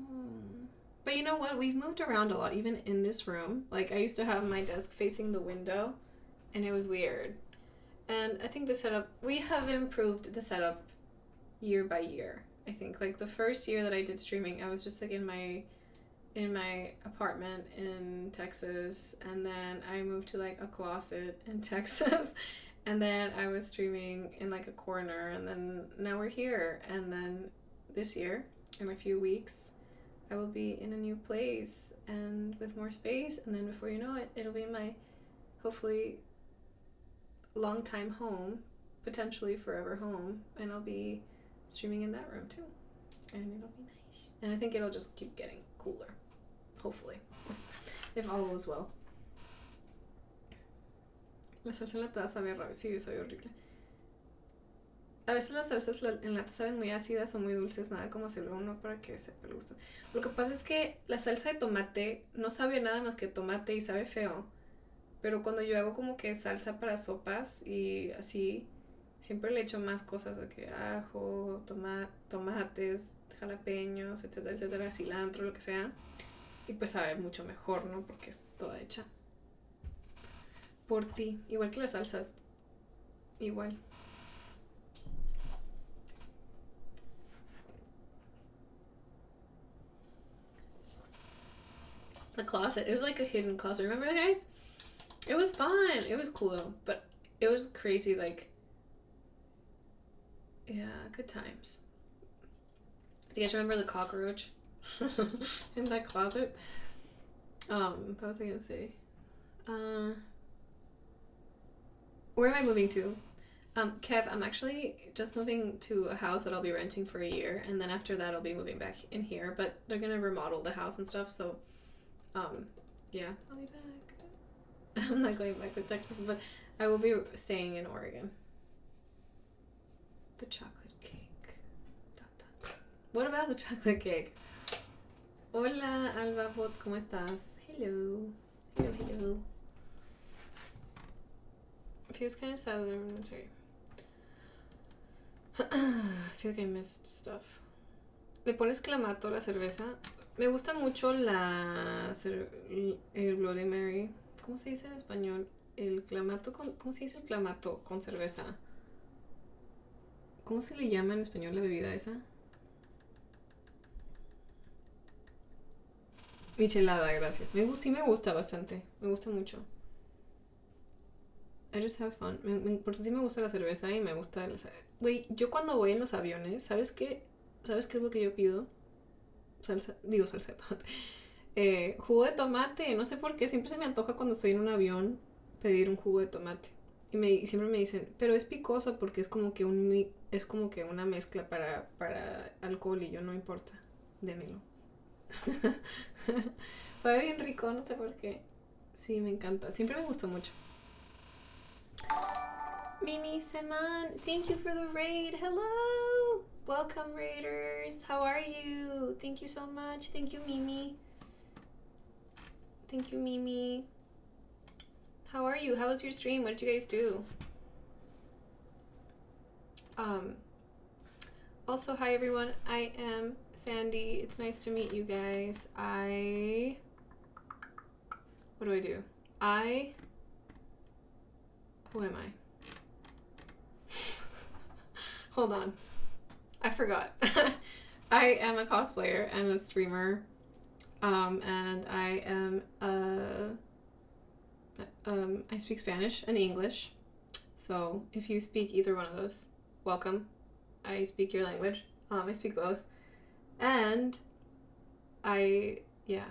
But you know what? We've moved around a lot, even in this room. Like, I used to have my desk facing the window, and it was weird. And I think the setup, we have improved the setup year by year. I think like the first year that I did streaming, I was just like in my apartment in Texas, and then I moved to like a closet in Texas, and then I was streaming in like a corner, and then now we're here. And then this year, in a few weeks, I will be in a new place and with more space, and then before you know it, it'll be my hopefully long time home, potentially forever home, and I'll be streaming in that room too, and it'll be nice. And I think it'll just keep getting cooler, hopefully, if all goes well. La salsa en la taza sabe raro, sí, sabe horrible. A veces las salsas en lata saben muy ácidas o muy dulces, nada como hacerlo uno para que sepa el gusto. Lo que pasa es que la salsa de tomate no sabe nada más que tomate y sabe feo. Pero cuando yo hago como que salsa para sopas y así, siempre le echo más cosas, de que ajo, tomates, jalapeños, etcétera, etcétera, cilantro, lo que sea. Y pues sabe mucho mejor, ¿no? Porque es toda hecha por ti. Igual que las salsas. Igual. The closet. It was like a hidden closet. Remember that, guys? It was fun. It was cool though. But it was crazy, like... Yeah, good times. Do you guys remember the cockroach in that closet? What was I gonna say? Where am I moving to? Kev, I'm actually just moving to a house that I'll be renting for a year, and then after that I'll be moving back in here, but they're gonna remodel the house and stuff, so yeah, I'll be back. I'm not going back to Texas, but I will be staying in Oregon. The chocolate cake. What about the chocolate cake? Hola, Alba Bot, ¿cómo estás? Hello. Hello, hello. Feels kind of sad that I'm sorry. I feel like I missed stuff. ¿Le pones clamato a la cerveza? Me gusta mucho el Bloody Mary. ¿Cómo se dice en español? El clamato con... ¿Cómo se dice el clamato con cerveza? ¿Cómo se le llama en español la bebida esa? Michelada, gracias. Sí me gusta bastante. Me gusta mucho. I just have fun. Porque sí me gusta la cerveza y me gusta la... Güey, yo cuando voy en los aviones, ¿sabes qué? ¿Sabes qué es lo que yo pido? Salsa de tomate. Jugo de tomate. No sé por qué. Siempre se me antoja cuando estoy en un avión pedir un jugo de tomate. Y siempre me dicen, pero es picoso porque es como que una mezcla para alcohol y yo no importa. Démelo. Sabe bien rico, no sé por qué. Sí, me encanta. Siempre me gustó mucho. Mimi Seman, thank you for the raid. Hello. Welcome, raiders. How are you? Thank you so much. Thank you, Mimi. Thank you, Mimi. How are you? How was your stream? What did you guys do? Also, hi everyone. I am Sandy. It's nice to meet you guys. What do I do? Who am I? Hold on. I forgot. I am a cosplayer and a streamer. And I am I speak Spanish and English. So if you speak either one of those, welcome. I speak your language. I speak both. And yeah.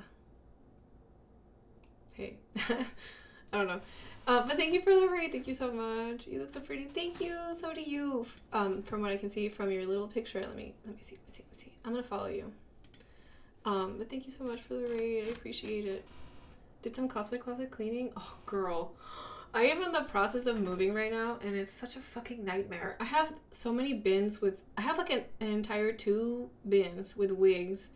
Hey. I don't know. But thank you for the raid. Thank you so much. You look so pretty. Thank you. So do you. From what I can see from your little picture. Let me see. I'm gonna follow you. But thank you so much for the raid. I appreciate it. Did some cosplay closet cleaning? Oh, girl. I am in the process of moving right now, and it's such a fucking nightmare. I have so many bins with... I have like an entire 2 bins with wigs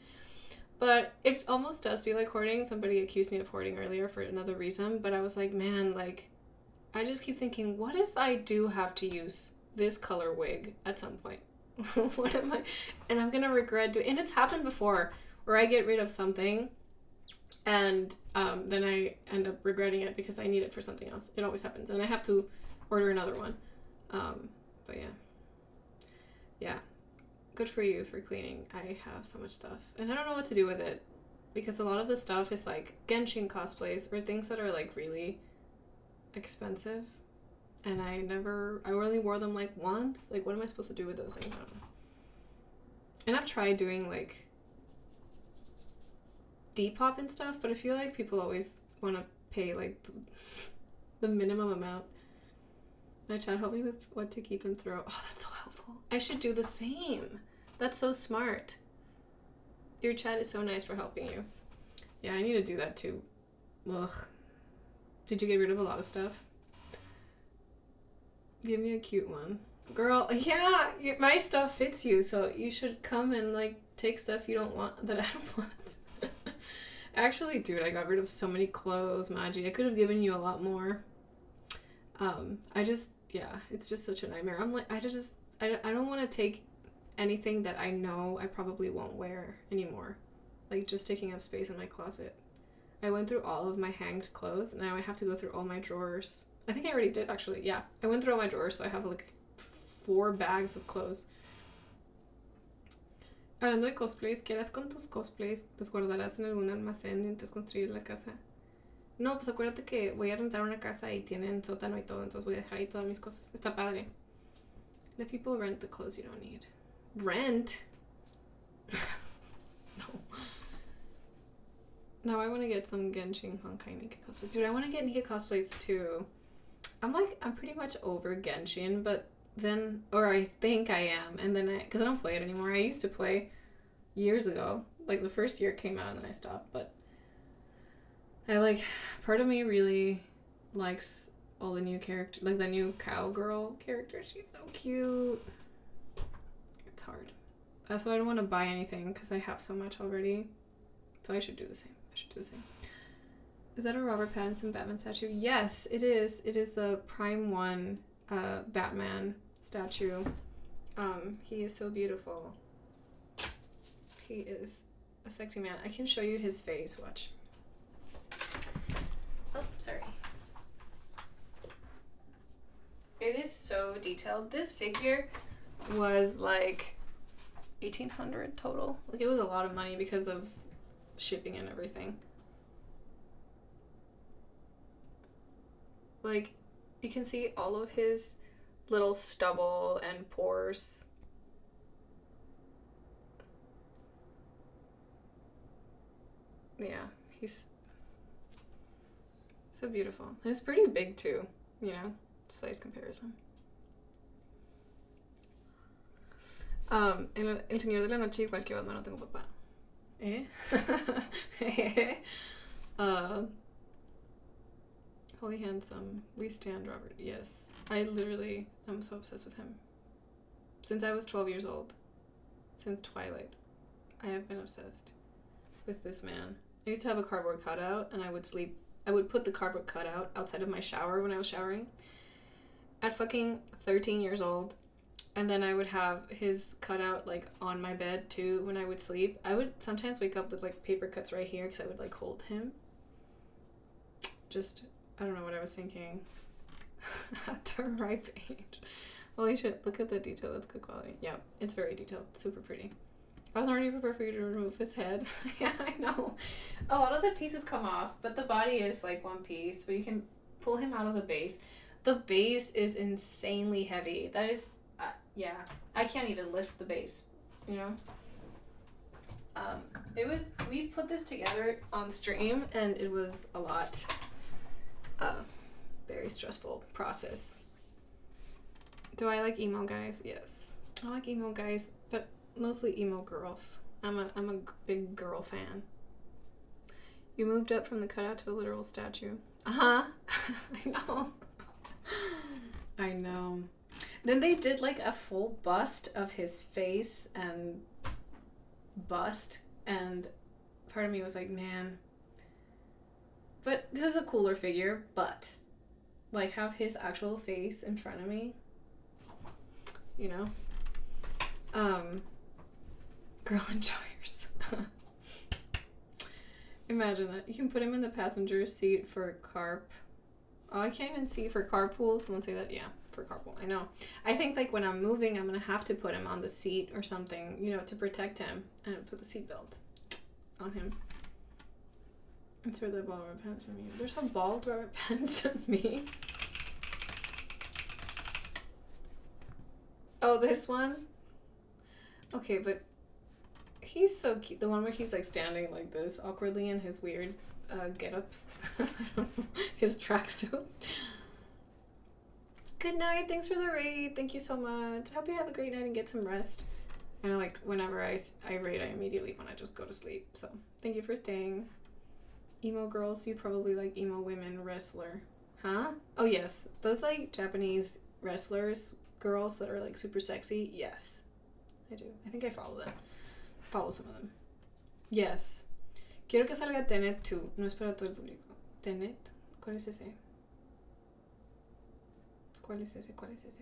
But it almost does feel like hoarding. Somebody accused me of hoarding earlier for another reason, but I was like, man, like, I just keep thinking, what if I do have to use this color wig at some point? What am I? And I'm gonna regret doing. And it's happened before, where I get rid of something, and then I end up regretting it because I need it for something else. It always happens, and I have to order another one. But yeah. Good for you for cleaning. I have so much stuff, and I don't know what to do with it, because a lot of the stuff is like Genshin cosplays or things that are like really expensive, and I only wore them like once. Like, what am I supposed to do with those things? I don't know. And I've tried doing like Depop and stuff, but I feel like people always want to pay like the minimum amount. My chat helped me with what to keep and throw. Oh, that's so helpful. I should do the same. That's so smart. Your chat is so nice for helping you. Yeah, I need to do that too. Ugh. Did you get rid of a lot of stuff? Give me a cute one. Girl, yeah, my stuff fits you, so you should come and like take stuff you don't want, that I don't want. Actually, dude, I got rid of so many clothes, Maji. I could have given you a lot more. It's just such a nightmare. I'm like, I don't want to take anything that I know I probably won't wear anymore. Like, just taking up space in my closet. I went through all of my hanged clothes, and now I have to go through all my drawers. I think I already did, actually. Yeah, I went through all my drawers, so I have like 4 bags of clothes. Hablando de cosplays, ¿qué harás con tus cosplays? ¿Los guardarás en algún almacén mientras construyes la casa? No, pues acuérdate que voy a rentar una casa y tienen sótano y todo, entonces voy a dejar ahí todas mis cosas. Está padre. Let people rent the clothes you don't need. Rent? No. Now I want to get some Genshin Honkai Nika cosplays. Dude, I want to get Nika cosplays too. I'm pretty much over Genshin, but then, or I think I am, and then because I don't play it anymore. I used to play years ago. Like, the first year it came out and then I stopped, but part of me really likes all the new characters, like the new cowgirl character. She's so cute. It's hard. That's why I don't want to buy anything, because I have so much already. So I should do the same. Is that a Robert Pattinson Batman statue? Yes, it is. It is the Prime 1 Batman statue. He is so beautiful. He is a sexy man. I can show you his face. Watch. Oh, sorry. It is so detailed. This figure was like 1,800 total. Like, it was a lot of money because of shipping and everything. Like, you can see all of his little stubble and pores. Yeah, he's so beautiful. He's pretty big too, you know, size comparison. El Señor de la Noche, igual que Batman, no tengo papá. Holy handsome. We stand Robert. Yes. I literally am so obsessed with him. Since I was 12 years old. Since Twilight. I have been obsessed with this man. I used to have a cardboard cutout, and I would put the cardboard cutout outside of my shower when I was showering. At fucking 13 years old. And then I would have his cutout, like, on my bed, too, when I would sleep. I would sometimes wake up with, like, paper cuts right here, because I would, like, hold him. Just, I don't know what I was thinking. At the ripe age. Holy shit, look at the detail. That's good quality. Yeah, it's very detailed. Super pretty. I wasn't already prepared for you to remove his head. Yeah, I know. A lot of the pieces come off, but the body is, like, one piece. But you can pull him out of the base. The base is insanely heavy. That is... yeah, I can't even lift the base, you know? We put this together on stream, and it was a lot. Very stressful process. Do I like emo guys? Yes. I like emo guys, but mostly emo girls. I'm a big girl fan. You moved up from the cutout to a literal statue. Uh-huh. I know. I know. Then they did like a full bust of his face and bust, and part of me was like, man. But this is a cooler figure, but like have his actual face in front of me. You know? Girl enjoyers. Imagine that. You can put him in the passenger seat for carp. Oh, I can't even see for carpool. Someone say that? Yeah, for carpool. I know. I think like when I'm moving, I'm gonna have to put him on the seat or something, you know, to protect him and put the seatbelt on him. That's where the ball rubber pants on me. There's a ball rubber pants on me. Oh, this one? Okay, but he's so cute. The one where he's like standing like this awkwardly in his weird getup. His tracksuit. Good night. Thanks for the raid. Thank you so much. Hope you have a great night and get some rest. I know, like, whenever I raid, I immediately want to just go to sleep. So, thank you for staying. Emo girls, you probably like emo women wrestler. Huh? Oh, yes. Those, like, Japanese wrestlers, girls that are, like, super sexy. Yes. I do. I think I follow them. Follow some of them. Yes. Quiero que salga Tenet 2. No es para todo el público. Tenet? ¿Cuál es ese? ¿Cuál es ese? ¿Cuál es ese?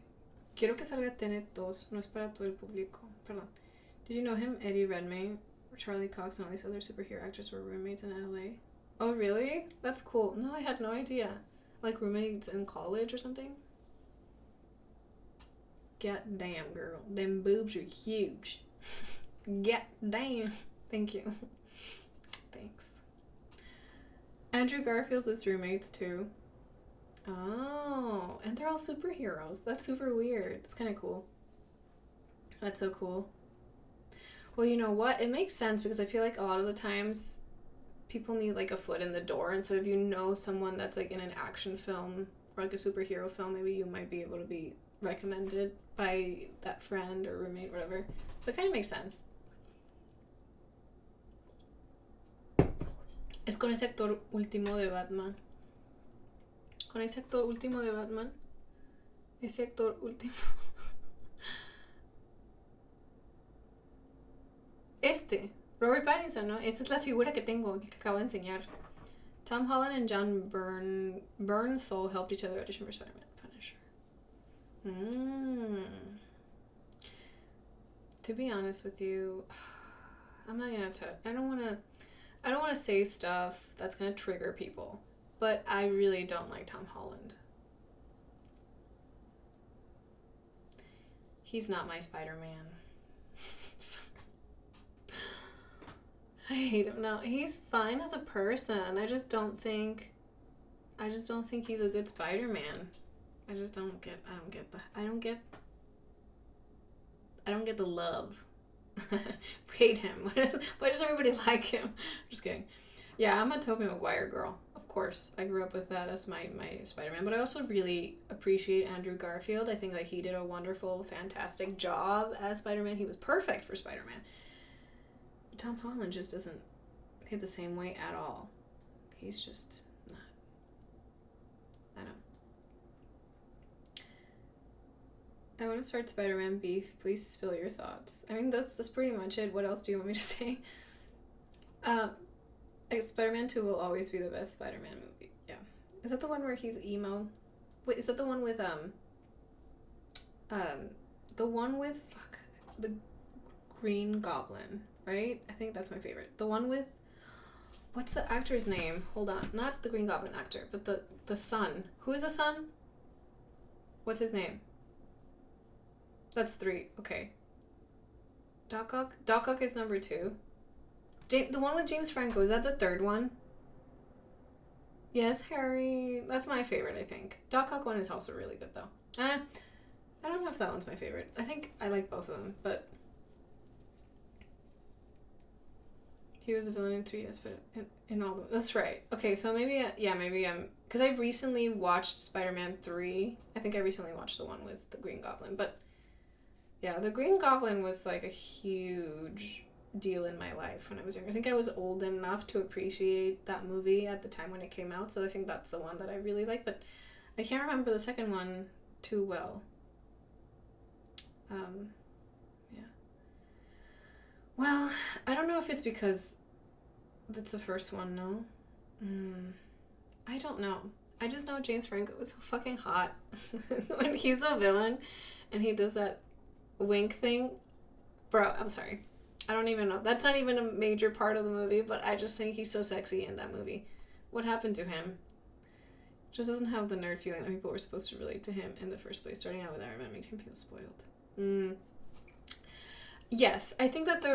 Quiero que salga Tenet 2. No es para todo el público. Perdón. Did you know him? Eddie Redmayne, Charlie Cox, and all these other superhero actors were roommates in LA. Oh, really? That's cool. No, I had no idea. Like roommates in college or something? God damn, girl. Them boobs are huge. God damn. Thank you. Thanks. Andrew Garfield was roommates too. Oh, and they're all superheroes. That's super weird. It's kind of cool. That's so cool. Well, you know what? It makes sense because I feel like a lot of the times people need like a foot in the door. And so if you know someone that's like in an action film or like a superhero film, maybe you might be able to be recommended by that friend or roommate, whatever. So it kind of makes sense. Es con ese actor último de Batman. Con ese actor último de Batman. Ese actor último. Robert Pattinson, ¿no? Esta es la figura que tengo, que acabo de enseñar. Tom Holland and John Bernthal helped each other audition for Spider-Man. Punisher. To be honest with you, I'm not gonna touch. I don't wanna say stuff that's gonna trigger people. But I really don't like Tom Holland. He's not my Spider-Man. I hate him. No, he's fine as a person. I don't think he's a good Spider-Man. I don't get the love. Hate him. Why does everybody like him? Just kidding. Yeah, I'm a Tobey Maguire girl. Of course. I grew up with that as my Spider-Man. But I also really appreciate Andrew Garfield. I think that he did a wonderful, fantastic job as Spider-Man. He was perfect for Spider-Man. Tom Holland just doesn't hit the same way at all. He's just not. I don't. I want to start Spider-Man beef. Please spill your thoughts. I mean, that's pretty much it. What else do you want me to say? Spider-Man 2 will always be the best Spider-Man movie. Yeah. Is that the one where he's emo? Wait, is that the one with the Green Goblin, right? I think that's my favorite. The one with, what's the actor's name? Hold on. Not the Green Goblin actor, but the son. Who is the son? What's his name? That's 3. Okay. Doc Ock? Doc Ock is number 2. The one with James Franco, is that the 3rd one? Yes, Harry. That's my favorite, I think. Doc Ock one is also really good, though. I don't know if that one's my favorite. I think I like both of them, but he was a villain in 3 years, but in all the... That's right. Okay, so maybe I'm... Because I recently watched Spider-Man 3. I think I recently watched the one with the Green Goblin, but yeah, the Green Goblin was like a huge deal in my life when I was younger. I think I was old enough to appreciate that movie at the time when it came out, so I think that's the one that I really like, but I can't remember the second one too well. Yeah. Well, I don't know if it's because That's the first one, no? I don't know. I just know James Franco is so fucking hot. When he's a villain and he does that wink thing. Bro, I'm sorry. I don't even know. That's not even a major part of the movie, but I just think he's so sexy in that movie. What happened to him? Just doesn't have the nerd feeling that people were supposed to relate to him in the first place. Starting out with Iron Man made him feel spoiled. Yes, I think that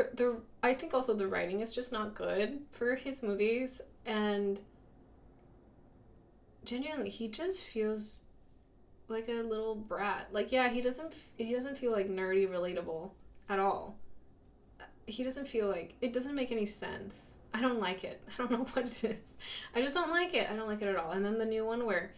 I think also the writing is just not good for his movies, and genuinely, he just feels like a little brat. Like, yeah, he doesn't feel like nerdy relatable at all. He doesn't feel like, it doesn't make any sense. I don't like it. I don't know what it is. I just don't like it. I don't like it at all. And then the new one where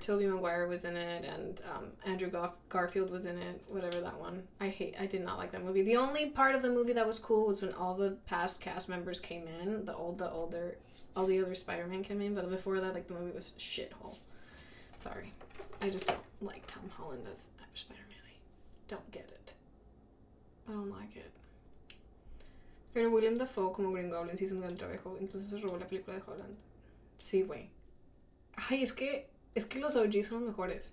Tobey Maguire was in it and Andrew Garfield was in it, whatever that one. I did not like that movie. The only part of the movie that was cool was when all the past cast members came in, all the other Spider-Man came in, but before that, like, the movie was a shithole. Sorry. I just don't like Tom Holland as Spider-Man. I don't get it. I don't like it. Pero William Dafoe como Green Goblin sí hizo un gran trabajo. Incluso se robó la película de Holland. Sí, güey. Ay, es que los OGs son los mejores.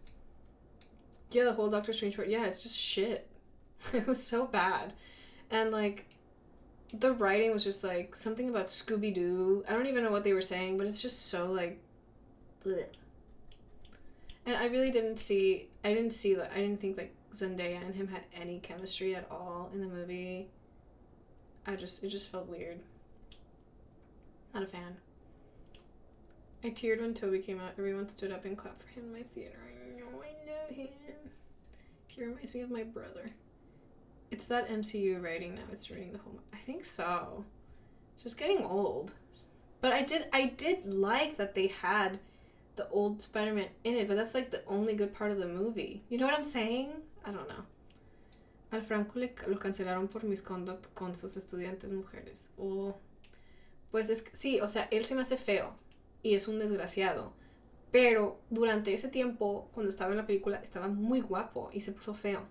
Yeah, the whole Doctor Strange part. Yeah, it's just shit. It was so bad. And, like, the writing was just, like, something about Scooby-Doo. I don't even know what they were saying, but it's just so, like, bleh. And I really didn't think, like, Zendaya and him had any chemistry at all in the movie. It just felt weird. Not a fan. I teared when Toby came out. Everyone stood up and clapped for him in my theater. I know, I love him. He reminds me of my brother. It's that MCU writing now. It's writing the whole... I think so. It's just getting old. But I did like that they had the old Spider-Man in it, but that's like the only good part of the movie. You know what I'm saying? I don't know. Al Franco lo cancelaron por misconduct con sus estudiantes mujeres. Pues sí, o sea, él se me hace feo y es un desgraciado. Pero durante ese tiempo, cuando estaba en la película, estaba muy guapo y se puso feo.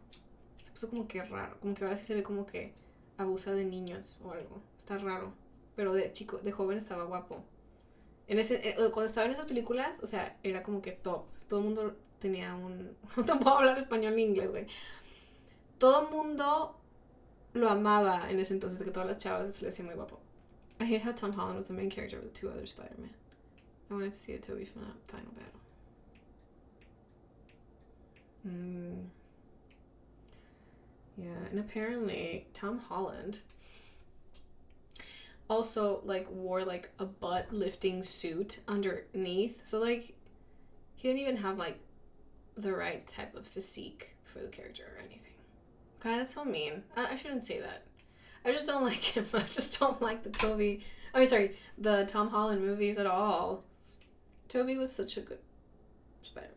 Se puso como que raro. Como que ahora sí se ve como que abusa de niños o algo. Está raro. Pero de joven estaba guapo. Cuando estaba en esas películas, o sea, era como que top. Todo el mundo tenía un... No te puedo hablar español ni inglés, güey. Todo el mundo lo amaba en ese entonces, de que todas las chavas se le hacía muy guapo. I hate how Tom Holland was the main character of the two other Spider-Man. I wanted to see a Tobey final battle. Yeah, and apparently Tom Holland also, like, wore, like, a butt-lifting suit underneath. So, like, he didn't even have, like, the right type of physique for the character or anything. God, that's so mean. I shouldn't say that. I just don't like him. I just don't like the Tom Holland movies at all. Tobey was such a good Spider-Man.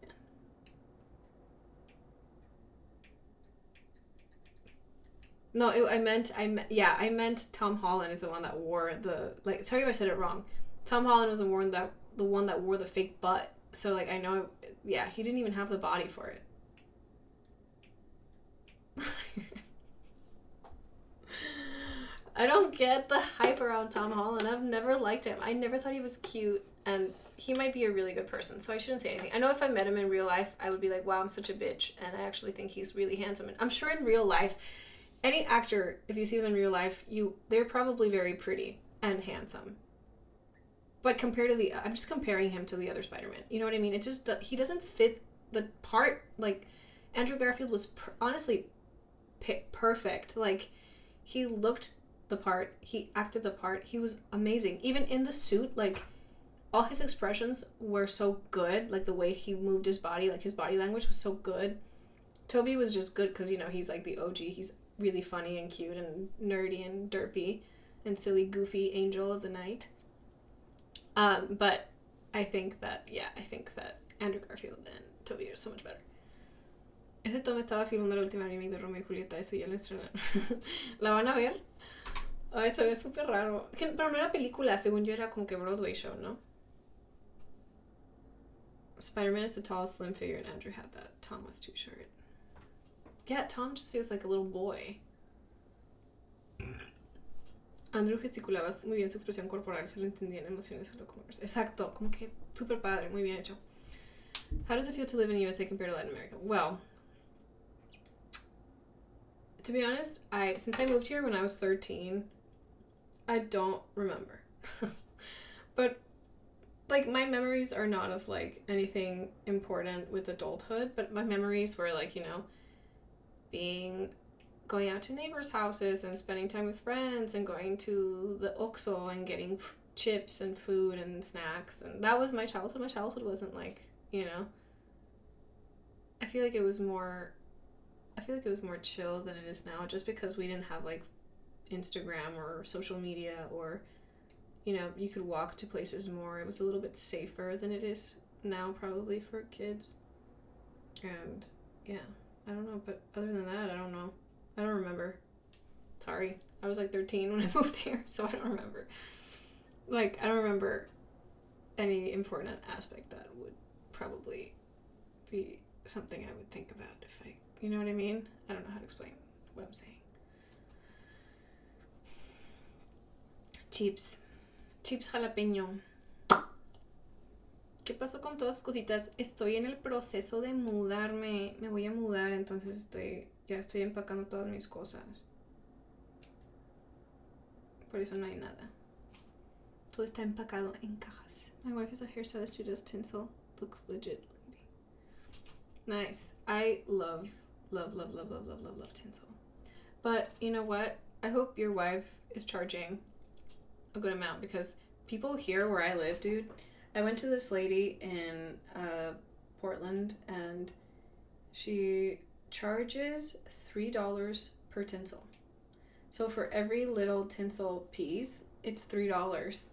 No, I meant Tom Holland is the one that wore the, like, sorry if I said it wrong. Tom Holland was the one that wore the fake butt. So, like, I know, yeah, he didn't even have the body for it. I don't get the hype around Tom Holland. I've never liked him. I never thought he was cute, and he might be a really good person, so I shouldn't say anything. I know if I met him in real life, I would be like, wow, I'm such a bitch, and I actually think he's really handsome. And I'm sure in real life, any actor, if you see them in real life, they're probably very pretty and handsome. But compared to I'm just comparing him to the other Spider-Man. You know what I mean? It's just, he doesn't fit the part. Like, Andrew Garfield was honestly perfect. Like, he looked the part, he acted the part, he was amazing. Even in the suit, like, all his expressions were so good. Like, the way he moved his body, like, his body language was so good. Tobey was just good because, you know, he's like the OG. He's really funny and cute and nerdy and derpy and silly, goofy angel of the night. But I think that Andrew Garfield and Tobey are so much better. Ese Tom estaba filmando la última remake de Romeo y Julieta, eso ya lo estrenaron. ¿La van a ver? Ay, se ve súper raro. Pero no era película, según yo era como que Broadway show, ¿no? Spider-Man is a tall, slim figure, and Andrew had that. Tom was too short. Yeah, Tom just feels like a little boy. Andrew gesticulaba muy bien su expresión corporal, se le entendían emociones solo como... Exacto, como que súper padre, muy bien hecho. How does it feel to live in the USA compared to Latin America? Well, to be honest, since I moved here when I was 13, I don't remember. But, like, my memories are not of, like, anything important with adulthood, but my memories were, like, you know, going out to neighbors' houses and spending time with friends and going to the Oxxo and getting chips and food and snacks. And that was my childhood. My childhood wasn't, like, you know, I feel like it was more chill than it is now, just because we didn't have, like, Instagram or social media, or, you know, you could walk to places more. It was a little bit safer than it is now, probably, for kids. And yeah, I don't know, but other than that, I don't know. I don't remember. Sorry, I was like 13 when I moved here, so I don't remember. Like, I don't remember any important aspect that would probably be something I would think about if I, you know what I mean? I don't know how to explain what I'm saying. Chips jalapeño. ¿Qué pasó con todas las cositas? Estoy en el proceso de mudarme. Me voy a mudar, entonces ya estoy empacando todas mis cosas. Por eso no hay nada. Todo está empacado en cajas. My wife is a hairstylist who does tinsel. Looks legit, lady. Nice. I love tinsel. But you know what? I hope your wife is charging a good amount, because people here where I live, dude, I went to this lady in Portland, and she charges $3 per tinsel. So for every little tinsel piece, it's $3.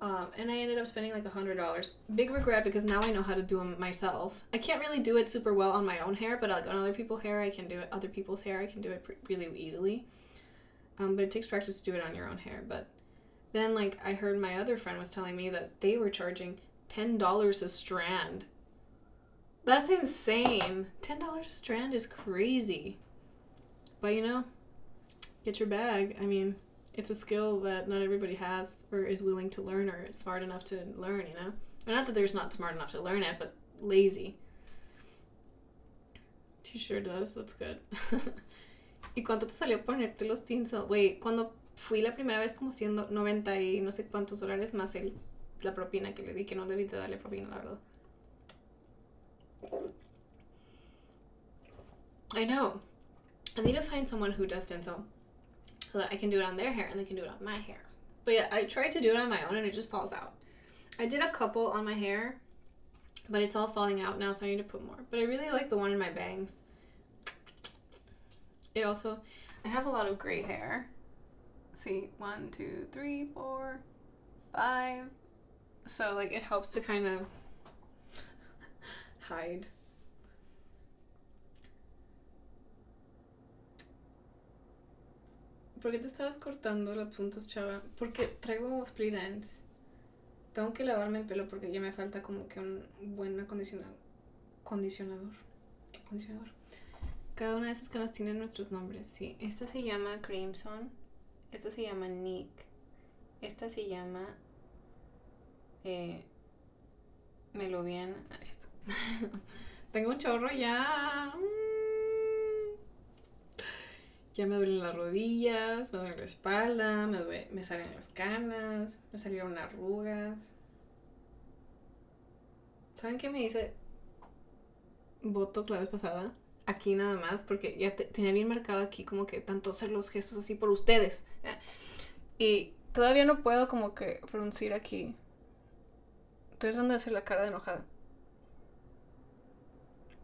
And I ended up spending like $100. Big regret, because now I know how to do them myself. I can't really do it super well on my own hair, but like on other people's hair, I can do it. Other people's hair, I can do it really easily. But it takes practice to do it on your own hair. But then, like, I heard my other friend was telling me that they were charging $10 a strand. That's insane. $10 a strand is crazy. But, you know, get your bag. I mean, it's a skill that not everybody has or is willing to learn or smart enough to learn, you know? And not that there's not smart enough to learn it, but lazy. She sure does. That's good. ¿Y cuánto te salió ponerte los tinsel? Güey, cuando fui la primera vez, como siendo 90 y no sé cuántos dólares más la propina que le di, que no debí de darle propina, la verdad. I know. I need to find someone who does tinsel so that I can do it on their hair and they can do it on my hair. But yeah, I tried to do it on my own and it just falls out. I did a couple on my hair, but it's all falling out now, so I need to put more. But I really like the one in my bangs. It also, I have a lot of gray hair. See, 1, 2, 3, 4, 5. So, like, it helps to kind of hide. ¿Por qué te estabas cortando las puntas, chava? Porque traigo split ends. Tengo que lavarme el pelo porque ya me falta como que un buen acondicionador. Cada una de esas canas tiene nuestros nombres, sí. Esta se llama Crimson. Esta se llama Nick. Esta se llama Melovian. No, es cierto. Tengo un chorro ya. Ya me duelen las rodillas, me duele la espalda, me salen las canas, me salieron arrugas. ¿Saben qué me hice botox la vez pasada? Aquí nada más, porque ya tenía bien marcado aquí como que tanto hacer los gestos así por ustedes. Y todavía no puedo como que fruncir aquí. Estoy tratando de hacer la cara de enojada.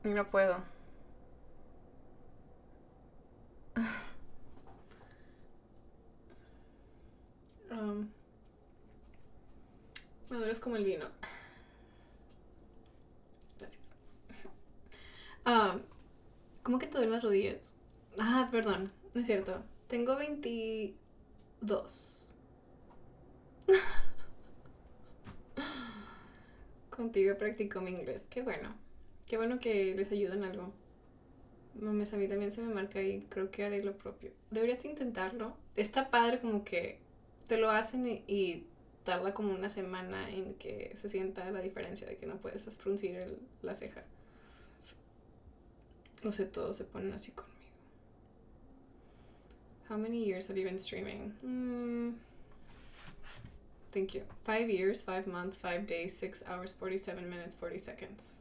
Y no puedo. Me duele como el vino. Gracias. ¿Cómo que te duelen las rodillas? Ah, perdón, no es cierto. Tengo 22. Contigo practico mi inglés. Qué bueno. Qué bueno que les ayuda en algo. Mames, a mí también se me marca y creo que haré lo propio. Deberías intentarlo. Está padre como que te lo hacen y tarda como una semana en que se sienta la diferencia de que no puedes fruncir la ceja. Lo sé, todos se ponen así conmigo. How many years have you been streaming? Thank you. 5 years, 5 months, 5 days, 6 hours, 47 minutes, 40 seconds.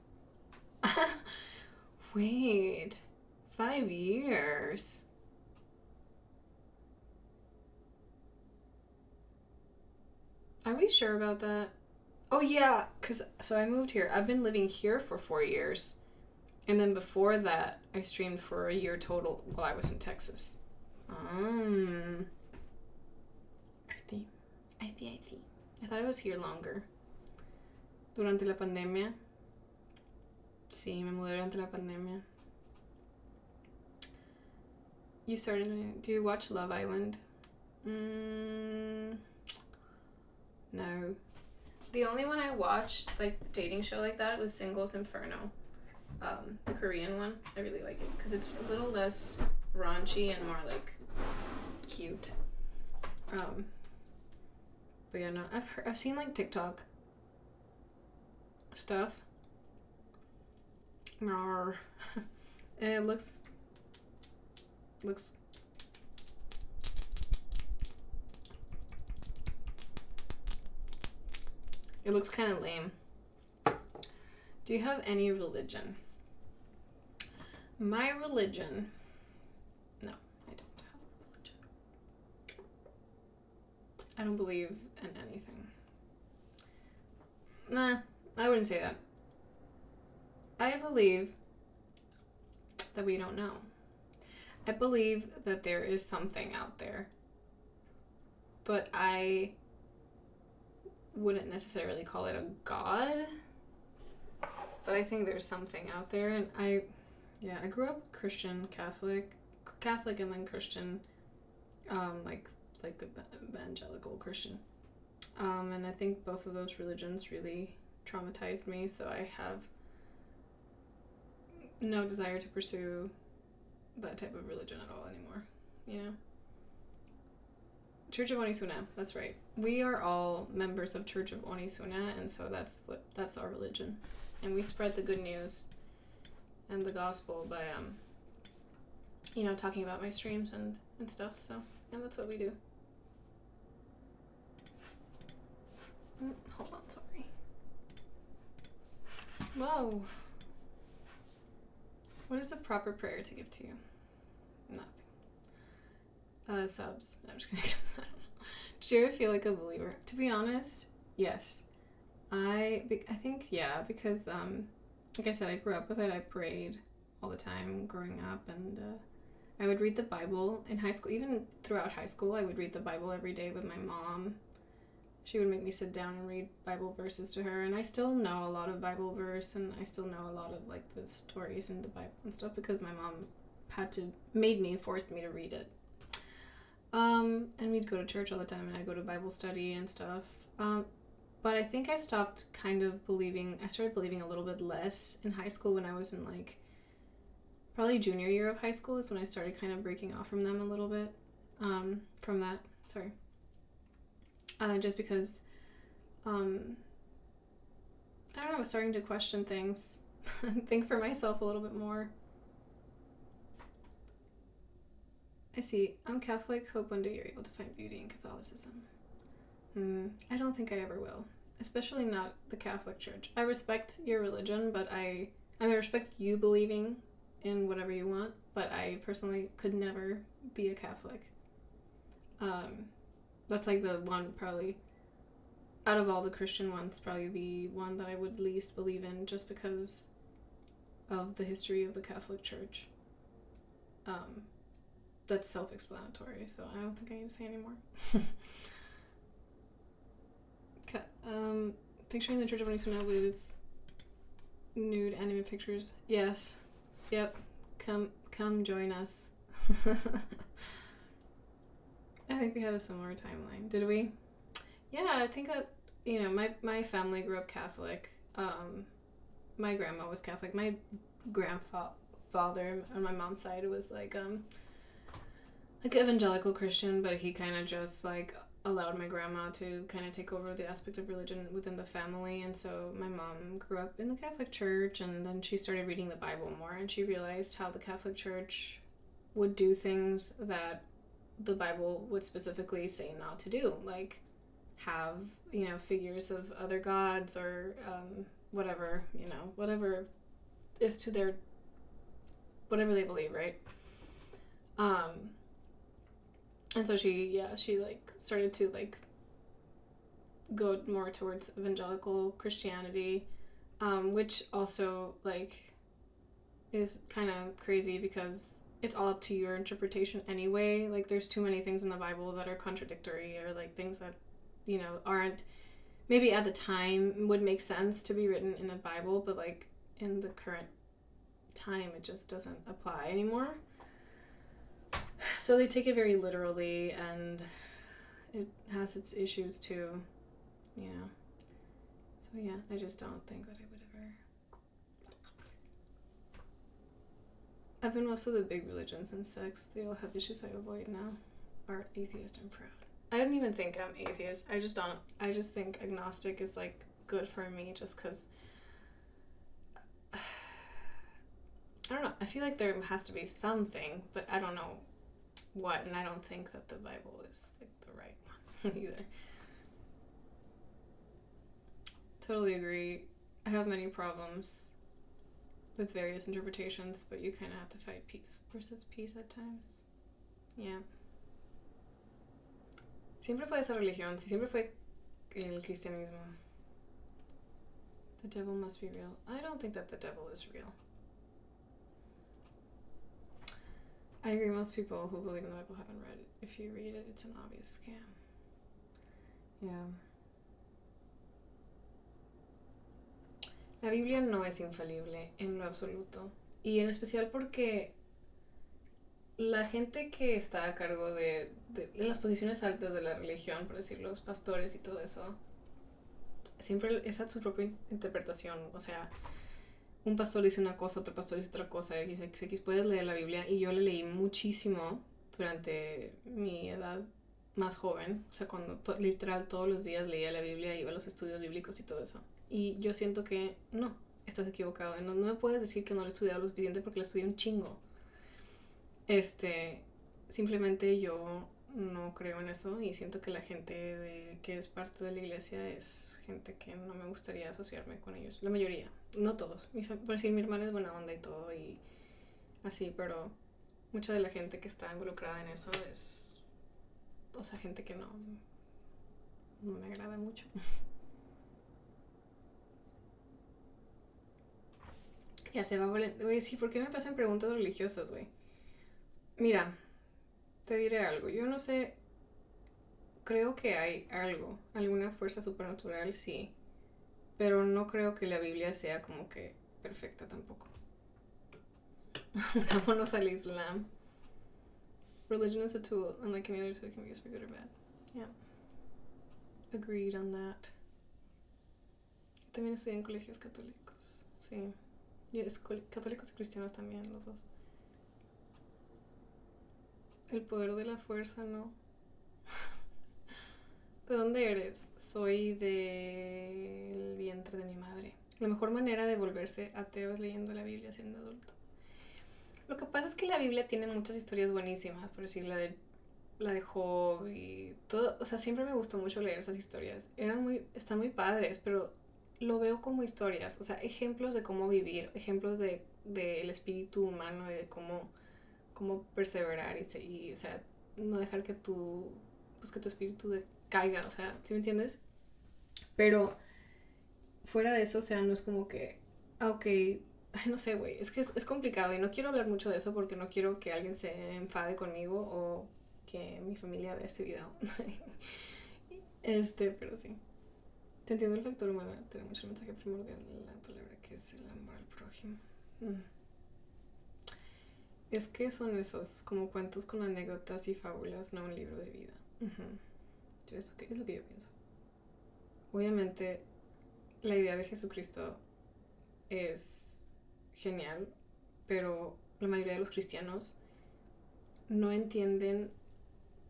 Wait. 5 years. Are we sure about that? Oh yeah, so I moved here. I've been living here for 4 years. And then before that, I streamed for a year total while I was in Texas. I see. I thought I was here longer. Durante la pandemia. Sí, me mudé durante la pandemia. You started... Do you watch Love Island? No. The only one I watched, like, dating show like that, was Singles Inferno. The Korean one. I really like it because it's a little less raunchy and more, like, cute. But yeah, no. I've seen, like, TikTok stuff. And it looks kind of lame. Do you have any religion? My religion? No, I don't have a religion. I don't believe in anything. Nah, I wouldn't say that. I believe that we don't know. I believe that there is something out there. But I wouldn't necessarily call it a god. But I think there's something out there, and I grew up Christian, Catholic and then Christian, like evangelical Christian. And I think both of those religions really traumatized me, so I have no desire to pursue that type of religion at all anymore, you know? Church of Onisuna, that's right. We are all members of Church of Onisuna, and so that's our religion. And we spread the good news and the gospel by, talking about my streams and stuff. So, yeah, that's what we do. Hold on, sorry. Whoa. What is the proper prayer to give to you? Nothing. Subs. No, I'm just kidding. I don't know. Did you ever feel like a believer? To be honest, yes. I think, yeah, because, like I said, I grew up with it. I prayed all the time growing up, and I would read the Bible in high school. Even throughout high school, I would read the Bible every day with my mom. She would make me sit down and read Bible verses to her, and I still know a lot of Bible verse, and I still know a lot of, like, the stories in the Bible and stuff because my mom forced me to read it. And we'd go to church all the time, and I'd go to Bible study and stuff. But I think I stopped kind of believing, I started believing a little bit less in high school when I was in, like, probably junior year of high school is when I started kind of breaking off from them a little bit, from that, sorry. Just because, I don't know, I was starting to question things, think for myself a little bit more. I see. I'm Catholic, hope one day you're able to find beauty in Catholicism. I don't think I ever will. Especially not the Catholic Church. I respect your religion, but I respect you believing in whatever you want, but I personally could never be a Catholic. That's like the one probably, out of all the Christian ones, probably the one that I would least believe in just because of the history of the Catholic Church. That's self-explanatory, so I don't think I need to say anymore. Picturing the Church of Onisuna with nude anime pictures. Yes. Yep. Come join us. I think we had a similar timeline. Did we? Yeah, I think that, my family grew up Catholic. My grandma was Catholic. My grandfather on my mom's side was like evangelical Christian, but he kind of just, like, allowed my grandma to kind of take over the aspect of religion within the family. And so my mom grew up in the Catholic Church, and then she started reading the Bible more, and she realized how the Catholic Church would do things that the Bible would specifically say not to do, like have, figures of other gods or whatever, whatever is to their, whatever they believe, right? And so she like started to like go more towards evangelical Christianity, which also like is kind of crazy because it's all up to your interpretation anyway. Like there's too many things in the Bible that are contradictory, or like things that, aren't, maybe at the time would make sense to be written in the Bible, but like in the current time it just doesn't apply anymore. So they take it very literally, and it has its issues too, So yeah, I just don't think that I would ever. Even most of the big religions and sects, they all have issues I avoid now. Are atheist and proud. I don't even think I'm atheist. I just don't. I just think agnostic is like good for me, just because. I don't know. I feel like there has to be something, but I don't know what, and I don't think that the Bible is like the right one either. Totally agree. I have many problems with various interpretations, but you kind of have to fight peace versus peace at times. Yeah. Siempre fue esa religión, siempre fue el cristianismo. The devil must be real. I don't think that the devil is real. I agree, most people who believe in the Bible haven't read it. If you read it, it's an obvious scam. Yeah. La Biblia no es infalible en lo absoluto. Y en especial porque la gente que está a cargo de en las posiciones altas de la religión, por decirlo, los pastores y todo eso, siempre es a su propia interpretación. O sea, un pastor dice una cosa, otro pastor dice otra cosa, y dice, puedes leer la Biblia, y yo le leí muchísimo durante mi edad más joven, o sea, cuando literal todos los días leía la Biblia, iba a los estudios bíblicos y todo eso, y yo siento que no, estás equivocado, no me puedes decir que no lo he estudiado lo suficiente porque lo estudié un chingo. Simplemente yo no creo en eso, y siento que la gente que es parte de la iglesia es gente que no me gustaría asociarme con ellos, la mayoría, no todos. Por decir, mi hermana es buena onda y todo y así, pero mucha de la gente que está involucrada en eso es, o sea, gente que no me agrada mucho. Ya se va volviendo. Güey, sí, ¿por qué me pasan preguntas religiosas, güey? Mira, te diré algo. Yo no sé. Creo que hay algo. Alguna fuerza supernatural, sí. Pero no creo que la Biblia sea como que perfecta tampoco. Unámonos al Islam. Religion is a tool, and like any other tool, it can be used for good or bad. Yeah. Agreed on that. También estudié en colegios católicos. Sí. Católicos y cristianos también, los dos. El poder de la fuerza, ¿no? ¿De dónde eres? Soy del vientre de mi madre. La mejor manera de volverse ateo es leyendo la Biblia siendo adulto. Lo que pasa es que la Biblia tiene muchas historias buenísimas, por decir la de Job y todo. O sea, siempre me gustó mucho leer esas historias. Están muy padres, pero lo veo como historias. O sea, ejemplos de cómo vivir, ejemplos del espíritu humano y de cómo perseverar y o sea, no dejar que tu espíritu caiga, o sea, ¿sí me entiendes? Pero fuera de eso, o sea, no es como que, ok, ay, no sé, güey, es que es complicado y no quiero hablar mucho de eso porque no quiero que alguien se enfade conmigo o que mi familia vea este video. Pero sí. Te entiendo el factor humano, tenemos el mensaje primordial de la palabra que es el amor al prójimo. Es que son esos como cuentos con anécdotas y fábulas, no un libro de vida. Es lo que yo pienso. Obviamente, la idea de Jesucristo es genial, pero la mayoría de los cristianos no entienden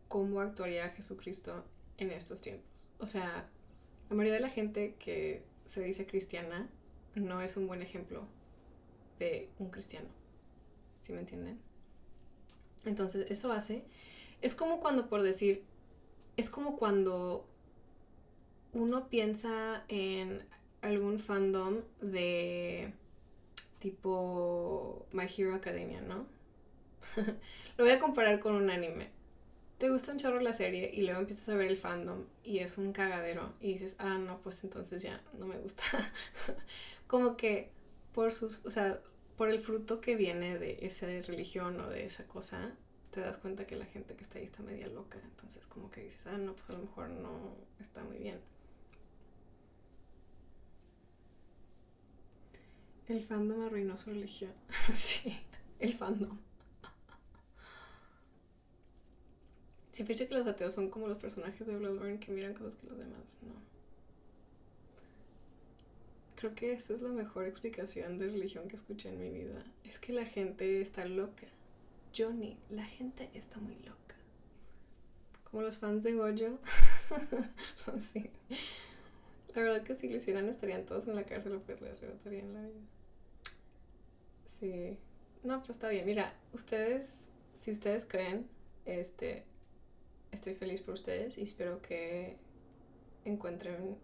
cómo actuaría Jesucristo en estos tiempos. O sea, la mayoría de la gente que se dice cristiana no es un buen ejemplo de un cristiano. ¿Sí me entienden? Entonces, eso hace... Es como cuando, por decir, es como cuando uno piensa en algún fandom de tipo My Hero Academia, ¿no? Lo voy a comparar con un anime. Te gusta un chorro la serie y luego empiezas a ver el fandom y es un cagadero y dices, ah, no, pues entonces ya no me gusta. Como que por sus, o sea, por el fruto que viene de esa religión o de esa cosa, te das cuenta que la gente que está ahí está media loca. Entonces como que dices, ah, no, pues a lo mejor no está muy bien. El fandom arruinó su religión. Sí, el fandom. Siempre he dicho que los ateos son como los personajes de Bloodborne que miran cosas que los demás no. Creo que esta es la mejor explicación de religión que escuché en mi vida. Es que la gente está loca. Johnny, la gente está muy loca. Como los fans de Gojo. Sí. La verdad que si lo hicieran estarían todos en la cárcel o pues les arrebatarían la vida. Sí. No, pues está bien. Mira, ustedes, si ustedes creen, estoy feliz por ustedes y espero que encuentren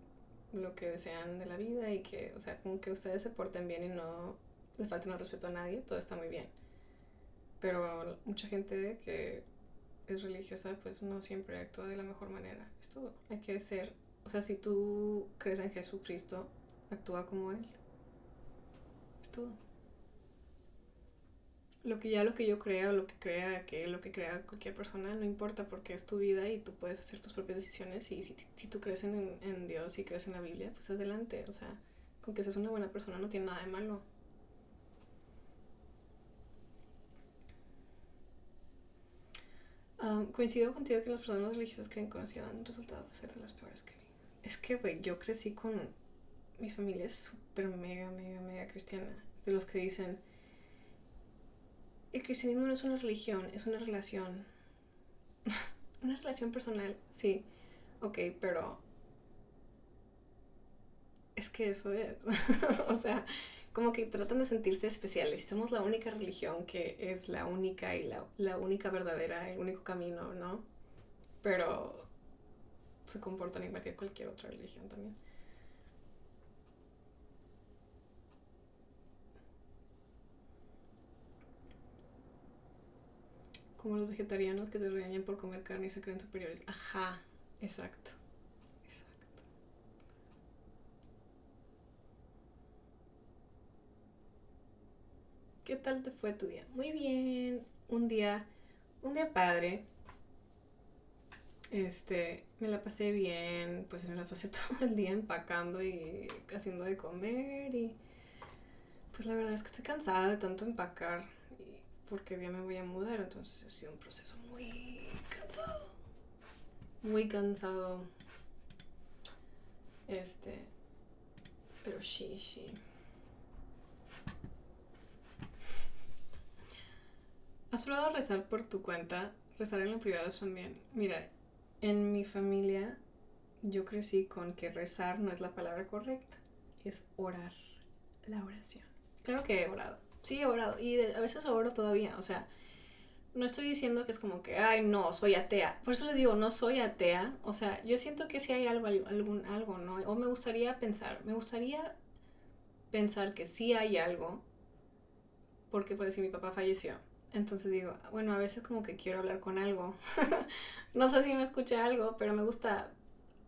lo que desean de la vida y que, o sea, como que ustedes se porten bien y no les falten el respeto a nadie, todo está muy bien. Pero mucha gente que es religiosa pues no siempre actúa de la mejor manera. Es todo. Hay que ser, o sea, si tú crees en Jesucristo, actúa como Él. Es todo. Lo que yo crea o lo que crea cualquier persona no importa porque es tu vida y tú puedes hacer tus propias decisiones y si tú crees en Dios y crees en la Biblia, pues adelante, o sea, con que seas una buena persona no tiene nada de malo. Coincido contigo que las personas religiosas que han conocido han resultado ser de las peores que vi. Es que, güey, yo crecí con... Mi familia es súper mega cristiana. De los que dicen... El cristianismo no es una religión, es una relación. Una relación personal, sí. Ok, pero... Es que eso es. O sea, como que tratan de sentirse especiales. Y somos la única religión que es la única y la única verdadera, el único camino, ¿no? Pero se comportan igual que cualquier otra religión también. Como los vegetarianos que te regañan por comer carne y se creen superiores. Ajá, exacto. ¿Qué tal te fue tu día? Muy bien. Un día padre. Me la pasé bien, pues me la pasé todo el día empacando y haciendo de comer y pues la verdad es que estoy cansada de tanto empacar porque ya me voy a mudar, entonces ha sido un proceso muy cansado. Muy cansado. Pero sí. ¿Has probado rezar por tu cuenta? Rezar en lo privado también. Mira, en mi familia yo crecí con que rezar no es la palabra correcta, es orar, la oración. Claro que he orado, sí he orado y a veces oro todavía, o sea, no estoy diciendo que es como que, ay no, soy atea, por eso le digo, no soy atea, o sea, yo siento que sí hay algo, ¿no? O me gustaría pensar que sí hay algo, porque por decir mi papá falleció. Entonces digo, bueno, a veces como que quiero hablar con algo. No sé si me escucha algo, pero me gusta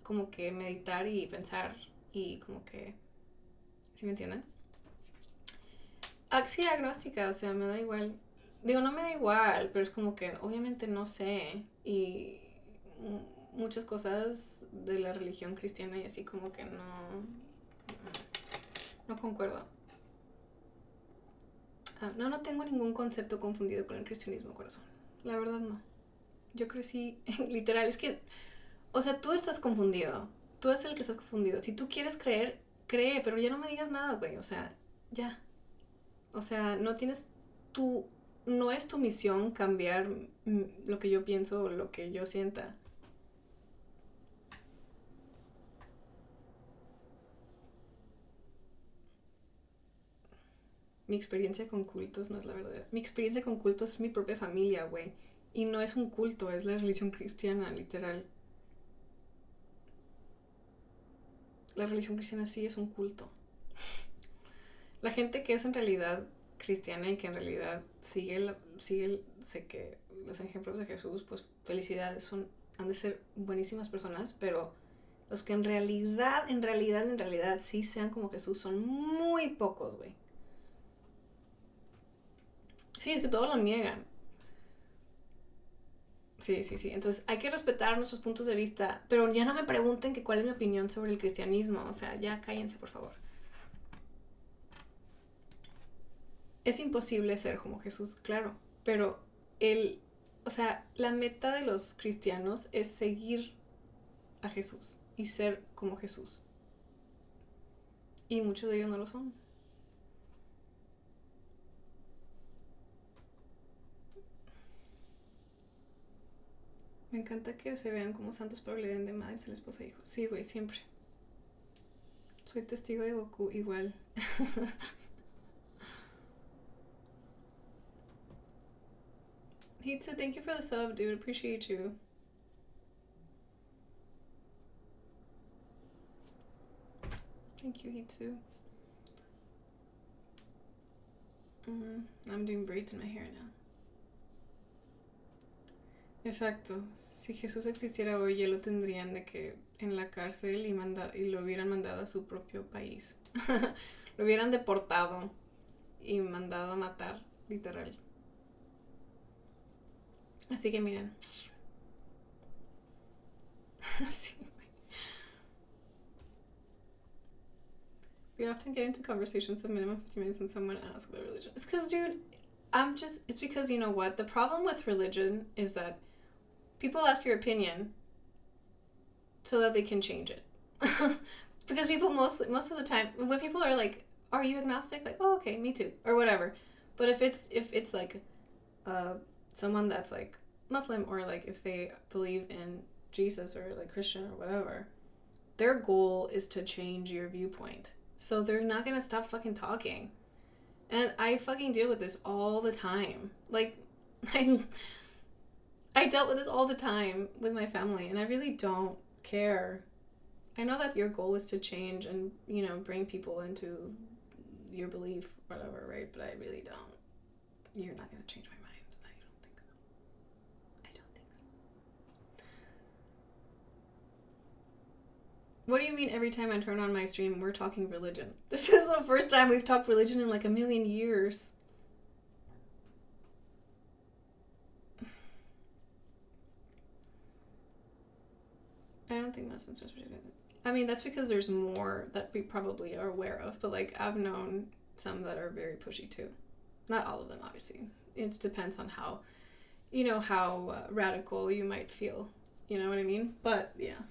como que meditar y pensar y como que... ¿Sí me entienden? Sí, agnóstica, o sea, me da igual. Digo, no me da igual, pero es como que obviamente no sé. Y muchas cosas de la religión cristiana y así como que no concuerdo. No tengo ningún concepto confundido con el cristianismo, corazón. La verdad no. Yo crecí, literal, es que, o sea, tú estás confundido. Tú eres el que estás confundido. Si tú quieres creer, cree, pero ya no me digas nada, güey. O sea, ya. O sea, no es tu misión cambiar lo que yo pienso o lo que yo sienta. mi experiencia con cultos no es la verdadera. Mi experiencia con cultos es mi propia familia, güey. Y no es un culto, es la religión cristiana, literal. La religión cristiana sí es un culto. La gente que es en realidad cristiana y que en realidad sé que los ejemplos de Jesús, pues felicidades, han de ser buenísimas personas, pero los que en realidad sí sean como Jesús son muy pocos, güey. Sí, es que todos lo niegan. Sí. Entonces hay que respetar nuestros puntos de vista, pero ya no me pregunten que cuál es mi opinión sobre el cristianismo. O sea, ya cállense, por favor. Es imposible ser como Jesús, claro, pero la meta de los cristianos es seguir a Jesús y ser como Jesús. Y muchos de ellos no lo son. Me encanta que se vean como santos, pero le den de madres a la esposa e hijos. Sí, güey, siempre. Soy testigo de Goku igual. Hitsu, thank you for the sub, dude. Appreciate you. Thank you, Hitsu. I'm doing braids in my hair now. Exacto. Si Jesús existiera hoy, ya lo tendrían de que en la cárcel y lo hubieran mandado a su propio país. Lo hubieran deportado y mandado a matar, literal. Así que miren. Sí. We often get into conversations of minimum 50 minutes when someone asks about religion. It's because, dude, it's because, you know what? The problem with religion is that people ask your opinion so that they can change it. Because people most of the time, when people are like, are you agnostic? Like, oh, okay, me too. Or whatever. But if it's like someone that's like Muslim, or like if they believe in Jesus or like Christian or whatever, their goal is to change your viewpoint. So they're not gonna stop fucking talking. And I fucking deal with this all the time. Like, I dealt with this all the time with my family, and I really don't care. I know that your goal is to change and, you know, bring people into your belief, whatever, right? But I really don't. You're not gonna change my mind. I don't think so. What do you mean every time I turn on my stream, we're talking religion? This is the first time we've talked religion in like a million years. I don't think Muslims are particularly... I mean, that's because there's more that we probably are aware of, but like I've known some that are very pushy too. Not all of them, obviously. It depends on how, you know, how radical you might feel. You know what I mean? But yeah.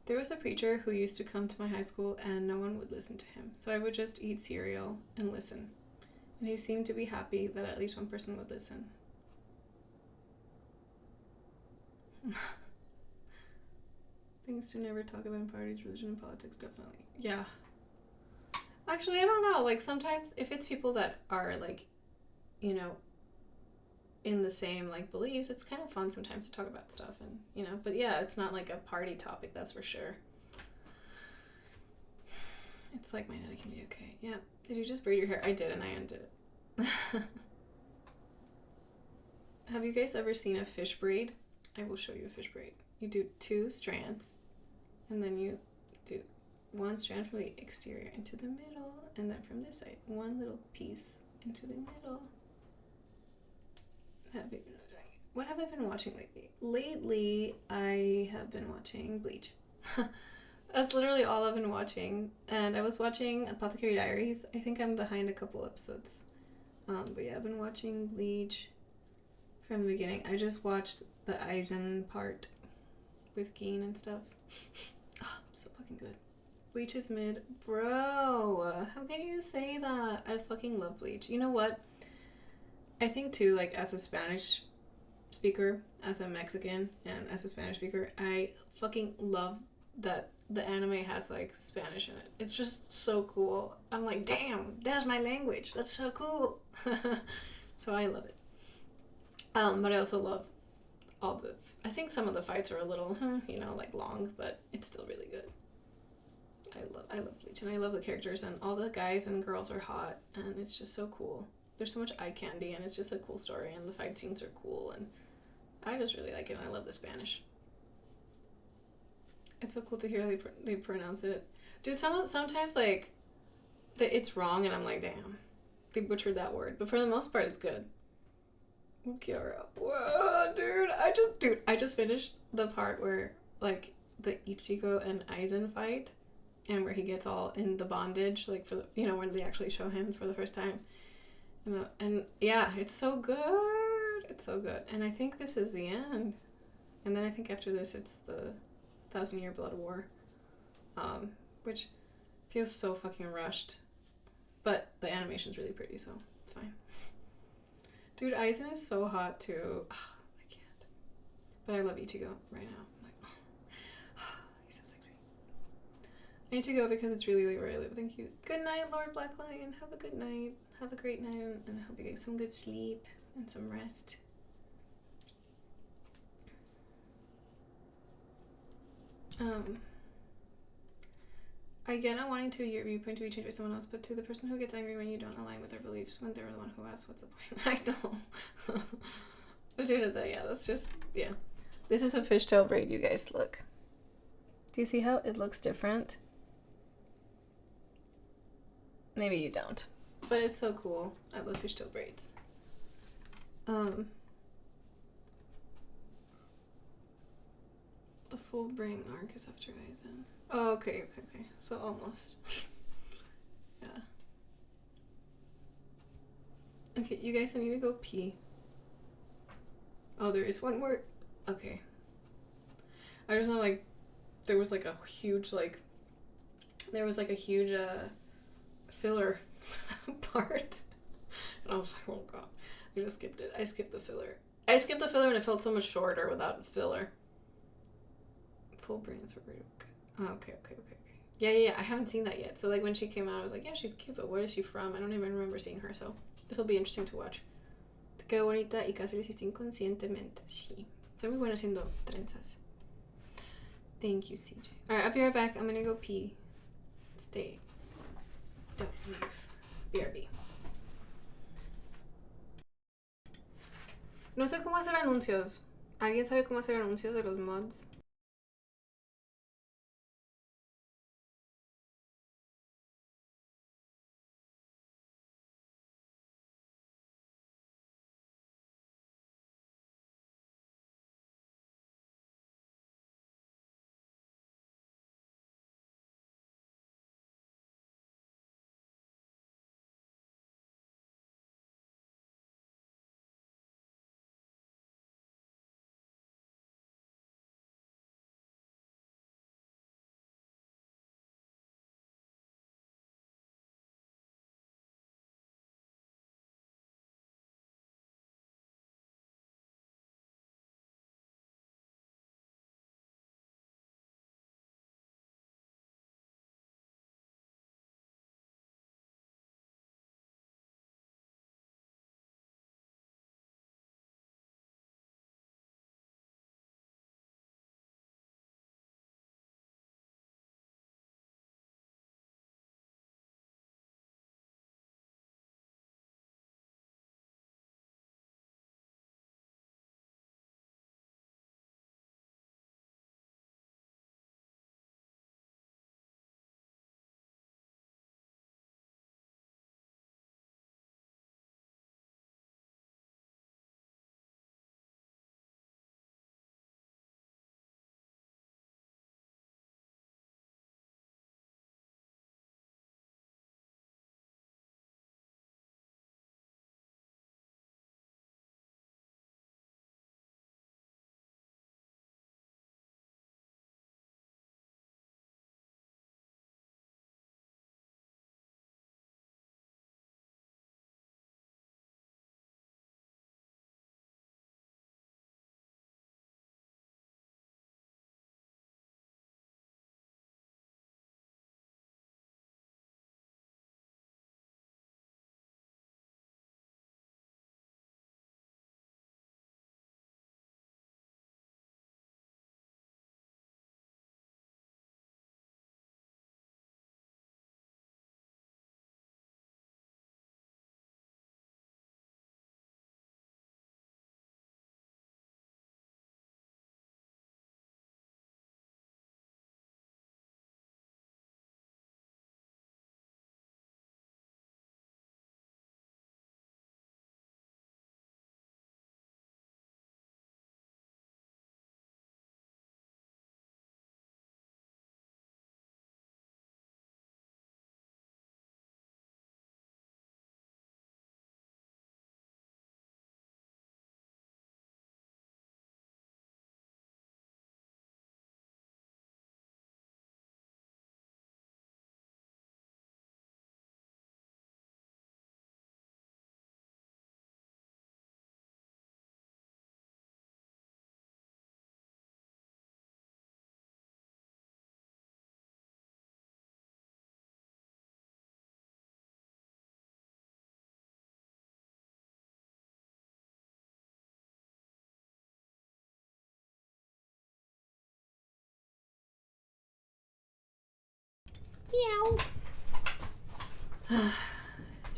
There was a preacher who used to come to my high school and no one would listen to him. So I would just eat cereal and listen. And he seemed to be happy that at least one person would listen. Things to never talk about in parties, religion, and politics, definitely. Yeah. Actually, I don't know. Like, sometimes if it's people that are, like, you know, in the same, like, beliefs, it's kind of fun sometimes to talk about stuff. And, you know, but yeah, it's not, like, a party topic, that's for sure. It's like, my nanny can be okay. Yeah. Did you just braid your hair? I did, and I undid it. Have you guys ever seen a fish braid? I will show you a fish braid. You do 2 strands, and then you do 1 strand from the exterior into the middle, and then from this side, 1 little piece into the middle. What have I been watching lately? Lately, I have been watching Bleach. That's literally all I've been watching. And I was watching Apothecary Diaries. I think I'm behind a couple episodes. But yeah, I've been watching Bleach from the beginning. I just watched the Aizen part with Geen and stuff. Oh, so fucking good. Bleach is mid. Bro, how can you say that? I fucking love Bleach. You know what? I think too, like, as a Spanish speaker, as a Mexican, and as a Spanish speaker, I fucking love that the anime has like Spanish in it. It's just so cool. I'm like, damn, that's my language. That's so cool. So I love it. But I also love all the. I think some of the fights are a little, like long, but it's still really good. I love Bleach, and I love the characters, and all the guys and girls are hot, and it's just so cool. There's so much eye candy, and it's just a cool story, and the fight scenes are cool, and I just really like it, and I love the Spanish. It's so cool to hear they pronounce it. Dude, sometimes, like, it's wrong, and I'm like, damn, they butchered that word. But for the most part, it's good. Kiara. Whoa, dude. I just finished the part where, like, the Ichigo and Aizen fight, and where he gets all in the bondage, like, for the, when they actually show him for the first time. And yeah, it's so good. It's so good. And I think this is the end. And then I think after this, it's the 1,000-Year Blood War, which feels so fucking rushed. But the animation's really pretty, so fine. Dude, Aizen is so hot too. I can't. But I love Ichigo right now. I'm like, he's so sexy. I need to go because it's really late where I live. Thank you. Good night, Lord Black Lion. Have a good night. Have a great night, and I hope you get some good sleep and some rest. I get not wanting to your viewpoint to be changed by someone else, but to the person who gets angry when you don't align with their beliefs, when they're the one who asks, what's the point? I know. But due to that, yeah, that's just, yeah. This is a fishtail braid, you guys. Look. Do you see how it looks different? Maybe you don't. But it's so cool. I love fishtail braids. The full brain arc is after Aizen. Oh, okay. So almost. Yeah. Okay, you guys, I need to go pee. Oh, there is one more. Okay. I just know, like, there was, like, a huge, filler part. And I was like, oh god. I just skipped it. I skipped the filler. And it felt so much shorter without filler. Full brains were pretty okay. Okay. Yeah. I haven't seen that yet. So, like, when she came out, I was like, yeah, she's cute, but where is she from? I don't even remember seeing her, so this will be interesting to watch. Te quedó bonita y casi le hiciste inconscientemente. Sí. Soy muy buena haciendo trenzas. Thank you, CJ. Alright, I'll be right back. I'm gonna go pee. Stay. Don't leave. BRB. No sé cómo hacer anuncios. ¿Alguien sabe cómo hacer anuncios de los mods?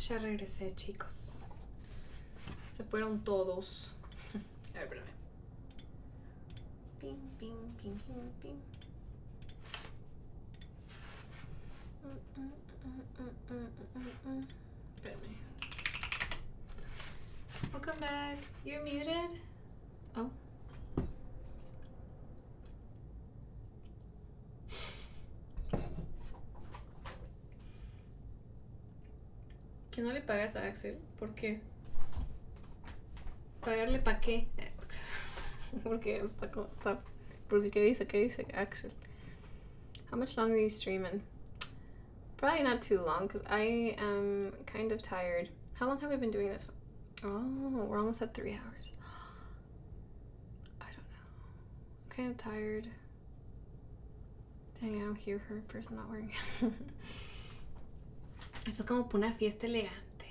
Ya regresé, chicos. Se fueron todos. A ver, espérame. Pim, pim, pim, pim, pim. Espérame. Welcome back. You're muted. Oh. ¿Que no le pagas a Axel? ¿Por qué? ¿Pagarle para qué? Porque está como está. Porque ¿qué dice? ¿Qué dice Axel? How much longer are you streaming? Probably not too long because I am kind of tired. How long have I been doing this? Oh, we're almost at 3 hours. I don't know. I'm kind of tired. Dang, I don't hear her. Person not wearing it. Esto es como para una fiesta elegante.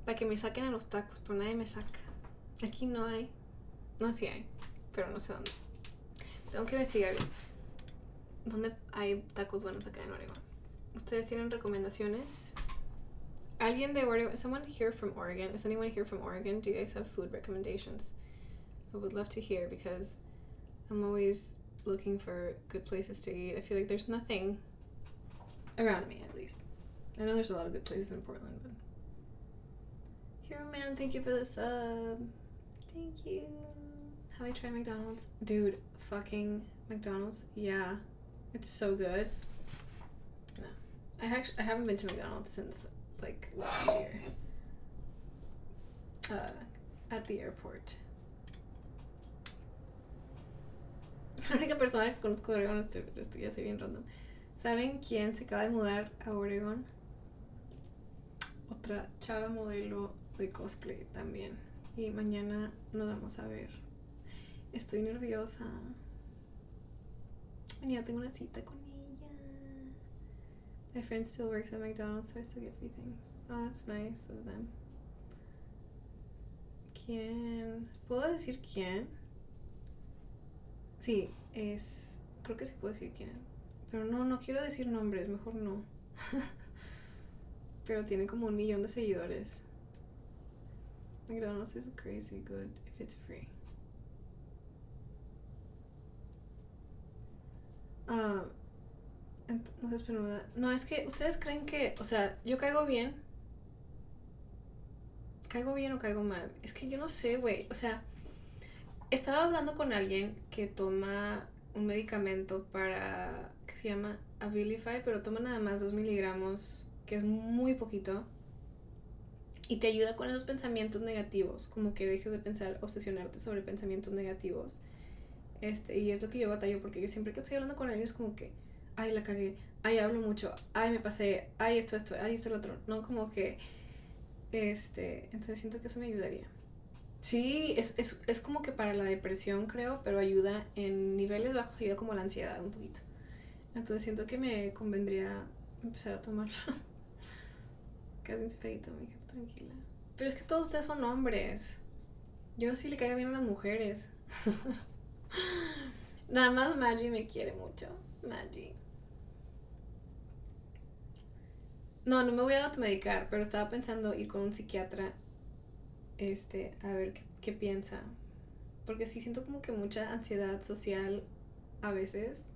Para que me saquen a los tacos, pero nadie me saca. Aquí no hay. No, sí hay, pero no sé dónde. Tengo que investigar bien. ¿Dónde hay tacos buenos acá en Oregon? ¿Ustedes tienen recomendaciones? ¿Alguien de Oregon? Is someone here from Oregon? Is anyone here from Oregon? Do you guys have food recommendations? I would love to hear because I'm always looking for good places to eat. I feel like there's nothing around me, at least. I know there's a lot of good places in Portland, but... Hero Man, thank you for the sub. Thank you. Have I tried McDonald's? Dude, fucking McDonald's? Yeah. It's so good. No. I haven't been to McDonald's since, like, last year. At the airport. La única persona que conozco de Oregon, estoy ya sé bien random. ¿Saben quién se acaba de mudar a Oregon? Otra chava modelo de cosplay también. Y mañana nos vamos a ver. Estoy nerviosa. Mañana tengo una cita con ella. My friend still works at McDonald's, so I still get free things. Oh, that's nice of them. ¿Quién? ¿Puedo decir quién? Sí, es... Creo que sí puedo decir quién. Pero no quiero decir nombres, mejor no. Pero tiene como 1 millón de seguidores. McDonald's is crazy good if it's free. Entonces, pero no, es que ustedes creen que, o sea, yo caigo bien. ¿Caigo bien o caigo mal? Es que yo no sé, güey. O sea, estaba hablando con alguien que toma un medicamento para, que se llama Abilify, pero toma nada más 2 miligramos, que es muy poquito. Y te ayuda con esos pensamientos negativos, como que dejes de pensar, obsesionarte sobre pensamientos negativos. Y es lo que yo batallo, porque yo siempre que estoy hablando con alguien es como que, ay, la cagué, ay, hablo mucho, ay, me pasé, ay, esto, ay, esto, lo otro. No, como que, entonces siento que eso me ayudaría. Sí, es como que para la depresión, creo, pero ayuda en niveles bajos, ayuda como la ansiedad un poquito. Entonces siento que me convendría empezar a tomarlo. Casi un peguito, me quedo tranquila. Pero es que todos ustedes son hombres. Yo sí le caigo bien a las mujeres. Nada más Maggie me quiere mucho. Maggie. No me voy a automedicar, pero estaba pensando ir con un psiquiatra. A ver qué piensa. Porque sí siento como que mucha ansiedad social a veces.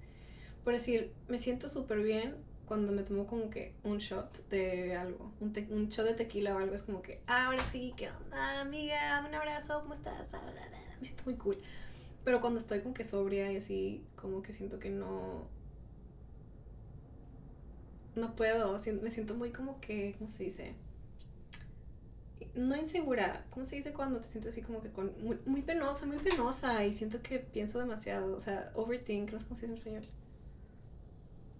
Por decir, me siento súper bien cuando me tomo como que un shot de algo, un shot de tequila o algo, es como que, ahora sí, ¿qué onda, amiga? Dame un abrazo, ¿cómo estás? Me siento muy cool. Pero cuando estoy como que sobria y así, como que siento que no puedo, me siento muy como que, ¿cómo se dice? No insegura, ¿cómo se dice cuando te sientes así como que muy penosa y siento que pienso demasiado, o sea, overthink, no sé cómo se dice en español.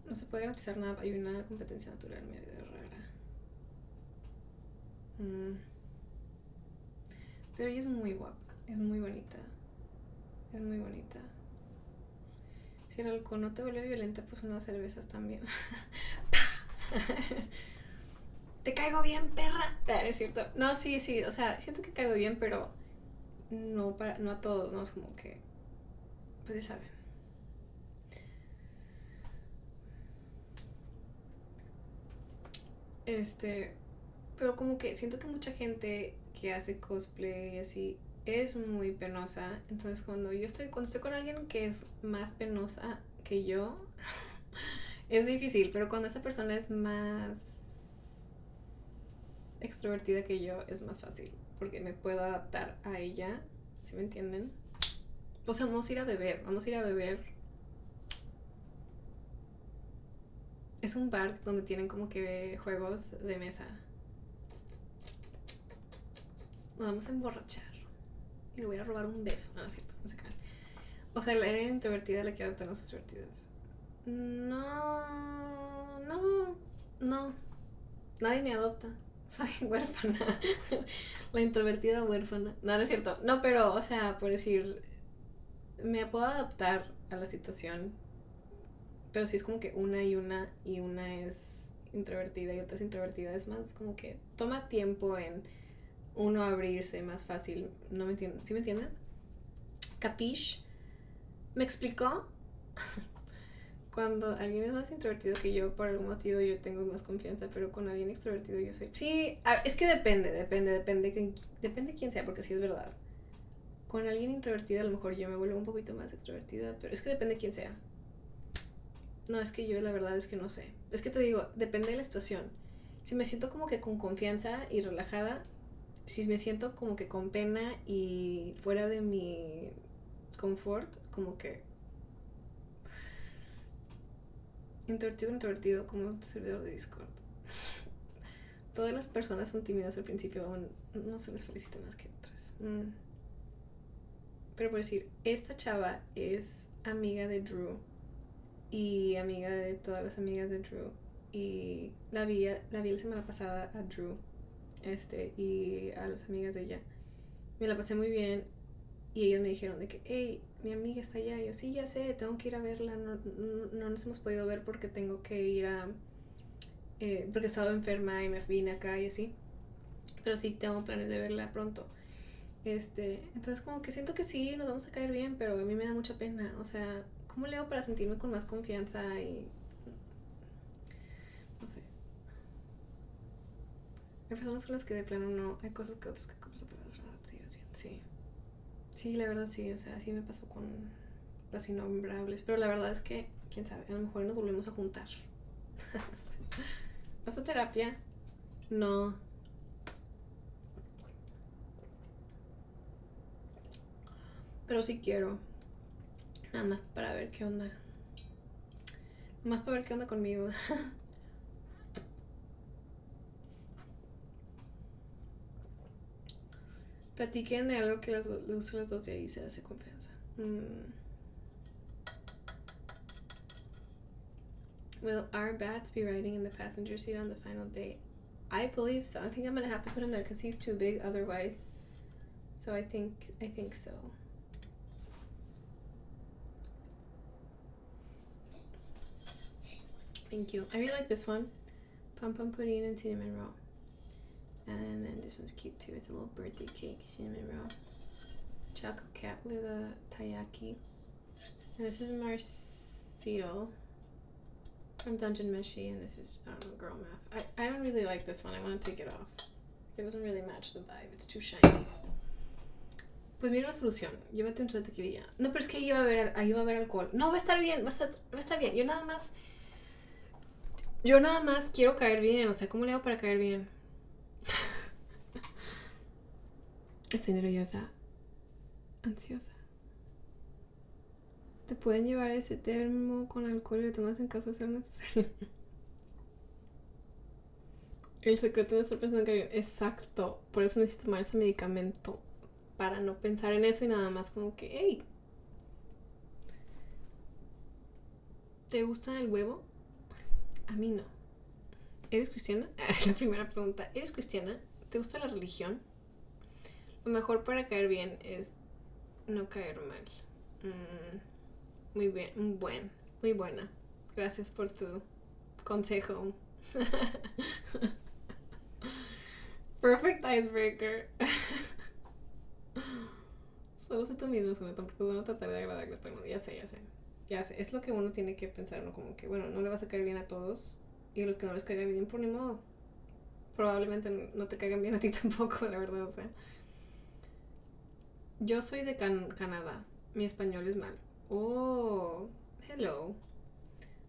No se puede garantizar nada, hay una competencia natural medio rara. Pero ella es muy guapa, es muy bonita. Es muy bonita. Si el alcohol no te vuelve violenta, pues unas cervezas también. Te caigo bien, perra. Es cierto. No, sí, o sea, siento que caigo bien, pero no a todos, ¿no? Es como que, pues ya saben. Pero como que siento que mucha gente que hace cosplay y así es muy penosa. Entonces cuando estoy con alguien que es más penosa que yo, es difícil. Pero cuando esa persona es más extrovertida que yo, es más fácil. Porque me puedo adaptar a ella. ¿Sí me entienden? Pues vamos a ir a beber. Es un bar donde tienen como que juegos de mesa. Nos vamos a emborrachar. Y le voy a robar un beso. No, es cierto, no se crean. O sea, la era introvertida la que adoptan los extrovertidos. No. Nadie me adopta. Soy huérfana. La introvertida huérfana. No es cierto. No, pero, o sea, por decir, me puedo adaptar a la situación. Pero sí es como que una es introvertida y otra es introvertida. Es más como que toma tiempo en uno abrirse más fácil. ¿No me entienden? ¿Sí me entienden? ¿Capiche? ¿Me explicó? Cuando alguien es más introvertido que yo, por algún motivo yo tengo más confianza, pero con alguien extrovertido yo soy... Sí, es que depende quién sea, porque sí es verdad. Con alguien introvertido a lo mejor yo me vuelvo un poquito más extrovertida, pero es que depende quién sea. No, es que yo la verdad es que no sé. Es que te digo, depende de la situación. Si me siento como que con confianza y relajada, si me siento como que con pena y fuera de mi confort, como que introvertido como tu servidor de Discord. Todas las personas son tímidas al principio, aún no se les felicita más que otras. Pero por decir, esta chava es amiga de Drew y amiga de todas las amigas de Drew, y la vi la semana pasada a Drew y a las amigas de ella. Me la pasé muy bien y ellos me dijeron de que, hey, mi amiga está allá. Y yo, sí, ya sé, tengo que ir a verla. No nos hemos podido ver porque tengo que ir porque he estado enferma y me vine acá y así. Pero sí, tengo planes de verla pronto. Entonces como que siento que sí, nos vamos a caer bien, pero a mí me da mucha pena. O sea, ¿cómo le hago para sentirme con más confianza? Y no sé. Hay personas con las que de plano no, hay cosas que otras que sí. Sí, la verdad sí, o sea, sí me pasó con las innombrables, pero la verdad es que, quién sabe, a lo mejor nos volvemos a juntar. ¿Vas a terapia? No. Pero sí quiero. Nada más para ver qué onda. Más para ver qué onda conmigo. Platiquen de algo que les guste a los dos y ahí se hace confianza. Will our bats be riding in the passenger seat on the final day? I believe so. I think I'm gonna have to put him there because he's too big otherwise. So I think so. Thank you. I really like this one. Pom pom pudding and cinnamon roll. And then this one's cute too. It's a little birthday cake, cinnamon roll. Chocolate cat with a taiyaki. And this is Marcel from Dungeon Meshi, and this is, I don't know, girl math. I don't really like this one. I want to take it off. It doesn't really match the vibe. It's too shiny. Pues mira la solución. Llévate un shot de tequila. No, pero es que ahí va a haber alcohol. No, va a estar bien, va a estar bien. Yo nada más quiero caer bien. O sea, ¿cómo le hago para caer bien? Estoy nerviosa. Ansiosa. Te pueden llevar ese termo con alcohol y lo tomas en caso de ser necesario. El secreto de estar pensando en caer bien. Exacto. Por eso necesito tomar ese medicamento. Para no pensar en eso y nada más como que, hey, ¿te gusta el huevo? A mí no. ¿Eres cristiana? La primera pregunta. ¿Eres cristiana? ¿Te gusta la religión? Lo mejor para caer bien es no caer mal. Muy bien, muy buena. Gracias por tu consejo. Perfect icebreaker. Solo sé tú mismo, Sune, tampoco es bueno tratar de agradarle a todo el mundo. Ya sé. Es lo que uno tiene que pensar, ¿no? Como que, bueno, no le vas a caer bien a todos. Y a los que no les caiga bien, por ni modo. probablemente no te caigan bien a ti tampoco, la verdad, o sea. Yo soy de Canadá. Mi español es malo. Oh, hello.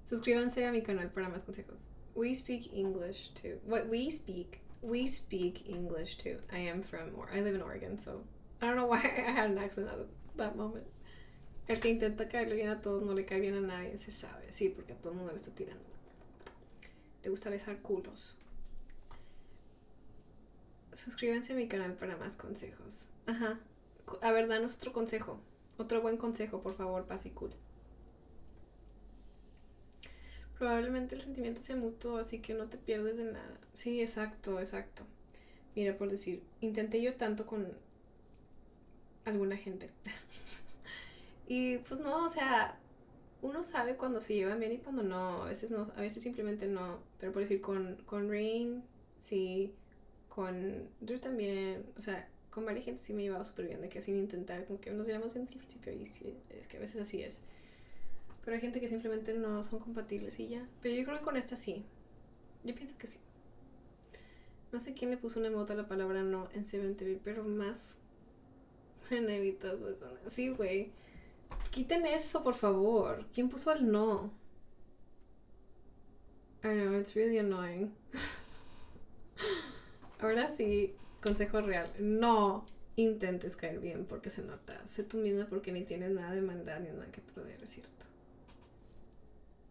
Suscríbanse a mi canal para más consejos. We speak English too. What we speak English too. I live in Oregon, so I don't know why I had an accent at that moment. El que intenta caerle bien a todos no le cae bien a nadie, se sabe. Sí, porque a todo el mundo le está tirando. Le gusta besar culos. Suscríbanse a mi canal para más consejos. Ajá. A ver, danos otro consejo. Otro buen consejo, por favor, Paz y Cool. Probablemente el sentimiento sea mutuo, así que no te pierdes de nada. Sí, exacto. Mira, por decir, intenté yo tanto con alguna gente. Y pues no, o sea, uno sabe cuando se llevan bien y cuando no. A veces no, a veces simplemente no. Pero por decir, con Rain, sí. Con Drew también. O sea, con varias gente sí me he llevado súper bien. De que sin intentar, como que nos llevamos bien desde el principio. Y sí, es que a veces así es. Pero hay gente que simplemente no son compatibles y ya. Pero yo creo que con esta sí. Yo pienso que sí. No sé quién le puso un emote a la palabra no en 7TV, pero más generitos de eso. Sí, güey. Quiten eso, por favor. ¿Quién puso al no? I know, it's really annoying. Ahora sí, consejo real. No intentes caer bien porque se nota. Sé tú misma porque ni tienes nada de maldad ni nada que perder, es cierto.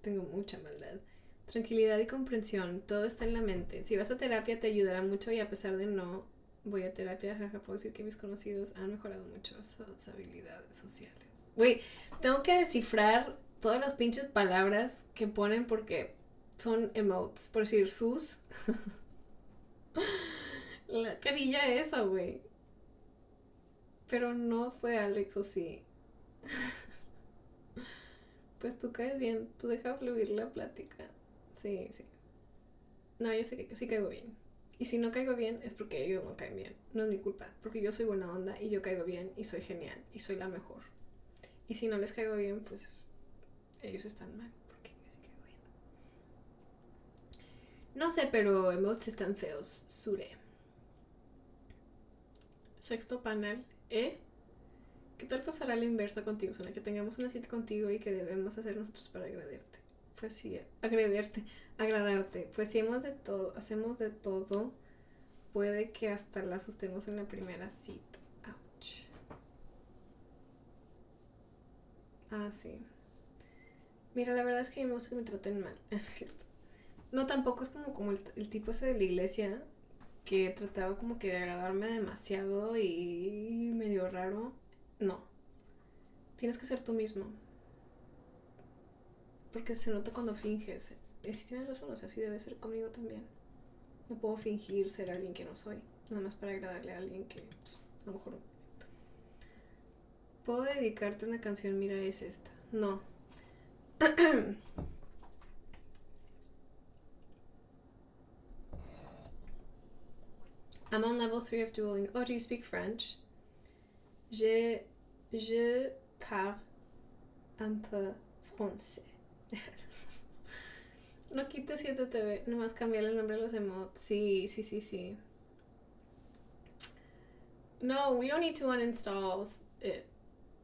Tengo mucha maldad. Tranquilidad y comprensión, todo está en la mente. Si vas a terapia te ayudará mucho y a pesar de no voy a terapia, jaja, puedo decir que mis conocidos han mejorado mucho sus habilidades sociales. Güey, tengo que descifrar todas las pinches palabras que ponen porque son emotes. Por decir sus. La carilla esa, güey. Pero no fue Alex, o sí. Pues tú caes bien, tú deja fluir la plática. Sí. No, yo sé que sí caigo bien. Y si no caigo bien es porque ellos no caen bien. No es mi culpa, porque yo soy buena onda y yo caigo bien y soy genial y soy la mejor. Y si no les caigo bien, pues ellos están mal, porque yo sí caigo bien. No sé, pero emotes están feos. Sure. Sexto panel. ¿Qué tal pasará la inversa contigo, Suna? Que tengamos una cita contigo y que debemos hacer nosotros para agradarte. Pues sí, agradarte. Pues si hacemos de todo, puede que hasta la asustemos en la primera cita. Ouch. Ah, sí. Mira, la verdad es que a mí me gusta que me traten mal, es cierto. No, tampoco es como el tipo ese de la iglesia que trataba como que de agradarme demasiado y medio raro. No. Tienes que ser tú mismo. Porque se nota cuando finges. Y si tienes razón, o sea, así debe ser conmigo también. No puedo fingir ser alguien que no soy. Nada más para agradarle a alguien que pues, a lo mejor no. Puedo dedicarte una canción, mira, es esta. No. I'm on level 3 of Duolingo. Oh, do you speak French? Je parle un peu français. No quites 7TV, nomás cambiar el nombre de los emotes. Sí. No, we don't need to uninstall it.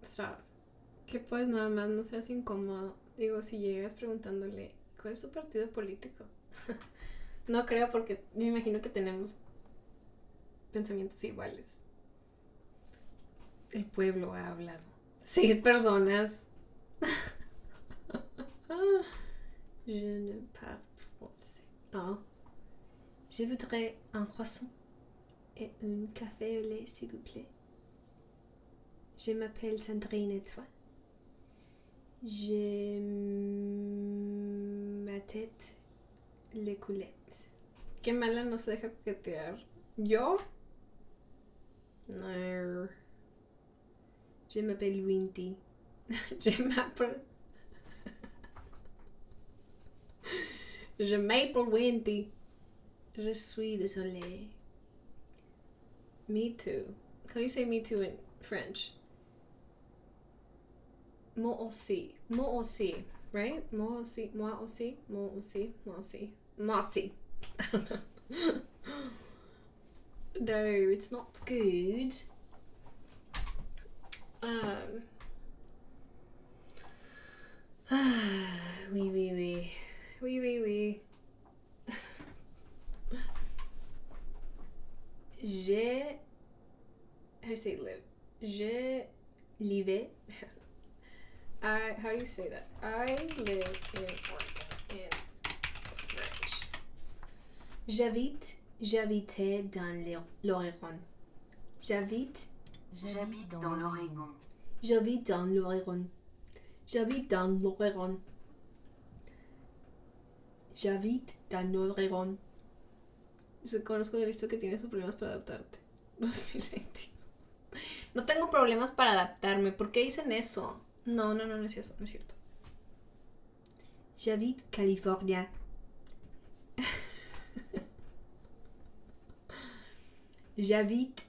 Stop. Que pues nada más no seas incómodo. Digo, si llegas preguntándole, ¿cuál es tu partido político? No creo porque me imagino que tenemos pensamientos iguales. El pueblo ha hablado. 6 personas. Je ne parle français. Oh. Je voudrais un croissant et un café au lait, s'il vous plaît. Je m'appelle Sandrine et toi. J'ai ma tête les coulettes. Qué mala no se deja coquetear. ¿Yo? No. Je m'appelle Winty. Je m'appelle Winty. Je suis désolée. Me too. How do you say me too in French? Moi aussi, right? Moi aussi. I don't know. No, it's not good. Oui, oui, oui. Oui, oui, oui. How do you say live? Live. How do you say that? I live in Oregon, in French. J'habitais dans l'Oregon. J'habite dans l'Oregon. J'habite dans l'Oregon. J'habite dans l'Oregon. J'habite dans l'Oregon. Conozco, he visto que tienes problemas para adaptarte. 2020. No tengo problemas para adaptarme. ¿Por qué dicen eso? No es eso, no es cierto. J'habite California. J'habite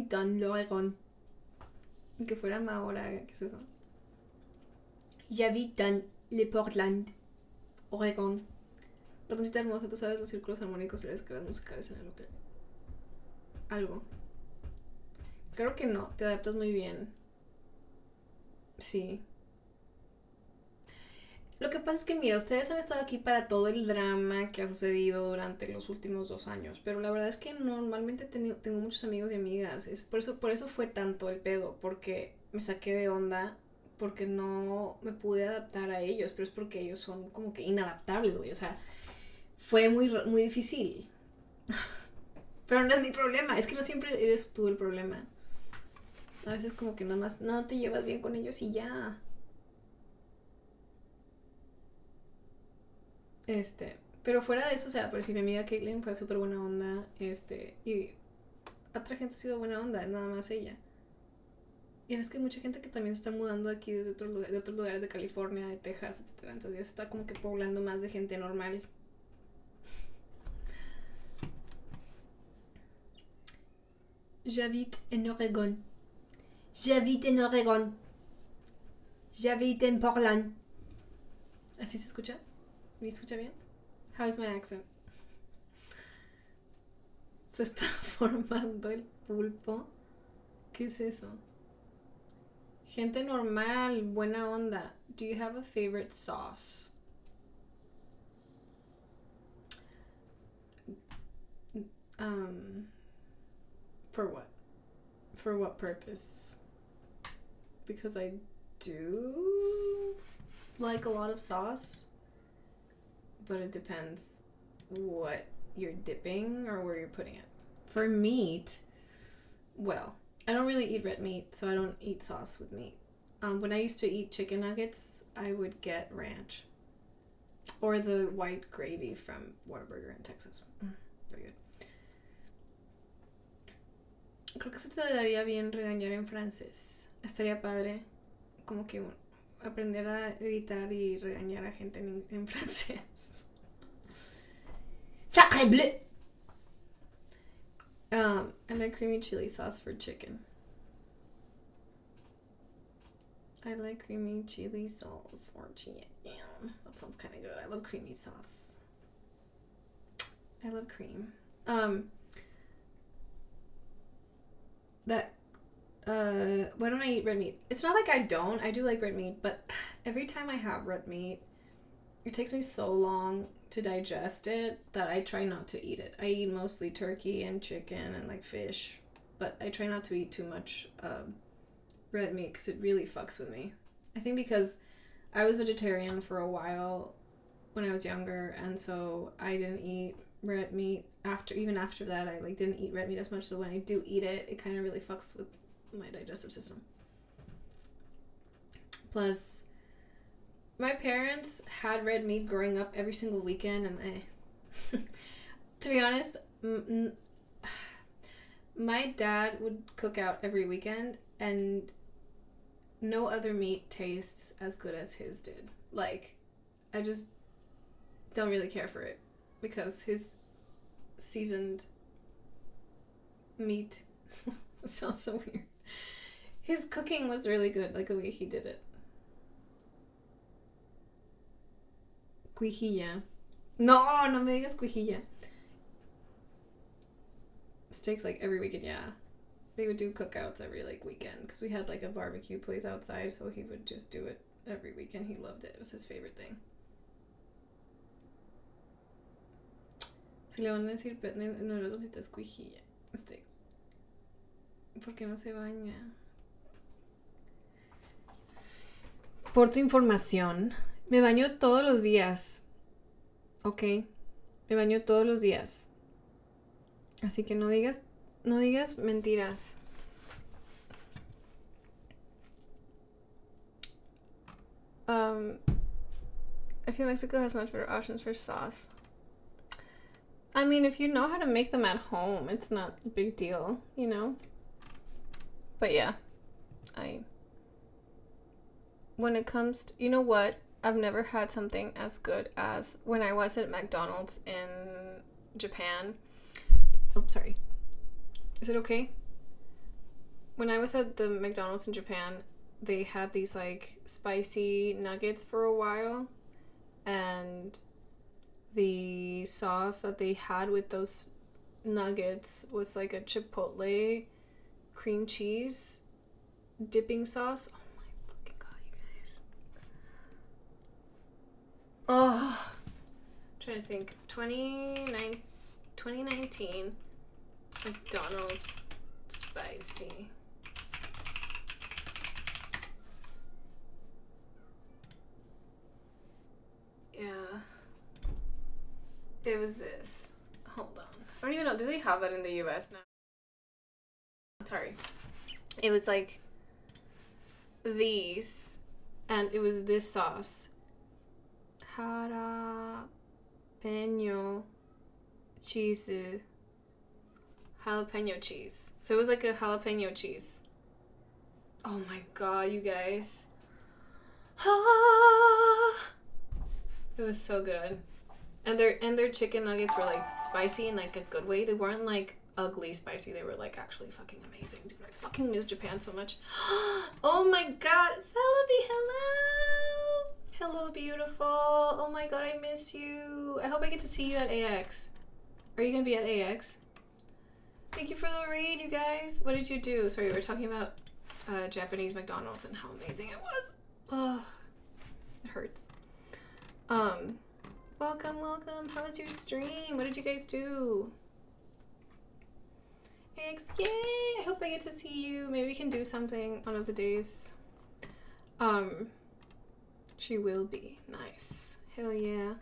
dans l'Oregon. Que fuera Mahora, ¿qué es eso? J'habite dans le Portland, Oregon. Ratoncita hermosa, tú sabes los círculos armónicos y las escalas musicales en el local. Algo. Creo que no, te adaptas muy bien. Sí. Lo que pasa es que, mira, ustedes han estado aquí para todo el drama que ha sucedido durante los últimos 2 años, pero la verdad es que normalmente tengo muchos amigos y amigas. Por eso fue tanto el pedo, porque me saqué de onda, porque no me pude adaptar a ellos, pero es porque ellos son como que inadaptables, güey. O sea, fue muy, muy difícil. Pero no es mi problema, es que no siempre eres tú el problema. A veces como que nada más no te llevas bien con ellos y ya. Pero fuera de eso, o sea, por si mi amiga Caitlin fue súper buena onda, y otra gente ha sido buena onda, nada más ella. Y ves que hay mucha gente que también está mudando aquí desde de otros lugares de California, de Texas, etc. Entonces ya está como que poblando más de gente normal. J'habite en Oregon. J'habite en Oregon. J'habite en Portland. ¿Así se escucha? ¿Me escucha bien? How is my accent? Se está formando el pulpo. ¿Qué es eso? Gente normal, buena onda. Do you have a favorite sauce? For what? For what purpose? Because I do like a lot of sauce, but it depends what you're dipping or where you're putting it. For meat, well, I don't really eat red meat, so I don't eat sauce with meat. When I used to eat chicken nuggets, I would get ranch or the white gravy from Whataburger in Texas. Very good. Creo que se te daría bien regañar en francés. Estaría padre como que aprender a gritar y regañar a gente en francés. Sacré bleu! I like creamy chili sauce for chicken. I like creamy chili sauce for chicken. That sounds kind of good. I love creamy sauce. I love cream. Why don't I eat red meat? It's not like I don't. I do like red meat, but every time I have red meat, it takes me so long to digest it that I try not to eat it. I eat mostly turkey and chicken and like fish, but I try not to eat too much red meat because it really fucks with me. I think because I was vegetarian for a while when I was younger, and so I didn't eat red meat even after that. I like didn't eat red meat as much, so when I do eat it, it kind of really fucks with my digestive system. Plus, my parents had red meat growing up every single weekend, and to be honest, my dad would cook out every weekend, and no other meat tastes as good as his did. Like, I just don't really care for it because his seasoned meat it sounds so weird. His cooking was really good, like the way he did it. Cuijilla. No, no me digas cuijilla. Steaks like every weekend, yeah. They would do cookouts every like weekend because we had like a barbecue place outside, so he would just do it every weekend. He loved it. It was his favorite thing. Si le van a decir pet, no le es cuijilla. Steak. ¿Por qué no se baña? Por tu información, me baño todos los días. ¿Ok? Me baño todos los días. Así que no digas mentiras. I feel Mexico has much better options for sauce. I mean, if you know how to make them at home, it's not a big deal, you know? But yeah, when it comes to, you know what? I've never had something as good as when I was at McDonald's in Japan. Oh, sorry. Is it okay? When I was at the McDonald's in Japan, they had these like spicy nuggets for a while, and the sauce that they had with those nuggets was like a chipotle cream cheese dipping sauce. Oh my fucking god, you guys. Oh, I'm trying to think. 2019 McDonald's spicy. Yeah. It was this. Hold on. I don't even know. Do they have that in the US now? Sorry. It was like these, and it was this sauce. Jalapeno cheese. Jalapeno cheese. So it was like a jalapeno cheese. Oh my god, you guys. It was so good. And their chicken nuggets were like spicy in like a good way. They weren't like ugly spicy. They were like actually fucking amazing. Dude, I fucking miss Japan so much. Oh my god, Celebi, hello! Hello, beautiful. Oh my god, I miss you. I hope I get to see you at AX. Are you gonna be at AX? Thank you for the raid, you guys. What did you do? Sorry, we were talking about Japanese McDonald's and how amazing it was. Oh, it hurts. Welcome. How was your stream? What did you guys do? X, yay! I hope I get to see you. Maybe we can do something one of the days. She will be. Nice. Hell yeah.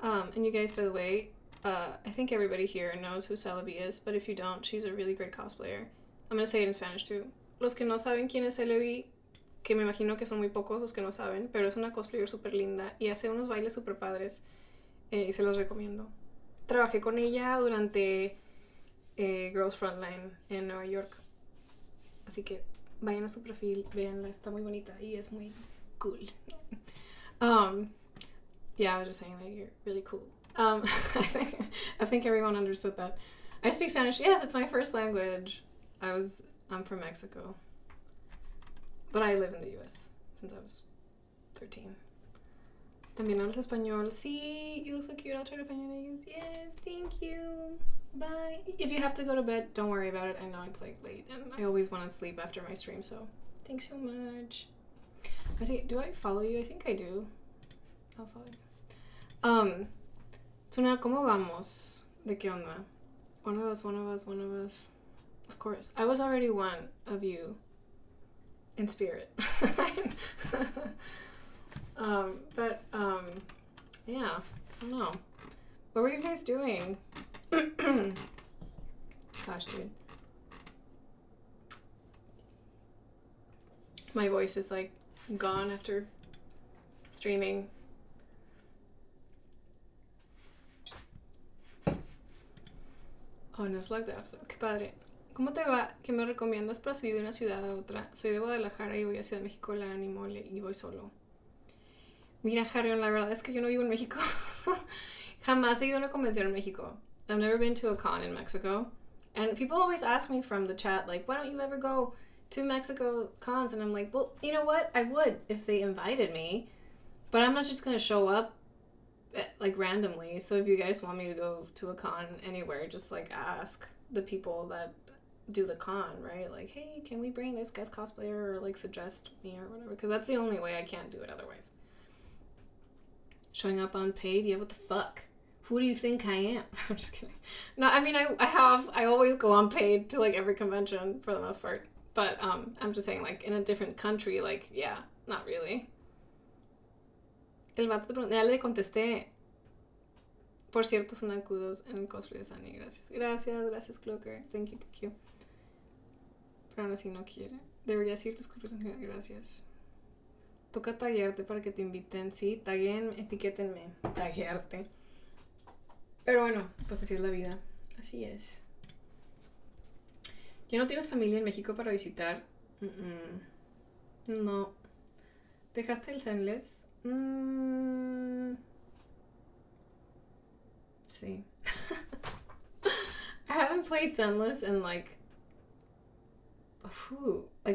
And you guys, by the way, I think everybody here knows who Celebi is, but if you don't, she's a really great cosplayer. I'm gonna say it in Spanish too. Los que no saben quién es Celebi, que me imagino que son muy pocos los que no saben, pero es una cosplayer súper linda y hace unos bailes súper padres y se los recomiendo. Trabajé con ella durante Girls Frontline en Nueva York, así que vayan a su perfil, véanla, está muy bonita y es muy cool. Yeah, I was just saying that you're really cool. I think everyone understood that. I speak Spanish. Yes, it's my first language. I'm from Mexico. But I live in the US since I was 13. También hablas español. Sí, you look so cute. I'll try to find your names. Yes, thank you. Bye. If you have to go to bed, don't worry about it. I know it's like late and I always want to sleep after my stream, so thanks so much. Do I follow you? I think I do. I'll follow you. Tuna, ¿cómo vamos? ¿De qué onda? One of us. Of course. I was already one of you. In spirit. Yeah, I don't know. What were you guys doing? Gosh, dude. My voice is like gone after streaming. Oh, no es like that. Qué padre. ¿Cómo te va? ¿Qué me recomiendas para salir de una ciudad a otra? Soy de Guadalajara y voy a Ciudad de México, la animo y voy solo. Mira, Harrion, la verdad es que yo no vivo en México. Jamás he ido a una convención en México. I've never been to a con in Mexico. And people always ask me from the chat, like, why don't you ever go to Mexico cons? And I'm like, well, you know what? I would if they invited me. But I'm not just gonna show up like randomly. So if you guys want me to go to a con anywhere, just like ask the people that do the con, right? Like, hey, can we bring this guest cosplayer, or like suggest me or whatever? Because that's the only way I can't do it otherwise. Showing up unpaid? Yeah, what the fuck? Who do you think I am? I'm just kidding. No, I mean, I always go unpaid to like every convention for the most part. But I'm just saying, like, in a different country, like, yeah, not really. El vato te preguntó, ya le contesté. Por cierto, son acudos en el cosplay de Sunny. Gracias. Gracias, Cloaker. Thank you. Pero aún así no quiere. Deberías ir tus cursos en general. Gracias. Toca taguearte para que te inviten. Sí, taguen, etiquétenme. Taguearte. Pero bueno, pues así es la vida. Así es. ¿Ya no tienes familia en México para visitar? No. ¿Dejaste el Zenless? Sí. I haven't played Zenless in like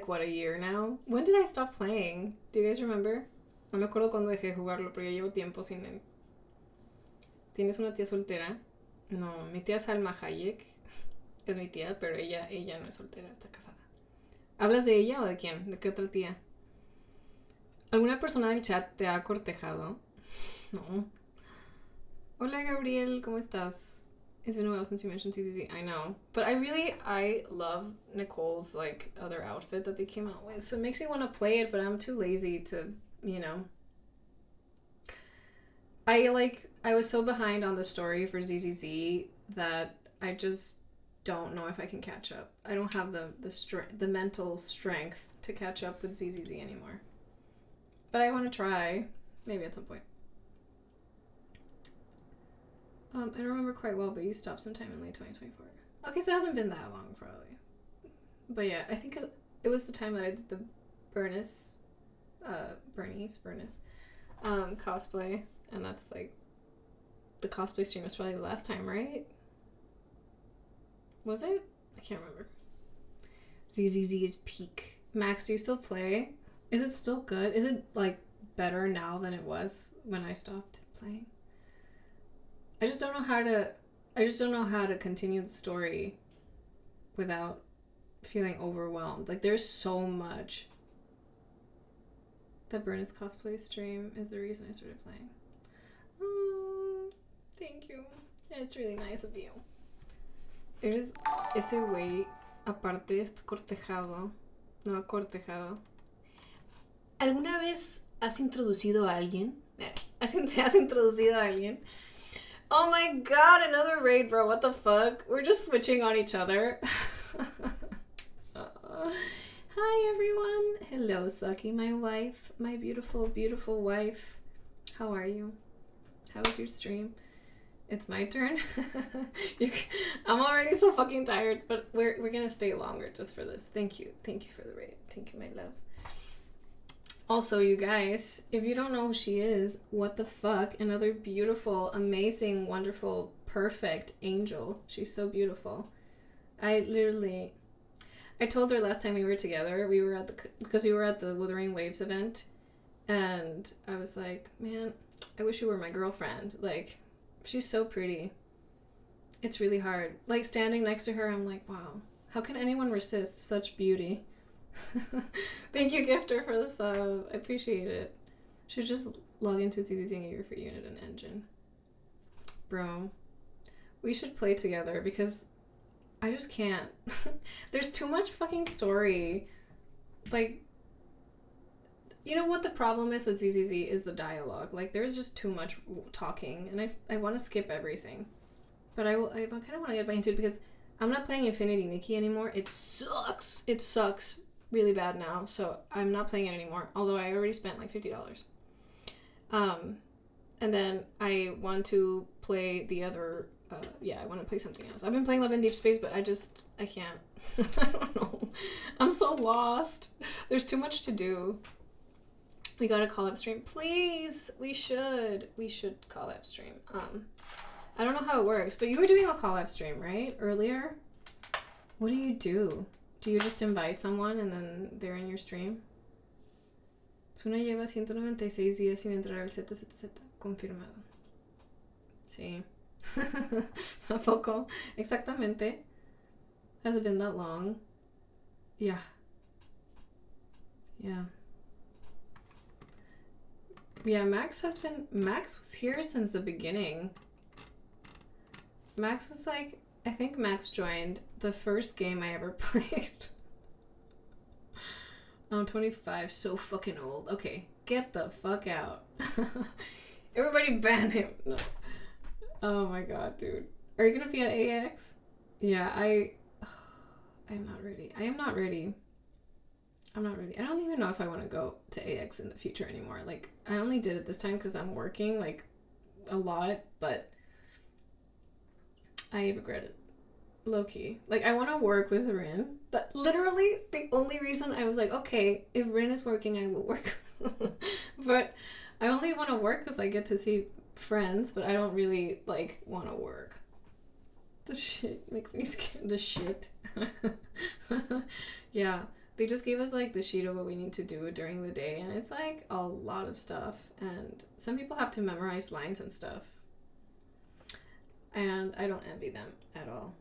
what, a year now? When did I stop playing? Do you guys remember? No me acuerdo cuando dejé de jugarlo, pero ya llevo tiempo sin él. ¿Tienes una tía soltera? No, mi tía Salma Hayek es mi tía, pero ella no es soltera, está casada. ¿Hablas de ella o de quién? ¿De qué otra tía? ¿Alguna persona del chat te ha cortejado? No. Hola, Gabriel, ¿cómo estás? It's been a while since you mentioned CCC. I know. But I love Nicole's, like, other outfit that they came out with. So it makes me want to play it, but I'm too lazy to, you know. I was so behind on the story for ZZZ that I just don't know if I can catch up. I don't have the mental strength to catch up with ZZZ anymore. But I want to try. Maybe at some point. I don't remember quite well, but you stopped sometime in late 2024. Okay, so it hasn't been that long, probably. But yeah, I think it was the time that I did the Bernice cosplay. And that's like, the cosplay stream was probably the last time, right? Was it? I can't remember. ZZZ is peak. Max, do you still play? Is it still good? Is it like better now than it was when I stopped playing? I just don't know how to continue the story without feeling overwhelmed. Like, there's so much. The Bernice cosplay stream is the reason I started playing. Thank you. It's really nice of you. Eres ese güey, aparte es cortejado. No, cortejado. ¿Alguna vez has introducido a alguien? ¿Has introducido a alguien? Oh my god, another raid, bro. What the fuck? We're just switching on each other. Hi, everyone. Hello, Sucky, my wife. My beautiful, beautiful wife. How are you? How was your stream? It's my turn. I'm already so fucking tired, but we're gonna stay longer just for this. Thank you for the raid. Thank you, my love. Also, you guys, if you don't know who she is, what the fuck? Another beautiful, amazing, wonderful, perfect angel. She's so beautiful. I told her last time we were together, because we were at the Wuthering Waves event, and I was like, man, I wish you were my girlfriend. Like, she's so pretty. It's really hard. Like, standing next to her, I'm like, wow, how can anyone resist such beauty? Thank you, Gifter, for the sub. I appreciate it. Should just log into ZZZ and get your free unit and engine. Bro, we should play together because I just can't. There's too much fucking story. Like, you know what the problem is with ZZZ is the dialogue. Like, there's just too much talking, and I want to skip everything. But I kind of want to get back into it because I'm not playing Infinity Nikki anymore. It sucks. It sucks really bad now, so I'm not playing it anymore. Although I already spent like $50. And then I want to play the other. I want to play something else. I've been playing Love in Deep Space, but I can't. I don't know. I'm so lost. There's too much to do. We got a call-up stream. Please, we should call-up stream. I don't know how it works, but you were doing a call-up stream, right? Earlier? What do? Do you just invite someone and then they're in your stream? Suna lleva 196 días sin entrar al ZZZ. Confirmado. Sí. ¿A poco? Exactamente. Has it been that long? Yeah. Yeah. Yeah, Max was here since the beginning. Max was like, I think Max joined the first game I ever played. I'm 25, so fucking old. Okay, get the fuck out. Everybody ban him. No. Oh my god, dude. Are you gonna be at AX? Yeah, I'm not ready. I am not ready. I'm not ready. I don't even know if I want to go to AX in the future anymore. Like, I only did it this time because I'm working, like, a lot, but I regret it. Low-key. Like, I want to work with Rin. That literally the only reason I was like, okay, if Rin is working, I will work. But I only want to work because I get to see friends, but I don't really, like, want to work. The shit makes me scared. The shit. Yeah. They just gave us, like, the sheet of what we need to do during the day, and it's, like, a lot of stuff, and some people have to memorize lines and stuff, and I don't envy them at all.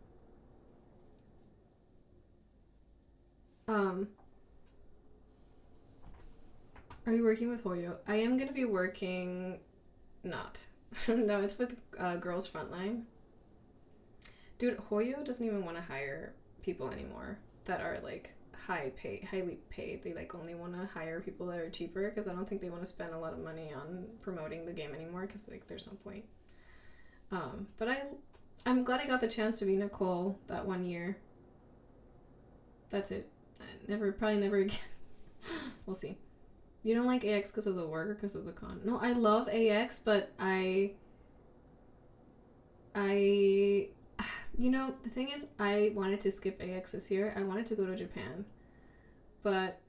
Are you working with Hoyo? I am gonna be working... not. No, it's with Girls Frontline. Dude, Hoyo doesn't even want to hire people anymore that are, like, highly paid. They, like, only want to hire people that are cheaper because I don't think they want to spend a lot of money on promoting the game anymore because, like, there's no point. But I'm glad I got the chance to be Nicole that 1 year. That's it. Probably never again. We'll see. You don't like AX because of the work or because of the con? No, I love AX, but I you know, the thing is, I wanted to skip AX this year. I wanted to go to Japan, but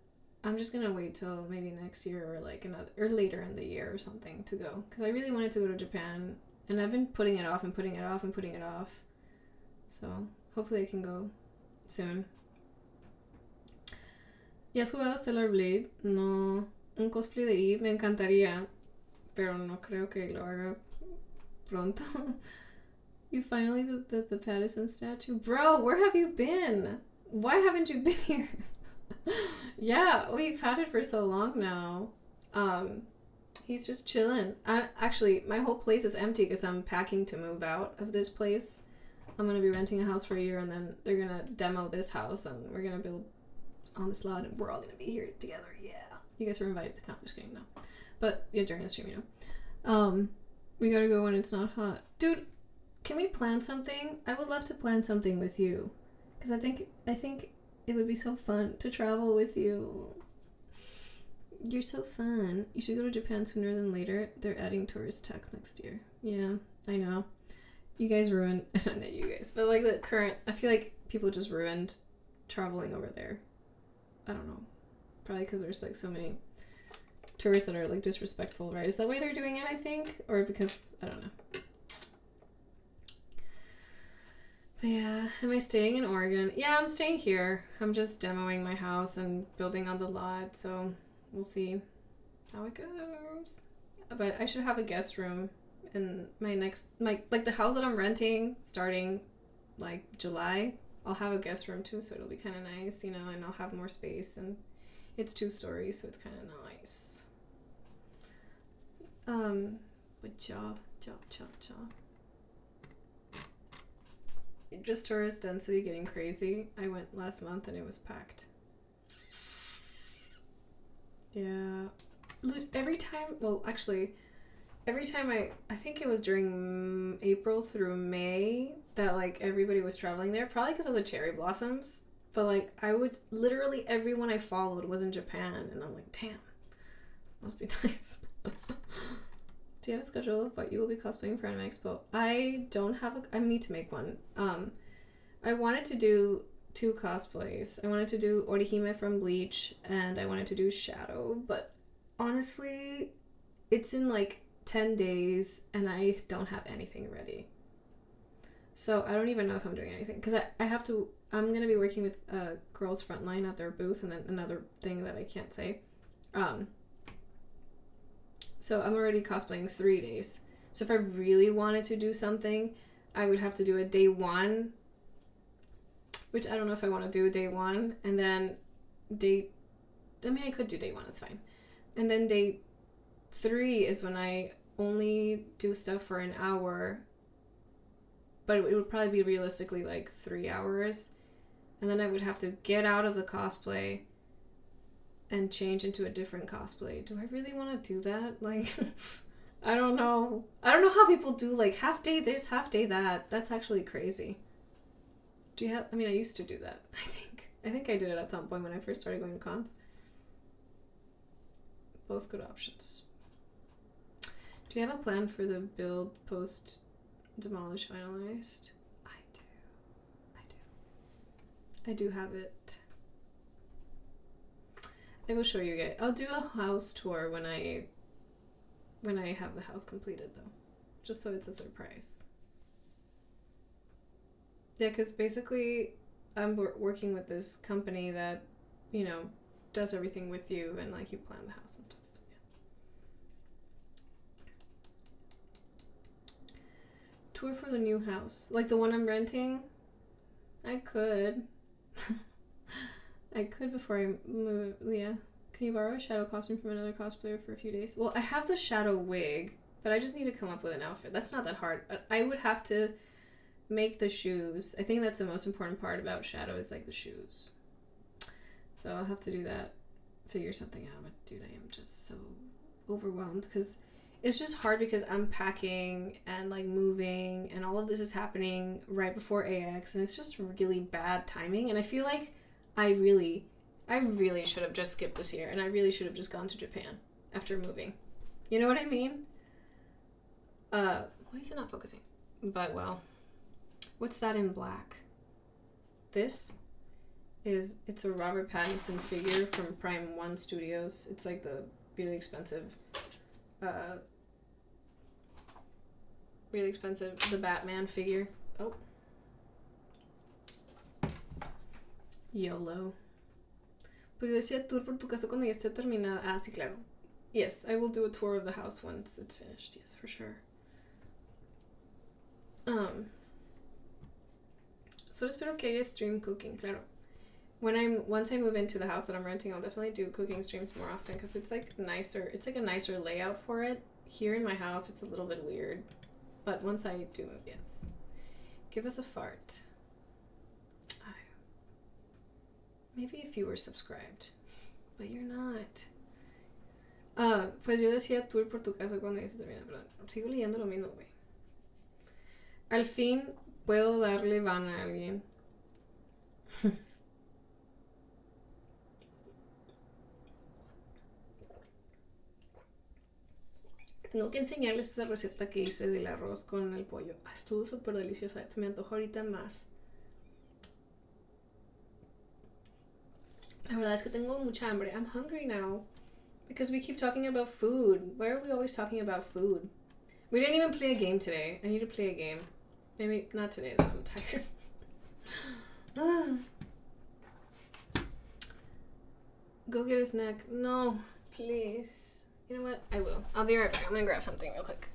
I'm just gonna wait till maybe next year or like or later in the year or something to go, because I really wanted to go to Japan, and I've been putting it off and putting it off and putting it off. So hopefully I can go soon. ¿Ya has jugado Stellar Blade? No. Un cosplay de Eve me encantaría, pero no creo que lo haga pronto. You finally the Pattison statue? Bro, where have you been? Why haven't you been here? Yeah, we've had it for so long now. He's just chilling. Actually, my whole place is empty because I'm packing to move out of this place. I'm going to be renting a house for a year, and then they're going to demo this house, and we're going to build on this lot, and we're all going to be here together. Yeah. You guys were invited to come. Just kidding, though. But, yeah, during the stream, you know. We gotta go when it's not hot. Dude, can we plan something? I would love to plan something with you. Because I think it would be so fun to travel with you. You're so fun. You should go to Japan sooner than later. They're adding tourist tax next year. Yeah, I know. You guys ruined... I don't know you guys. But, like, the current... I feel like people just ruined traveling over there. I don't know. Probably because there's, like, so many tourists that are, like, disrespectful, right? Is that why they're doing it, I think? Or because... I don't know. But yeah, am I staying in Oregon? Yeah, I'm staying here. I'm just demoing my house and building on the lot, so we'll see how it goes. But I should have a guest room in my like the house that I'm renting starting like July. I'll have a guest room too, so it'll be kind of nice, you know, and I'll have more space, and it's 2 stories, so it's kind of nice. But job. Just tourist density getting crazy. I went last month and it was packed. Yeah. Every time I think it was during April through May that like everybody was traveling there, probably because of the cherry blossoms. But like literally everyone I followed was in Japan, and I'm like, damn, must be nice. Do you have a schedule of what you will be cosplaying for Anime Expo? I don't have I need to make one. I wanted to do 2 cosplays. I wanted to do Orihime from Bleach, and I wanted to do Shadow, but honestly, it's in like 10 days, and I don't have anything ready. So I don't even know if I'm doing anything, because I'm going to be working with Girls Frontline at their booth, and then another thing that I can't say. So I'm already cosplaying 3 days. So if I really wanted to do something, I would have to do a day 1, which I don't know if I want to do day 1, and then I could do day 1, it's fine. And then day 3 is when I only do stuff for an hour, but it would probably be realistically like 3 hours. And then I would have to get out of the cosplay and change into a different cosplay. Do I really want to do that? Like, I don't know. I don't know how people do like half day this, half day that. That's actually crazy. Do you have, I used to do that, I think I did it at some point when I first started going to cons. Both good options. Do you have a plan for the build post demolish finalized? I do have it. I will show you guys. I'll do a house tour when I have the house completed though. Just so it's a surprise. Yeah, because basically I'm working with this company that, you know, does everything with you and like you plan the house and stuff. Tour for the new house. Like the one I'm renting? I could. I could before I move. Yeah. Can you borrow a shadow costume from another cosplayer for a few days? Well, I have the shadow wig, but I just need to come up with an outfit. That's not that hard. I would have to make the shoes. I think that's the most important part about shadow is like the shoes. So I'll have to do that. Figure something out. But dude, I am just so overwhelmed because it's just hard because I'm packing and like moving and all of this is happening right before AX and it's just really bad timing. And I feel like I really should have just skipped this year and I really should have just gone to Japan after moving. You know what I mean? Why is it not focusing? But well, what's that in black? It's a Robert Pattinson figure from Prime 1 Studios. It's like the really expensive, the Batman figure. Oh. YOLO. Pero yo decía tour por tu casa cuando ya esté terminada. Ah, sí, claro. Yes, I will do a tour of the house once it's finished. Yes, for sure. Solo espero que haya stream cooking, claro. Once I move into the house that I'm renting, I'll definitely do cooking streams more often because it's like nicer. It's like a nicer layout for it. Here in my house, it's a little bit weird, but once I do move, yes. Give us a fart. Maybe if you were subscribed, but you're not. Pues yo decía tour por tu casa cuando ya se termina, pero sigo leyendo lo mismo, güey. Al fin puedo darle van a alguien. Tengo que enseñarles esa receta que hice del arroz con el pollo. Estuvo súper deliciosa. Se me antoja ahorita más. La verdad es que tengo mucha hambre. I'm hungry now. Because we keep talking about food. Why are we always talking about food? We didn't even play a game today. I need to play a game. Maybe not today though. I'm tired. Go get a snack. No, please. You know what? I will. I'll be right back. I'm gonna grab something real quick.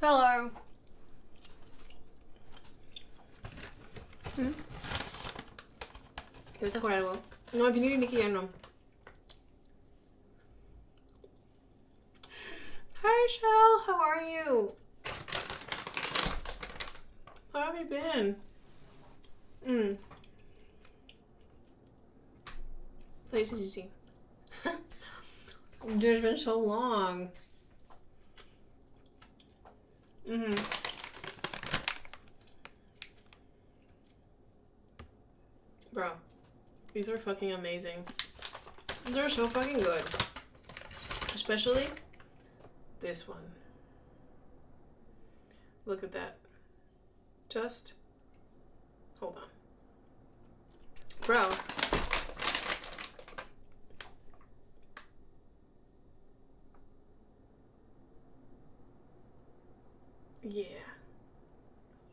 Hello. ¿Quieres jugar algo? No, al final Nikki ya no. Hi, Shell. How are you? How have you been? Sí. Dude, it's been so long. Bro, these are fucking amazing. They're so fucking good. Especially this one. Look at that. Just hold on. Bro. Yeah.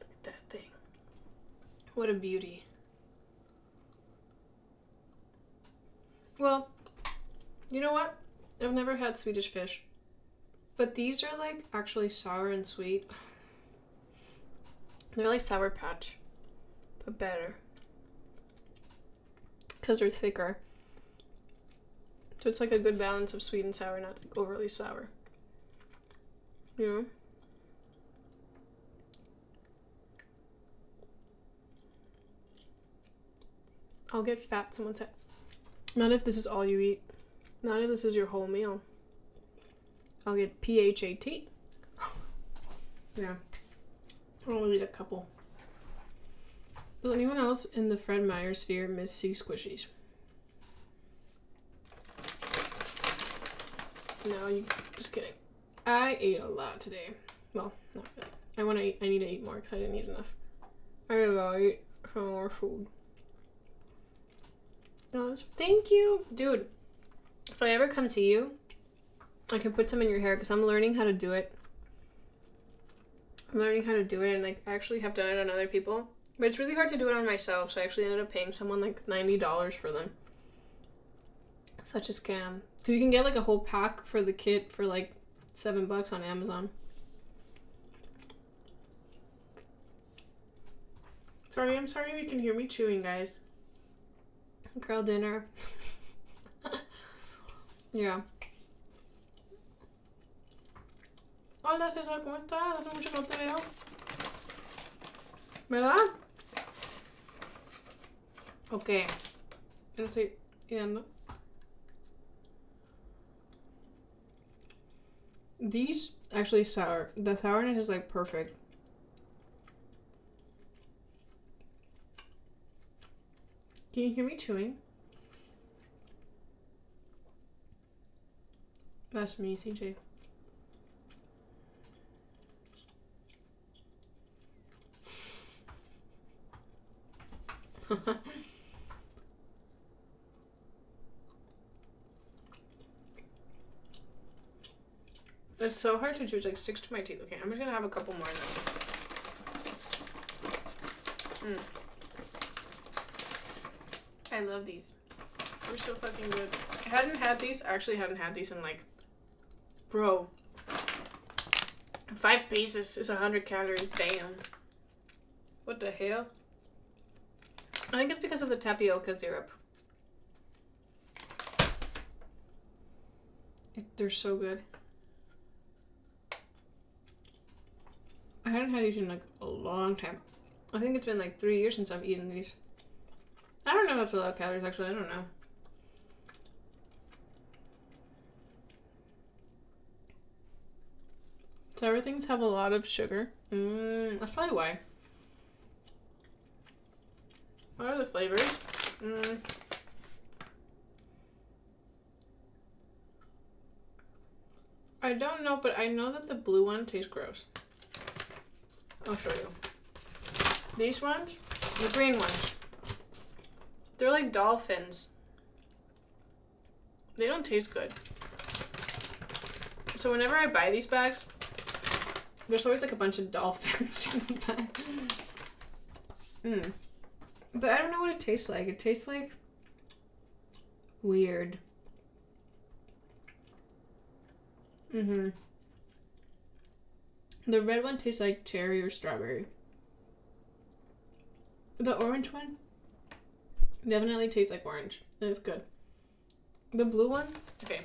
Look at that thing. What a beauty. Well, you know what? I've never had Swedish fish. But these are like actually sour and sweet. They're like Sour Patch, but better. Because they're thicker. So it's like a good balance of sweet and sour, not like overly sour. You know? I'll get fat, someone said. Not if this is all you eat. Not if this is your whole meal. I'll get PHAT. Yeah. I'll only eat a couple. Does anyone else in the Fred Meyer sphere miss sea squishies? No, you just kidding. I ate a lot today. Well, not really. I need to eat more because I didn't eat enough. I gotta eat some more food. Thank you. Dude, if I ever come see you, I can put some in your hair because I'm learning how to do it. I'm learning how to do it, and like I actually have done it on other people. But it's really hard to do it on myself, so I actually ended up paying someone like $90 for them. Such a scam. So you can get like a whole pack for the kit for like $7 on Amazon. I'm sorry if you can hear me chewing, guys. Girl dinner. Yeah. Hola César, ¿cómo estás? Hace mucho que no te veo. ¿Verdad? Ok. Lo estoy ideando. These actually sour. The sourness is like perfect. Can you hear me chewing? That's me, CJ. It's so hard to chew. It's like sticks to my teeth. Okay, I'm just gonna have a couple more and that's it. I love these. They're so fucking good. I actually hadn't had these in like, bro. 5 pesos is 100 calories. Damn. What the hell? I think it's because of the tapioca syrup. They're so good. I hadn't had these in like a long time. I think it's been like 3 years since I've eaten these. I don't know if that's a lot of calories actually, I don't know. Sour things have a lot of sugar. That's probably why. What are the flavors? I don't know, but I know that the blue one tastes gross. I'll show you. These ones, the green ones, they're like dolphins. They don't taste good. So whenever I buy these bags, there's always like a bunch of dolphins in the bag. But I don't know what it tastes like. It tastes like weird. The red one tastes like cherry or strawberry. The orange one definitely tastes like orange. And it's good. The blue one, okay.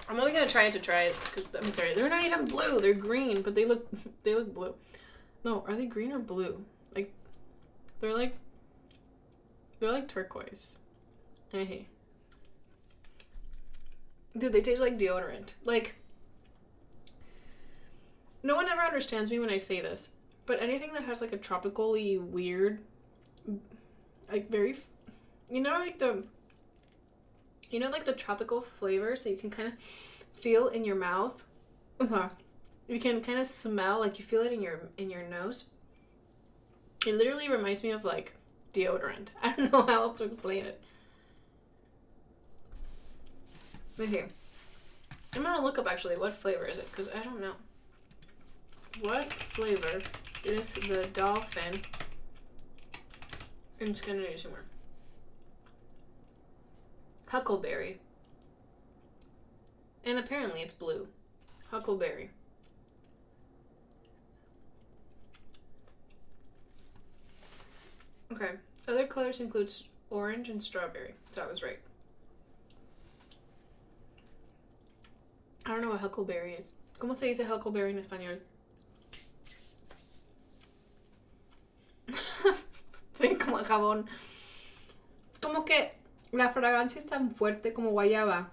I'm only gonna try it because I'm sorry, they're not even blue. They're green, but they look blue. No, are they green or blue? Like they're like turquoise. Hey. Dude, they taste like deodorant. Like, no one ever understands me when I say this, but anything that has like a tropically weird, like very, like the tropical flavors that you can kind of feel in your mouth. You can kind of smell, like you feel it in your nose. It literally reminds me of like deodorant. I don't know how else to explain it. Okay. I'm gonna look up actually what flavor is it, because I don't know. What flavor is the dolphin in Scandinavian humor? Huckleberry. And apparently it's blue. Huckleberry. Okay. Other colors include orange and strawberry. So I was right. I don't know what huckleberry is. ¿Cómo se dice huckleberry en español? Sí, como jabón. Como que la fragancia es tan fuerte como guayaba.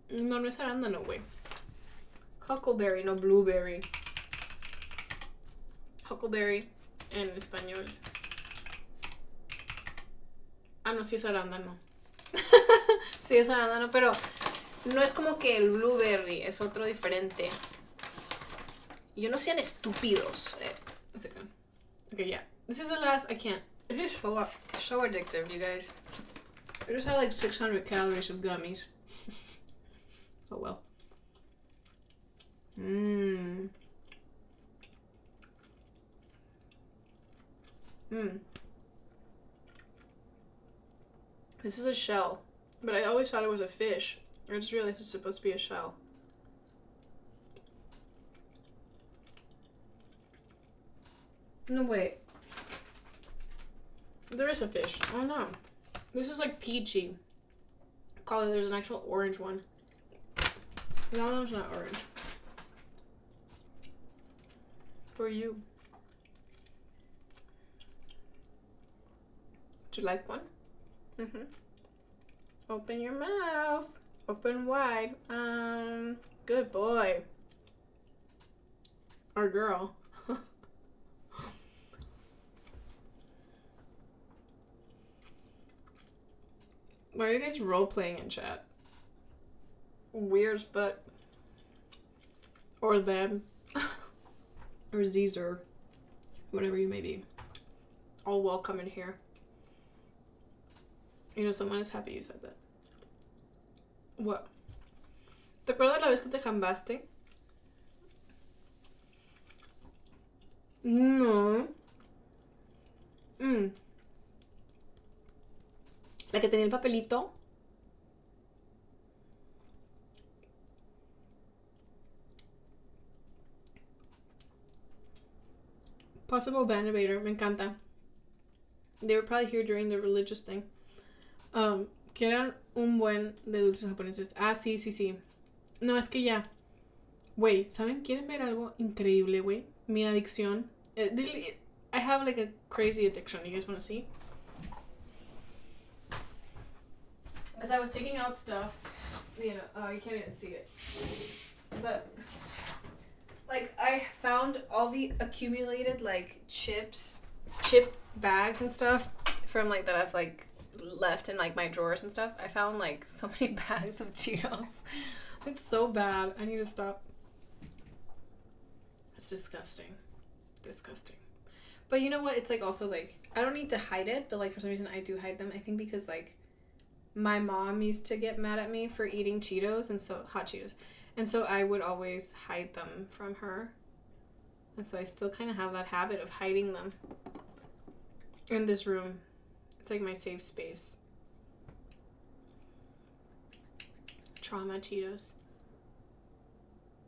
No, no es arándano, güey. Huckleberry, no blueberry. Huckleberry en español. Ah, no, sí es arándano. Sí es arándano, pero no es como que el blueberry, es otro diferente. Yo no sean estúpidos. Okay, yeah. This is the last. I can't. It is so addictive, you guys. I just had like 600 calories of gummies. Oh well. This is a shell, but I always thought it was a fish. I just realized it's supposed to be a shell. No, wait. There is a fish. Oh no. This is like peachy. Color, there's an actual orange one. The other one's not orange. For you. Would you like one? Open your mouth. Open wide. Good boy. Or girl. Why are you guys role-playing in chat? Weird, but... Or them. Or Zeezer. Whatever you may be. All welcome in here. You know, someone is happy you said that. What? ¿Te acuerdas la vez que te jambaste? No. La que tenía el papelito. Possible band debater. Me encanta. They were probably here during the religious thing. Que eran un buen de dulces japoneses. Ah, sí, sí, sí. No, es que ya. Güey, ¿saben? ¿Quieren ver algo increíble, güey? Mi adicción. I have like a crazy addiction. You guys want to see? Because I was taking out stuff. You know, you can't even see it. But, like, I found all the accumulated, like, chip bags and stuff from, like, that I've, like, left in like my drawers and stuff. I found like so many bags of Cheetos. It's so bad. I need to stop. It's disgusting. Disgusting. But you know what? It's like also like I don't need to hide it, but like for some reason I do hide them. I think because like my mom used to get mad at me for eating Cheetos and so hot Cheetos. And so I would always hide them from her. And so I still kind of have that habit of hiding them in this room. It's like my safe space. Trauma Cheetos.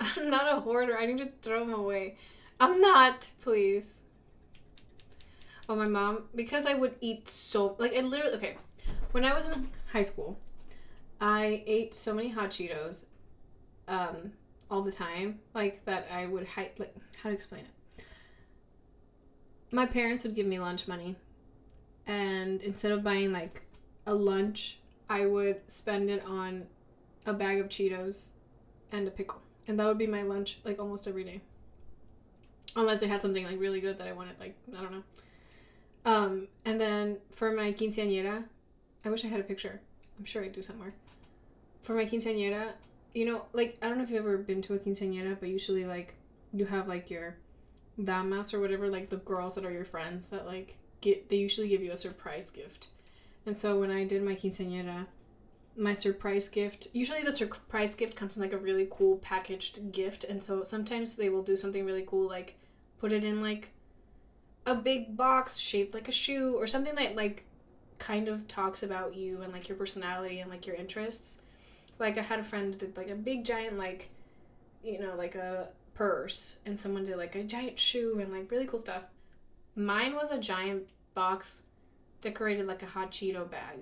I'm not a hoarder. I need to throw them away. I'm not, please. Oh, my mom, because I would eat so, like, I literally, okay. When I was in high school, I ate so many hot Cheetos, all the time, like, that I would hide, like, how to explain it? My parents would give me lunch money. And instead of buying like a lunch I would spend it on a bag of Cheetos and a pickle. And that would be my lunch, like, almost every day. Unless they had something, like, really good that I wanted, like, I don't know. And then for my quinceañera, I wish I had a picture. I'm sure I do somewhere. For my quinceañera, you know, like, I don't know if you've ever been to a quinceañera, but usually, like, you have, like, your damas or whatever, like, the girls that are your friends that, like, they usually give you a surprise gift. And so when I did my quinceañera, my surprise gift, usually the surprise gift comes in, like, a really cool packaged gift. And so sometimes they will do something really cool, like, put it in, like, a big box shaped like a shoe or something that, like, kind of talks about you and, like, your personality and, like, your interests. Like, I had a friend who did, like, a big giant, like, you know, like a purse, and someone did, like, a giant shoe and, like, really cool stuff. Mine was a giant box decorated like a hot Cheeto bag.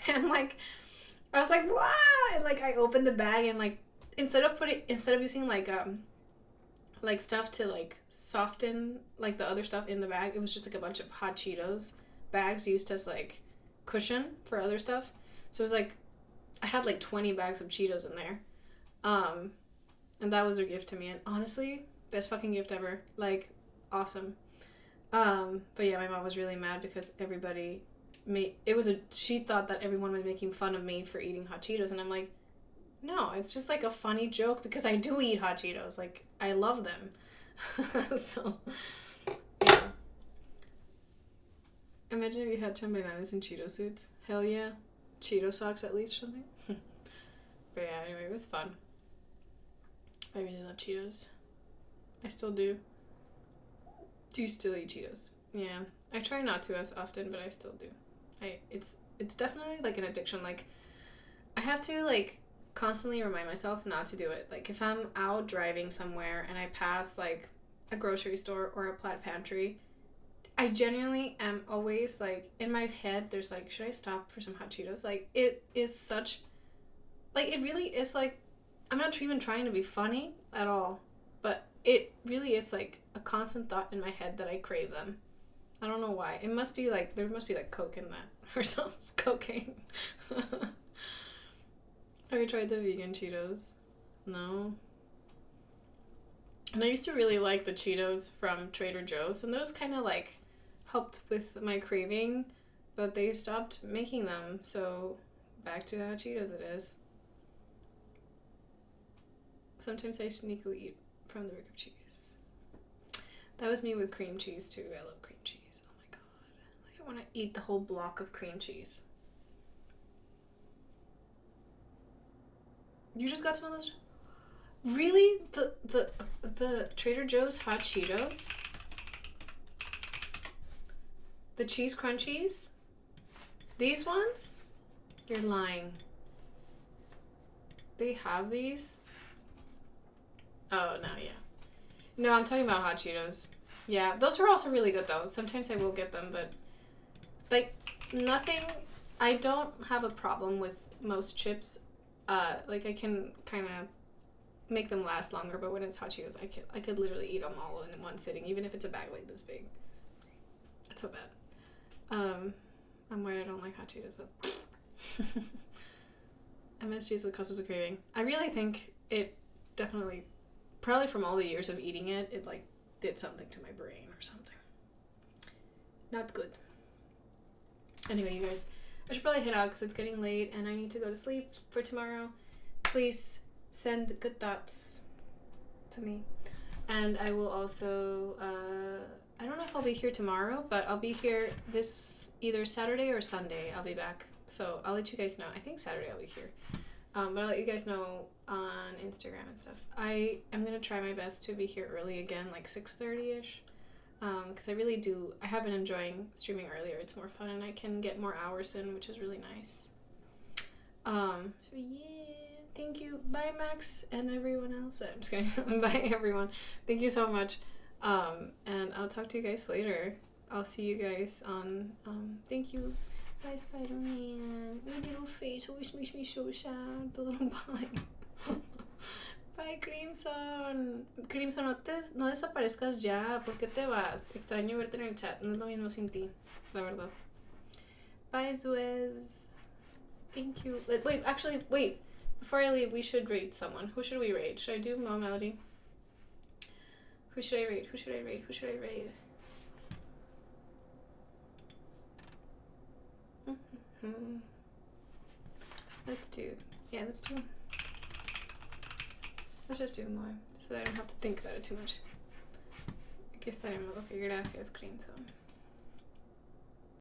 And, like, I was like, wow! And, like, I opened the bag and, like, instead of using, like stuff to, like, soften, like, the other stuff in the bag, it was just, like, a bunch of hot Cheetos bags used as, like, cushion for other stuff. So it was, like, I had, like, 20 bags of Cheetos in there. And that was their gift to me. And honestly, best fucking gift ever. Like, awesome. But yeah, my mom was really mad because everybody she thought that everyone was making fun of me for eating hot Cheetos. And I'm like, no, it's just, like, a funny joke because I do eat hot Cheetos. Like, I love them. So, yeah. Imagine if you had chambelanes in Cheeto suits. Hell yeah. Cheeto socks at least or something. But yeah, anyway, it was fun. I really love Cheetos. I still do. Do you still eat Cheetos? Yeah. I try not to as often, but I still do. It's definitely, like, an addiction. Like, I have to, like, constantly remind myself not to do it. Like, if I'm out driving somewhere and I pass, like, a grocery store or a Plaid Pantry, I genuinely am always, like, in my head, there's, like, should I stop for some hot Cheetos? Like, it is such, like, it really is, like, I'm not even trying to be funny at all, but it really is, like, a constant thought in my head that I crave them. I don't know why. It must be, like, there must be, like, coke in that or something. Cocaine. Have you tried the vegan Cheetos? No. And I used to really like the Cheetos from Trader Joe's, and those kind of, like, helped with my craving, but they stopped making them, so back to hot Cheetos it is. Sometimes I sneakily eat from the brick of cheese. That was me with cream cheese too. I love cream cheese. Oh my god. Like, I want to eat the whole block of cream cheese. You just got some of those? Really? The Trader Joe's hot Cheetos? The cheese crunchies? These ones? You're lying. They have these? Oh, no, yeah. No, I'm talking about hot Cheetos. Yeah, those are also really good, though. Sometimes I will get them, but, like, nothing... I don't have a problem with most chips. Like, I can kind of make them last longer, but when it's hot Cheetos, I could literally eat them all in one sitting, even if it's a bag like this big. It's so bad. I'm worried I don't like hot Cheetos, but... MSG what causes a craving. I really think it definitely... Probably from all the years of eating it, it, like, did something to my brain or something. Not good. Anyway, you guys, I should probably head out because it's getting late and I need to go to sleep for tomorrow. Please send good thoughts to me. And I will also, I don't know if I'll be here tomorrow, but I'll be here this either Saturday or Sunday. I'll be back. So I'll let you guys know. I think Saturday I'll be here. But I'll let you guys know on Instagram and stuff. I am going to try my best to be here early again, like 6:30ish. Because I have been enjoying streaming earlier. It's more fun and I can get more hours in, which is really nice. So yeah, thank you. Bye, Max, and everyone else. I'm just kidding. Bye, everyone. Thank you so much. And I'll talk to you guys later. I'll see you guys on, thank you. Bye, Spider-Man. Your little face always makes me so sad. Bye. Bye, Crimson. Crimson, no desaparezcas ya. ¿Por qué te vas? Extraño verte en el chat. No es lo mismo sin ti, la verdad. Bye, Suez. Thank you. Wait, actually, wait. Before I leave, we should rate someone. Who should we rate? Should I do Mo Melody? Who should I rate? Who should I rate? Who should I rate? Let's just do Mo, so I don't have to think about it too much. Aquí estaremos. Ok, gracias, Cream. So.